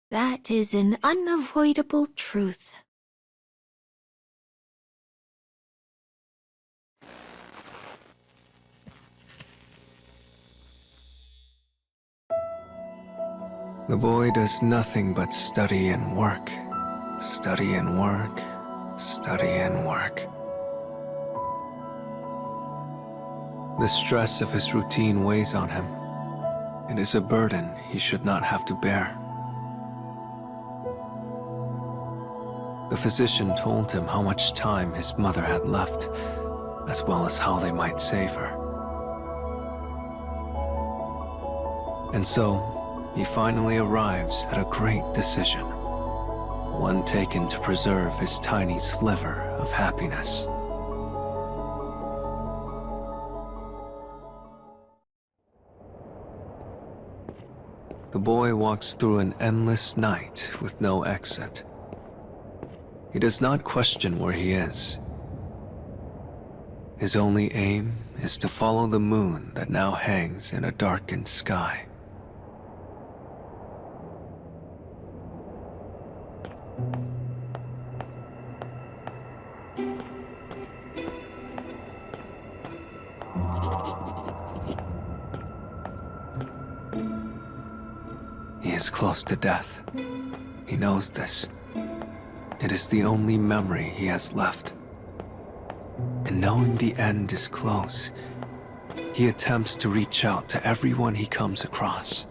That is an unavoidable truth. The boy does nothing but study and work. Study and work. Study and work. The stress of his routine weighs on him. It is a burden he should not have to bear. The physician told him how much time his mother had left, as well as how they might save her. And so, he finally arrives at a great decision. One taken to preserve his tiny sliver of happiness. The boy walks through an endless night with no exit. He does not question where he is. His only aim is to follow the moon that now hangs in a darkened sky. He is close to death. He knows this. It is the only memory he has left. And knowing the end is close, he attempts to reach out to everyone he comes across.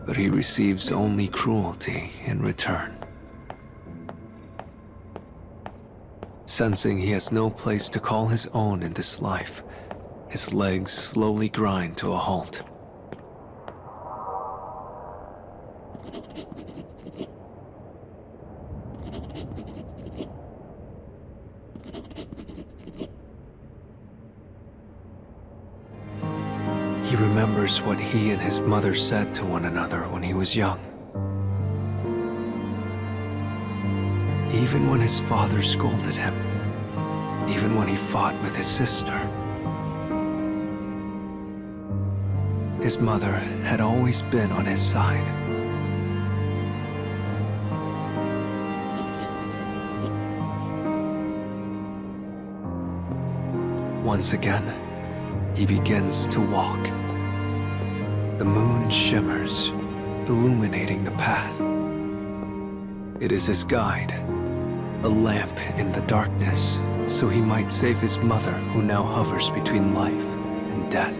But he receives only cruelty in return. Sensing he has no place to call his own in this life, his legs slowly grind to a halt. He remembers what he and his mother said to one another when he was young. Even when his father scolded him, even when he fought with his sister, his mother had always been on his side. Once again, he begins to walk. The moon shimmers, illuminating the path. It is his guide, a lamp in the darkness, so he might save his mother who now hovers between life and death.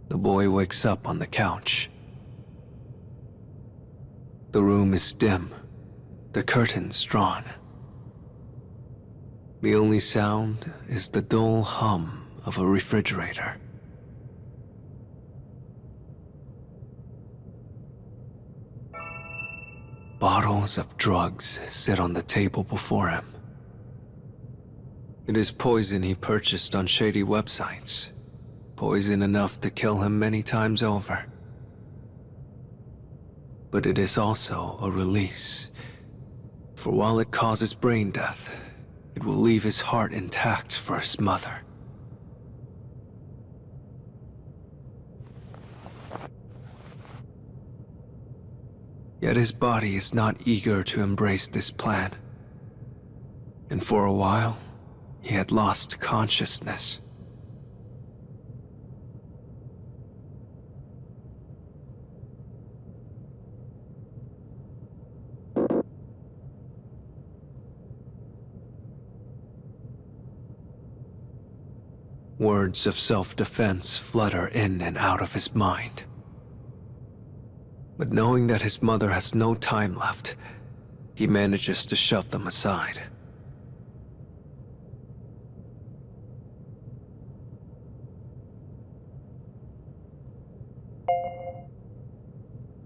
The boy wakes up on the couch. The room is dim, the curtains drawn. The only sound is the dull hum of a refrigerator. Bottles of drugs sit on the table before him. It is poison he purchased on shady websites. Poison enough to kill him many times over. But it is also a release, for while it causes brain death, it will leave his heart intact for his mother. Yet his body is not eager to embrace this plan. And for a while, he had lost consciousness. Words of self-defense flutter in and out of his mind. But knowing that his mother has no time left, he manages to shove them aside.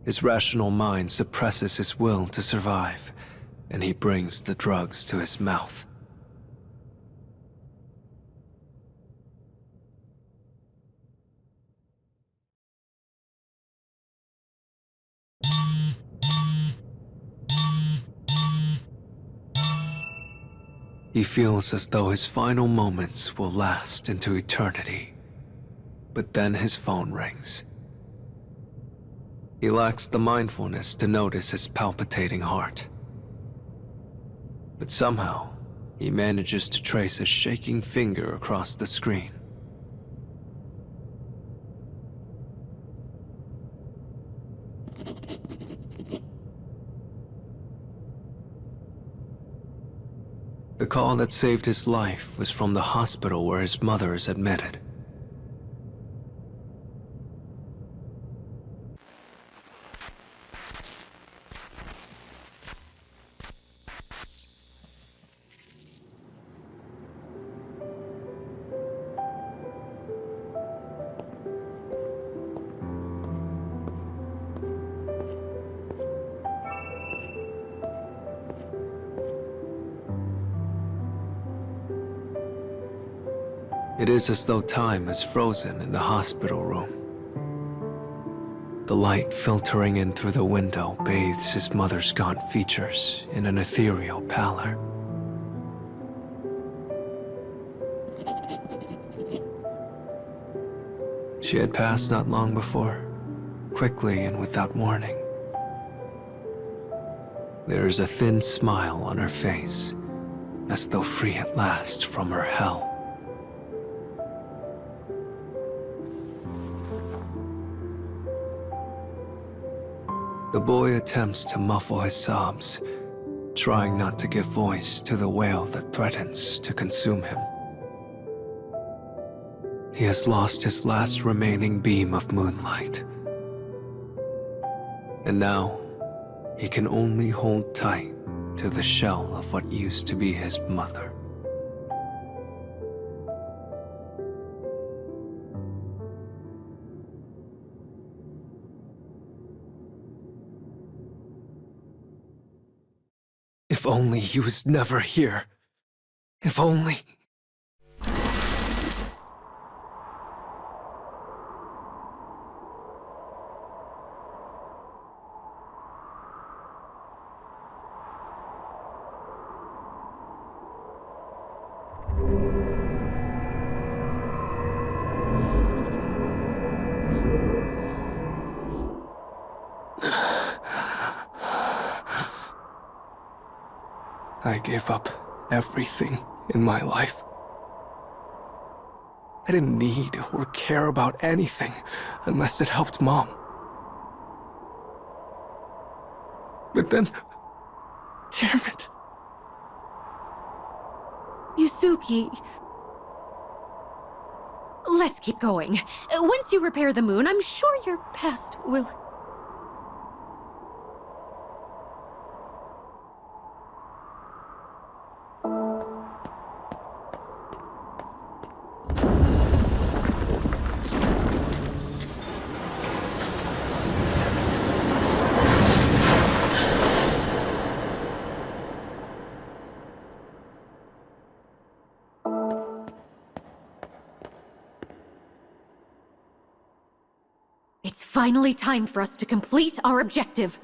His rational mind suppresses his will to survive, and he brings the drugs to his mouth. He feels as though his final moments will last into eternity. But then his phone rings. He lacks the mindfulness to notice his palpitating heart. But somehow, he manages to trace a shaking finger across the screen. The call that saved his life was from the hospital where his mother is admitted. It is as though time is frozen in the hospital room. The light filtering in through the window bathes his mother's gaunt features in an ethereal pallor. She had passed not long before, quickly and without warning. There is a thin smile on her face, as though free at last from her hell. The boy attempts to muffle his sobs, trying not to give voice to the wail that threatens to consume him. He has lost his last remaining beam of moonlight. And now, he can only hold tight to the shell of what used to be his mother. If only he was never here. If only... I gave up everything in my life. I didn't need or care about anything unless it helped Mom. But then... damn it! Yuzuki... Let's keep going. Once you repair the moon, I'm sure your past will... It's finally time for us to complete our objective.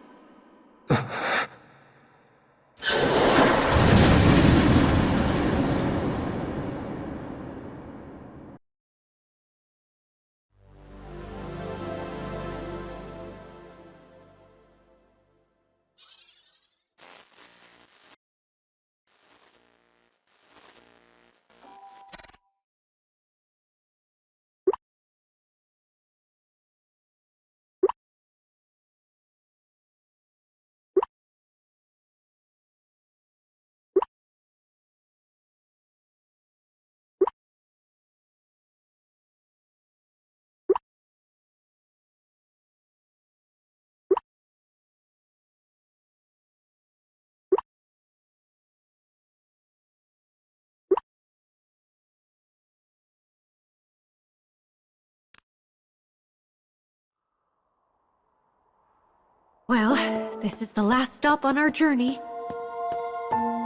Well, this is the last stop on our journey.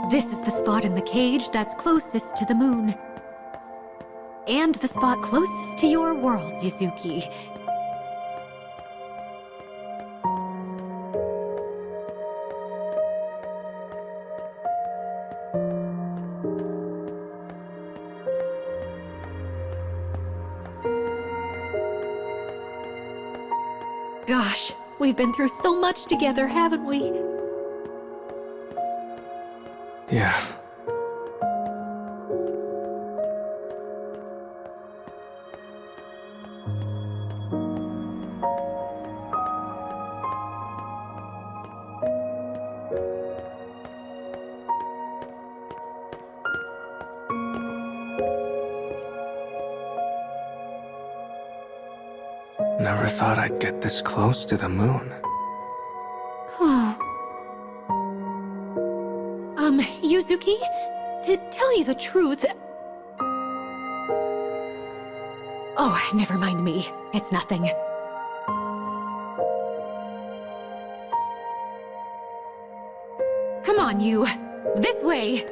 This is the spot in the cage that's closest to the moon. And the spot closest to your world, Yuzuki. Gosh, we've been through so much together, haven't we? Yeah. Never thought I'd get this close to the moon. Yuzuki, to tell you the truth... Oh, never mind me. It's nothing. Come on, you. This way.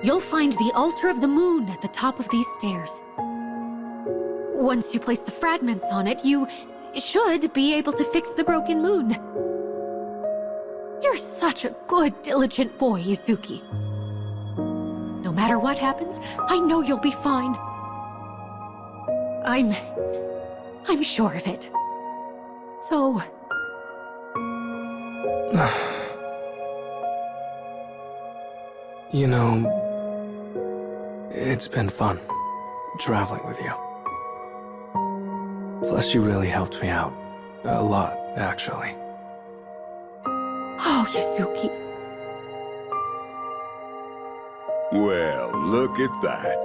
You'll find the altar of the moon at the top of these stairs. Once you place the fragments on it, you should be able to fix the broken moon. You're such a good, diligent boy, Yuzuki. No matter what happens, I know you'll be fine. I'm sure of it. So... You know, it's been fun traveling with you. Plus, you really helped me out. A lot, actually. Oh, Yuzuki. Well, look at that.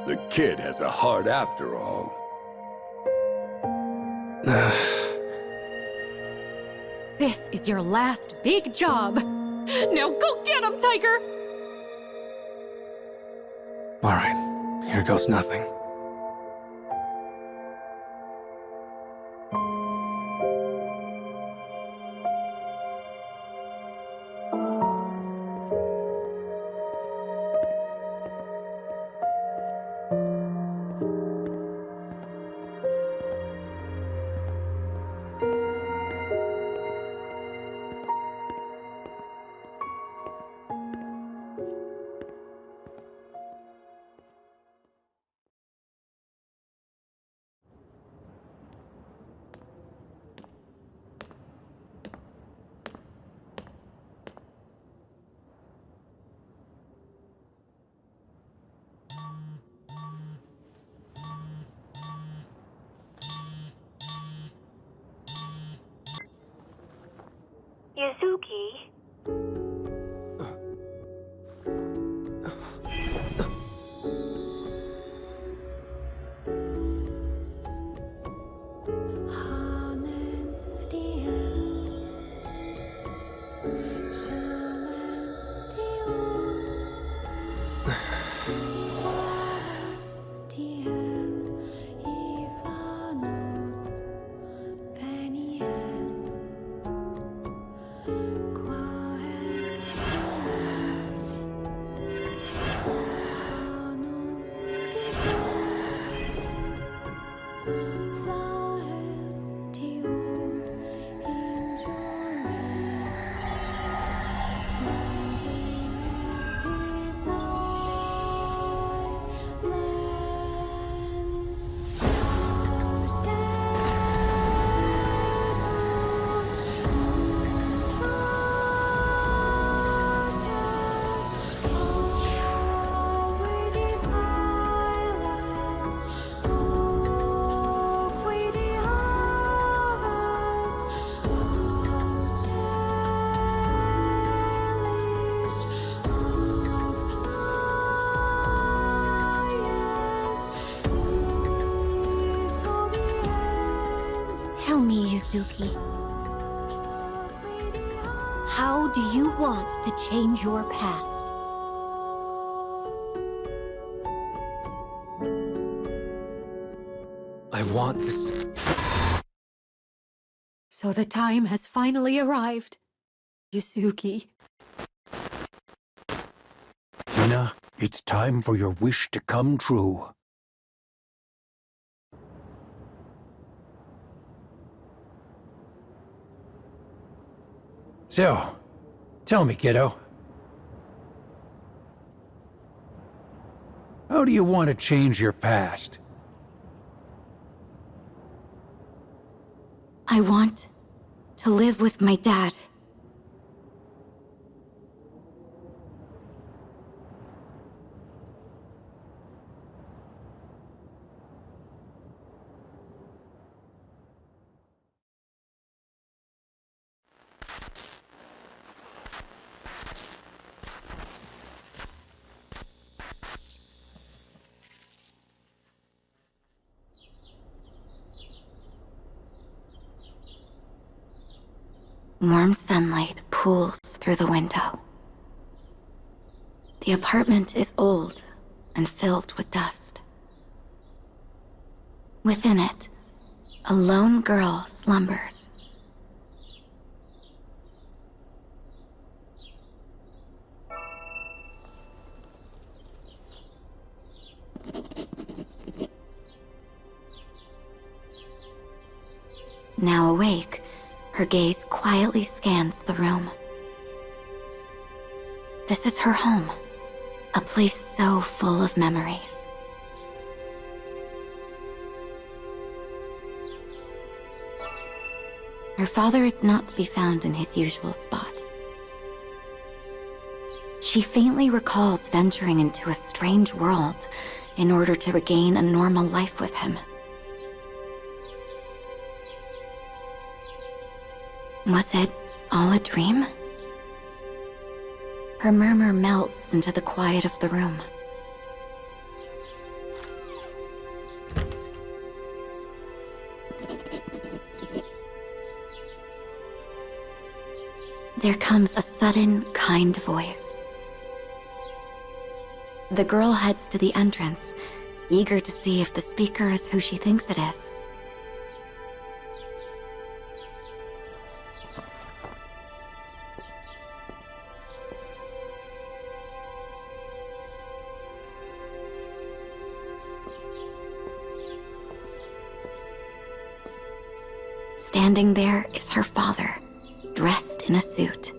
The kid has a heart after all. This is your last big job. Now go get him, Tiger! All right, here goes nothing. Yuzuki? Qua Yuzuki. How do you want to change your past? I want this. So the time has finally arrived, Yuzuki. Hina, it's time for your wish to come true. So, tell me, kiddo. How do you want to change your past? I want to live with my dad. Warm sunlight pools through the window. The apartment is old and filled with dust. Within it, a lone girl slumbers. Now awake, her gaze quietly scans the room. This is her home, a place so full of memories. Her father is not to be found in his usual spot. She faintly recalls venturing into a strange world in order to regain a normal life with him. Was it all a dream? Her murmur melts into the quiet of the room. There comes a sudden, kind voice. The girl heads to the entrance, eager to see if the speaker is who she thinks it is. Standing there is her father, dressed in a suit.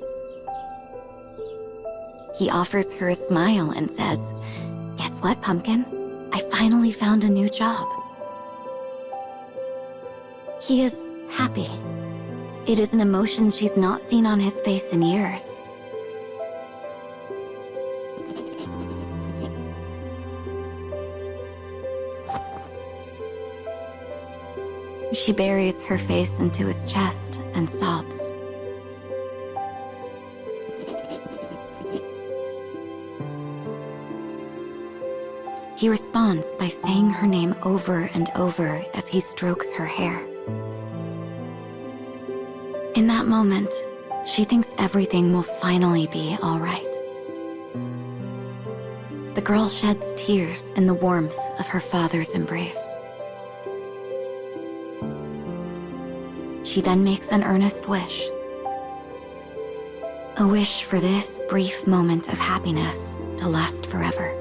He offers her a smile and says, "Guess what, Pumpkin? I finally found a new job." He is happy. It is an emotion she's not seen on his face in years. She buries her face into his chest and sobs. He responds by saying her name over and over as he strokes her hair. In that moment, she thinks everything will finally be all right. The girl sheds tears in the warmth of her father's embrace. She then makes an earnest wish. A wish for this brief moment of happiness to last forever.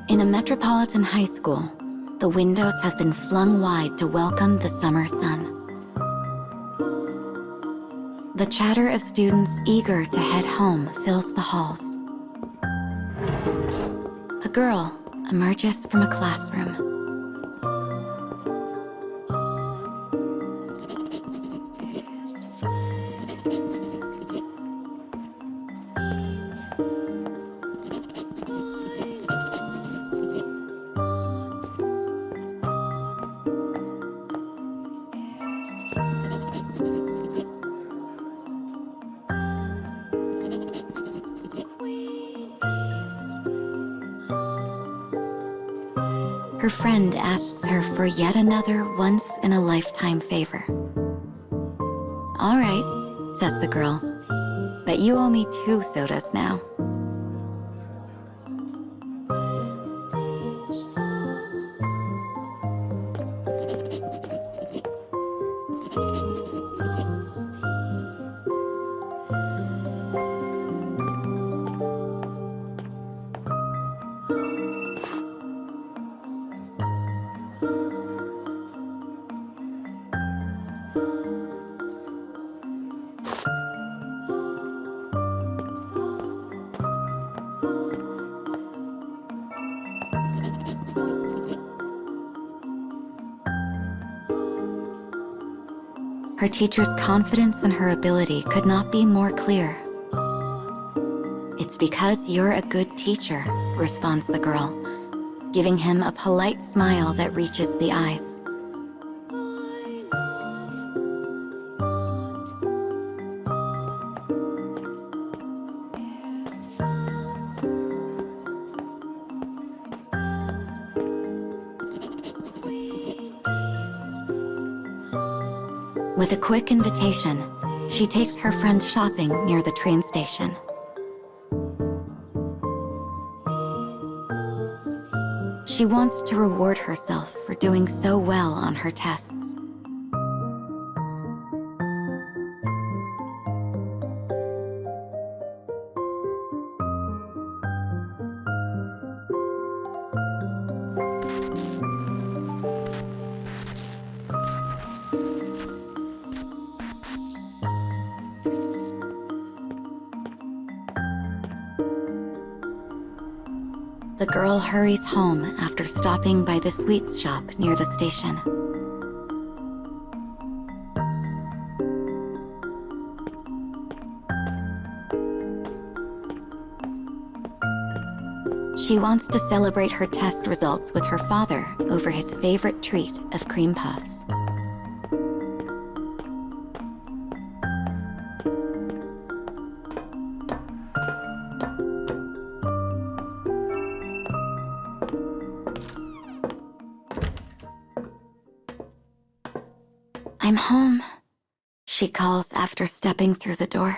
In a metropolitan high school, the windows have been flung wide to welcome the summer sun. The chatter of students eager to head home fills the halls. A girl emerges from a classroom. Her friend asks her for yet another once-in-a-lifetime favor. "All right," says the girl, "but you owe me 2 sodas now." Her teacher's confidence in her ability could not be more clear. "It's because you're a good teacher," responds the girl, giving him a polite smile that reaches the eyes. With a quick invitation, she takes her friend shopping near the train station. She wants to reward herself for doing so well on her tests. The girl hurries home after stopping by the sweets shop near the station. She wants to celebrate her test results with her father over his favorite treat of cream puffs. "I'm home," she calls after stepping through the door.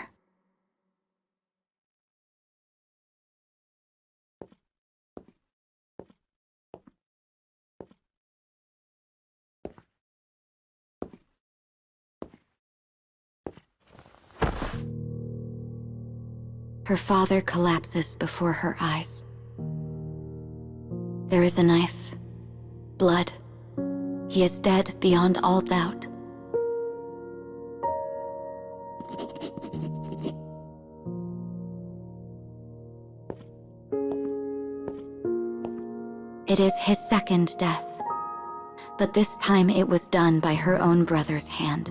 Her father collapses before her eyes. There is a knife, blood. He is dead beyond all doubt. It is his second death, but this time it was done by her own brother's hand.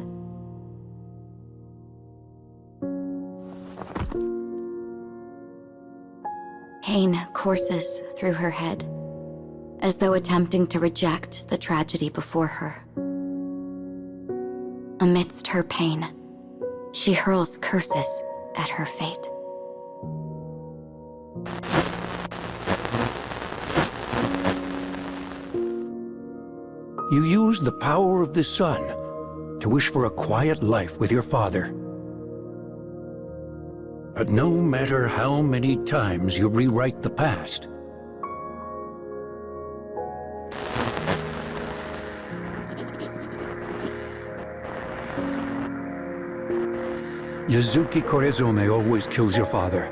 Pain courses through her head, as though attempting to reject the tragedy before her. Amidst her pain, she hurls curses at her fate. You use the power of the sun to wish for a quiet life with your father. But no matter how many times you rewrite the past, Yuzuki Korezume always kills your father.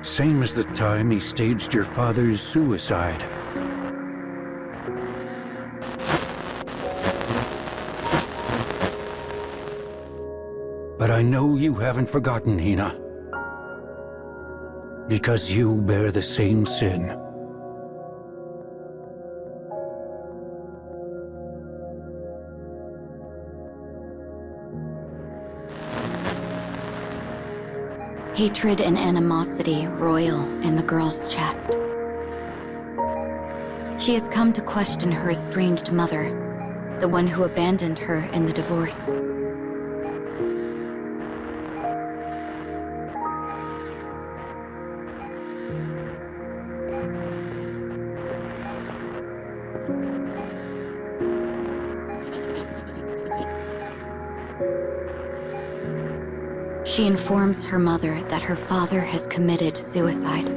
Same as the time he staged your father's suicide. But I know you haven't forgotten, Hina. Because you bear the same sin. Hatred and animosity roil in the girl's chest. She has come to question her estranged mother, the one who abandoned her in the divorce. She informs her mother that her father has committed suicide.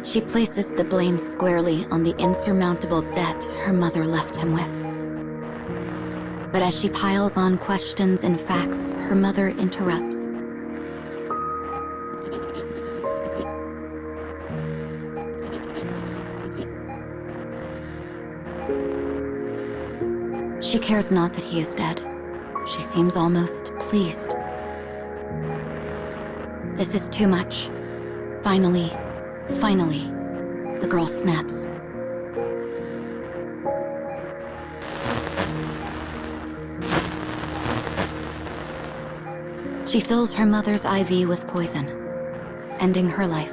She places the blame squarely on the insurmountable debt her mother left him with. But as she piles on questions and facts, her mother interrupts. She cares not that he is dead. She seems almost pleased. This is too much. Finally, the girl snaps. She fills her mother's IV with poison, ending her life.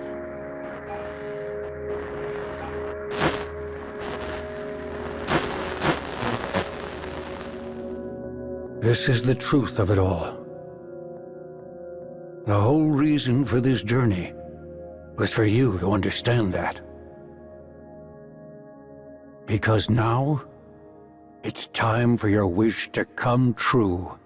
This is the truth of it all. The whole reason for this journey was for you to understand that. Because now, it's time for your wish to come true.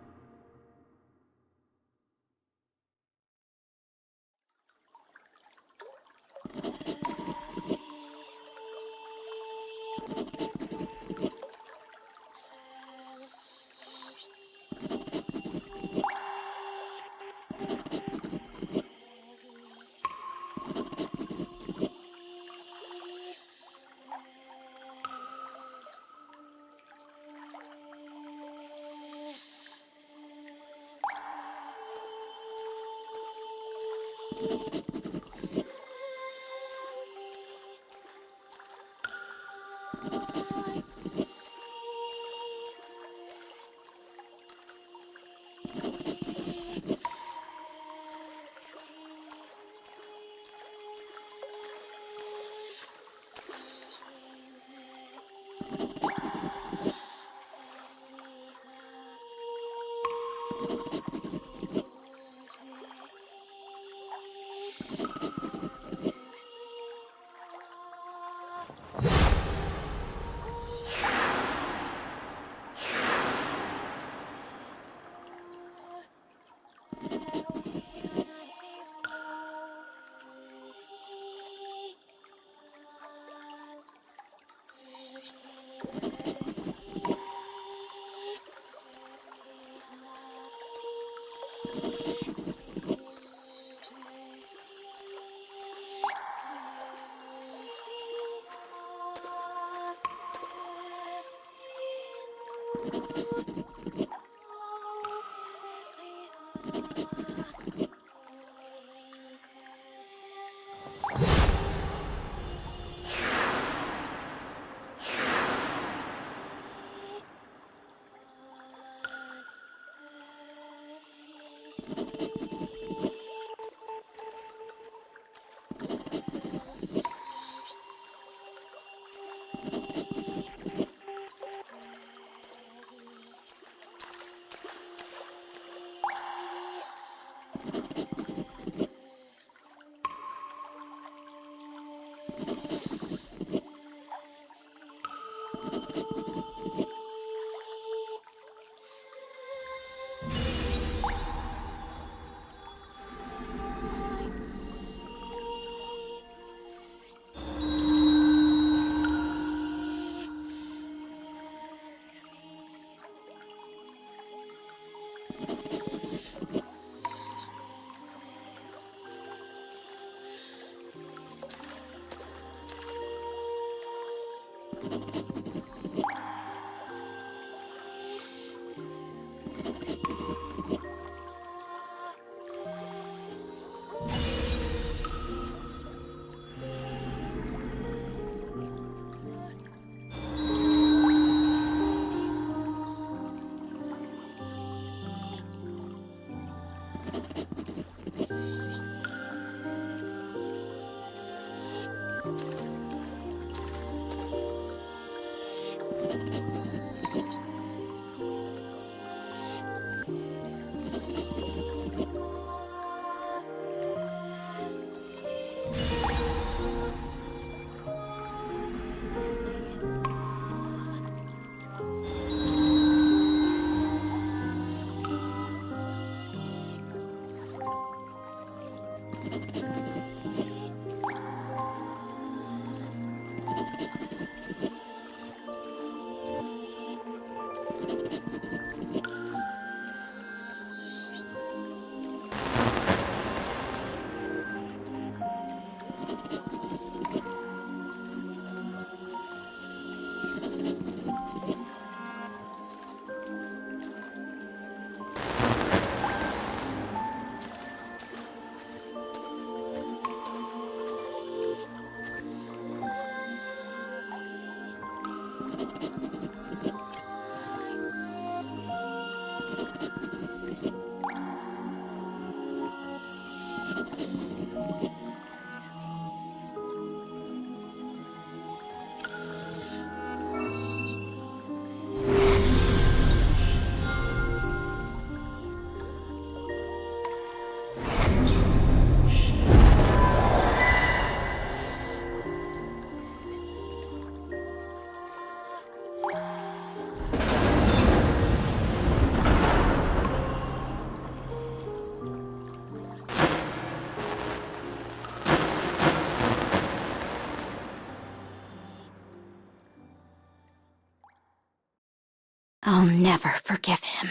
I'll never forgive him.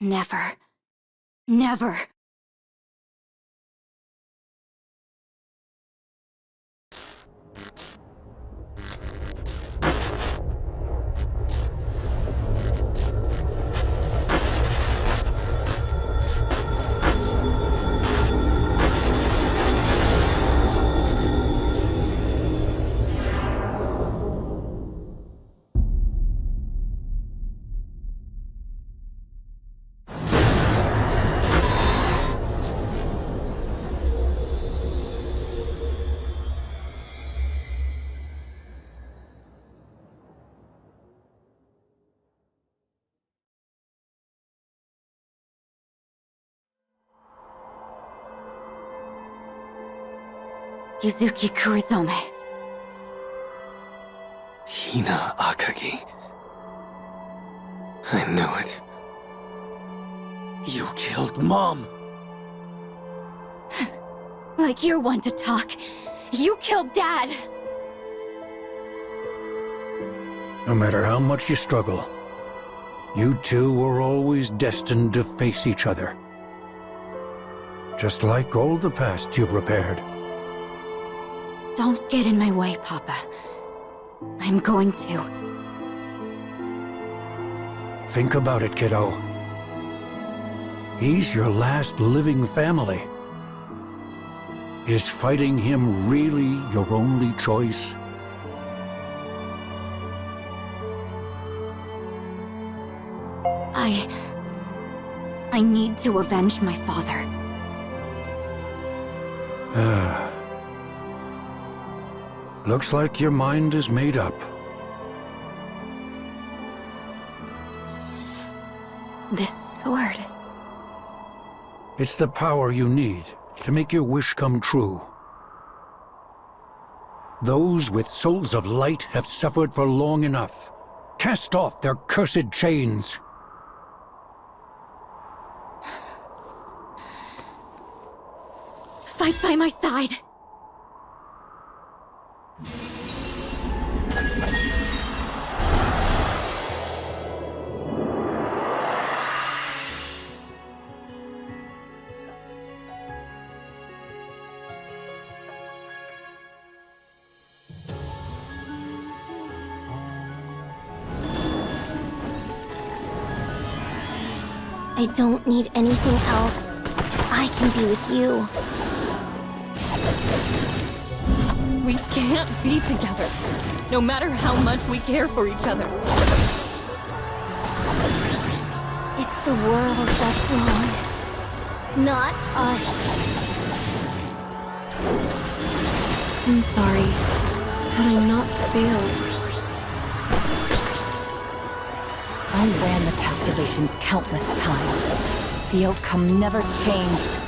Never. Never. Yuzuki Kurizome. Hina Akagi. I knew it. You killed Mom! Like you're one to talk. You killed Dad! No matter how much you struggle, you two were always destined to face each other. Just like all the past you've repaired. Don't get in my way, Papa. I'm going to. Think about it, kiddo. He's your last living family. Is fighting him really your only choice? I need to avenge my father. Looks like your mind is made up. This sword. It's the power you need to make your wish come true. Those with souls of light have suffered for long enough. Cast off their cursed chains. Fight by my side. I don't need anything else. I can be with you. We can't be together, no matter how much we care for each other. It's the world that's wrong, not us. I'm sorry. Had I not failed? I ran the calculations countless times. The outcome never changed.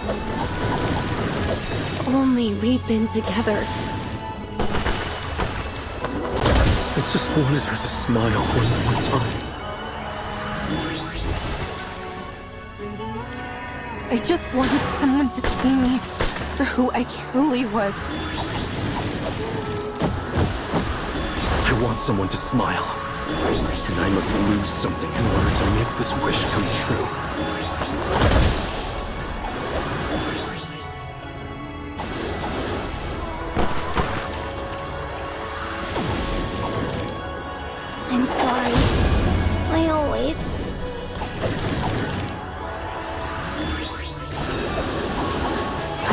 Only we've been together. I just wanted her to smile one more time. I just wanted someone to see me for who I truly was. I want someone to smile. And I must lose something in order to make this wish come true. I'm sorry. I always...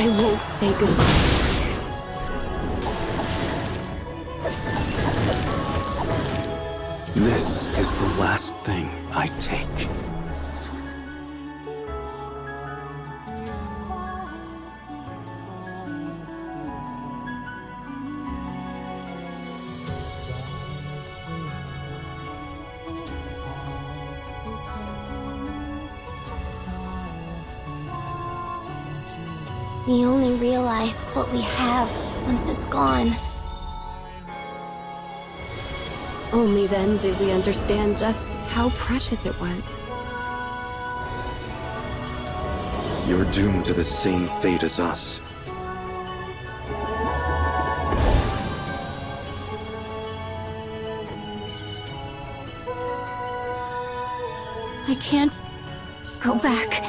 I won't say goodbye. This is the last thing I take. We only realize what we have once it's gone. Only then did we understand just how precious it was. You're doomed to the same fate as us. I can't go back.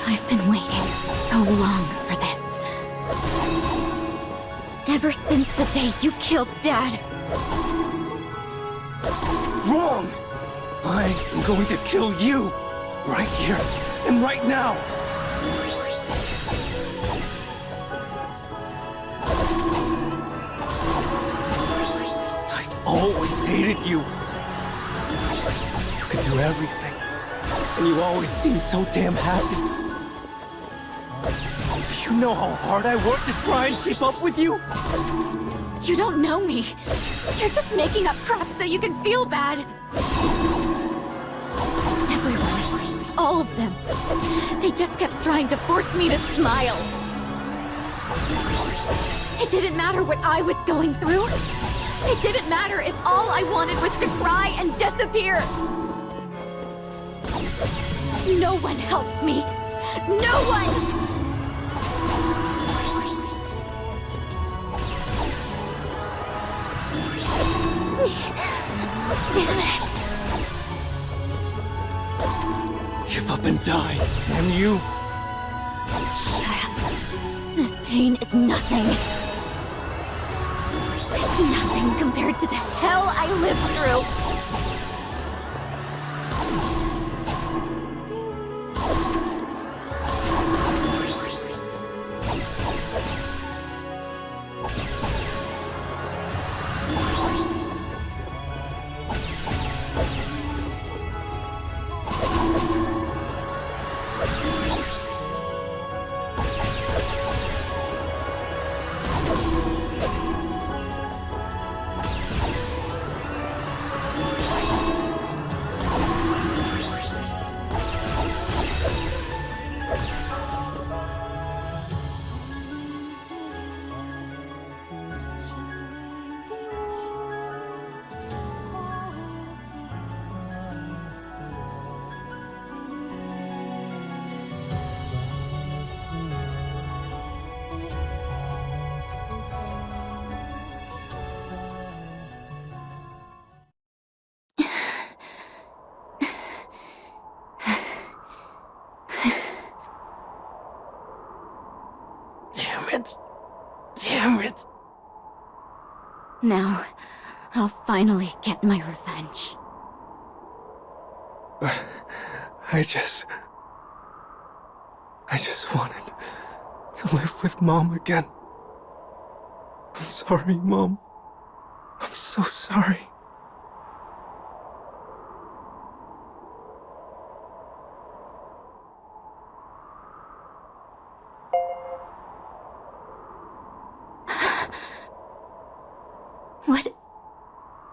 I've been waiting so long for this. Ever since the day you killed Dad. Wrong! I am going to kill you! Right here and right now! I always hated you! You could do everything, and you always seemed so damn happy. Do you know how hard I worked to try and keep up with you? You don't know me. You're just making up crap so you can feel bad. Everyone, all of them, they just kept trying to force me to smile. It didn't matter what I was going through. It didn't matter if all I wanted was to cry and disappear. No one helped me. No one! Damn it! Give up and die, damn you! Shut up. This pain is nothing. Nothing compared to the hell I lived through. Damn it! Now, I'll finally get my revenge. I just wanted to live with Mom again. I'm sorry, Mom. I'm so sorry.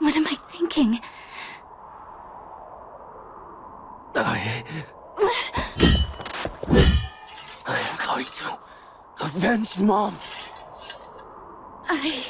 What am I thinking? I am going to Mom! I...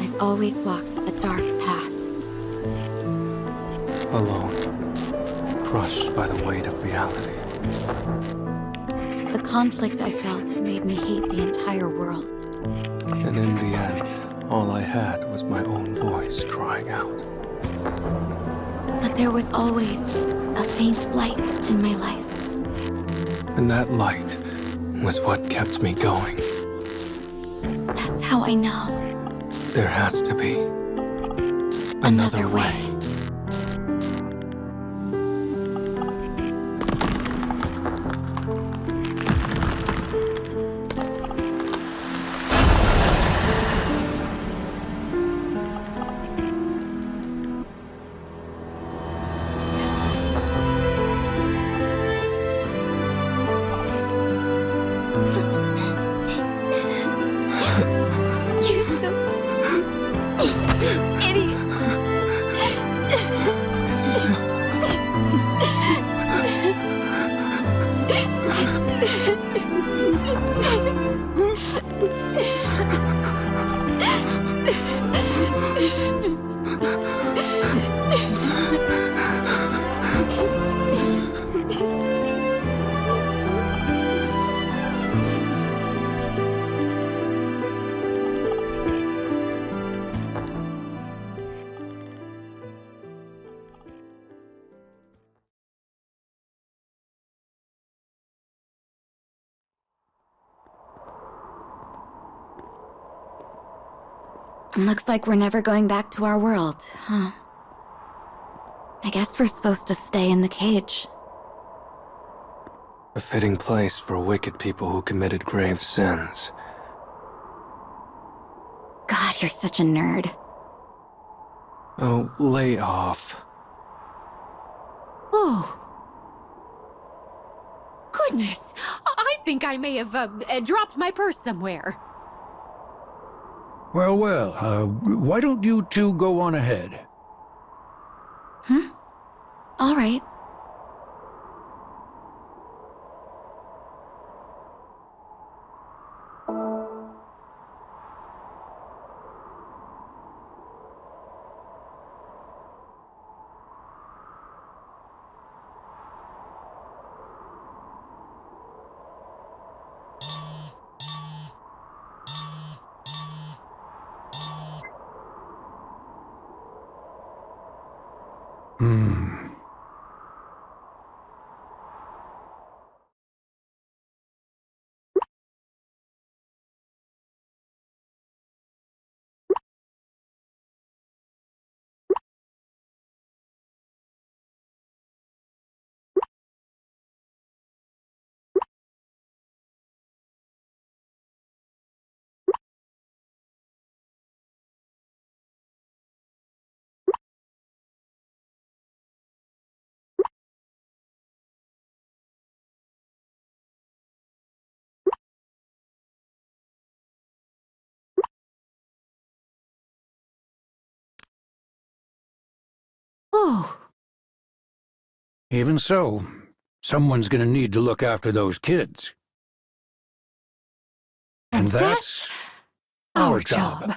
I've always walked a dark path. Alone. Crushed by the weight of reality. The conflict I felt made me hate the entire world. And in the end, all I had was my own voice crying out. But there was always a faint light in my life. And that light was what kept me going. That's how I know. There has to be Another way. Looks like we're never going back to our world, huh? I guess we're supposed to stay in the cage. a fitting place for wicked people who committed grave sins. God, you're such a nerd. Oh, lay off. Oh. Goodness, I think I may have dropped my purse somewhere. Well, why don't you two go on ahead? All right. Oh. Even so, someone's gonna need to look after those kids. And that's our job.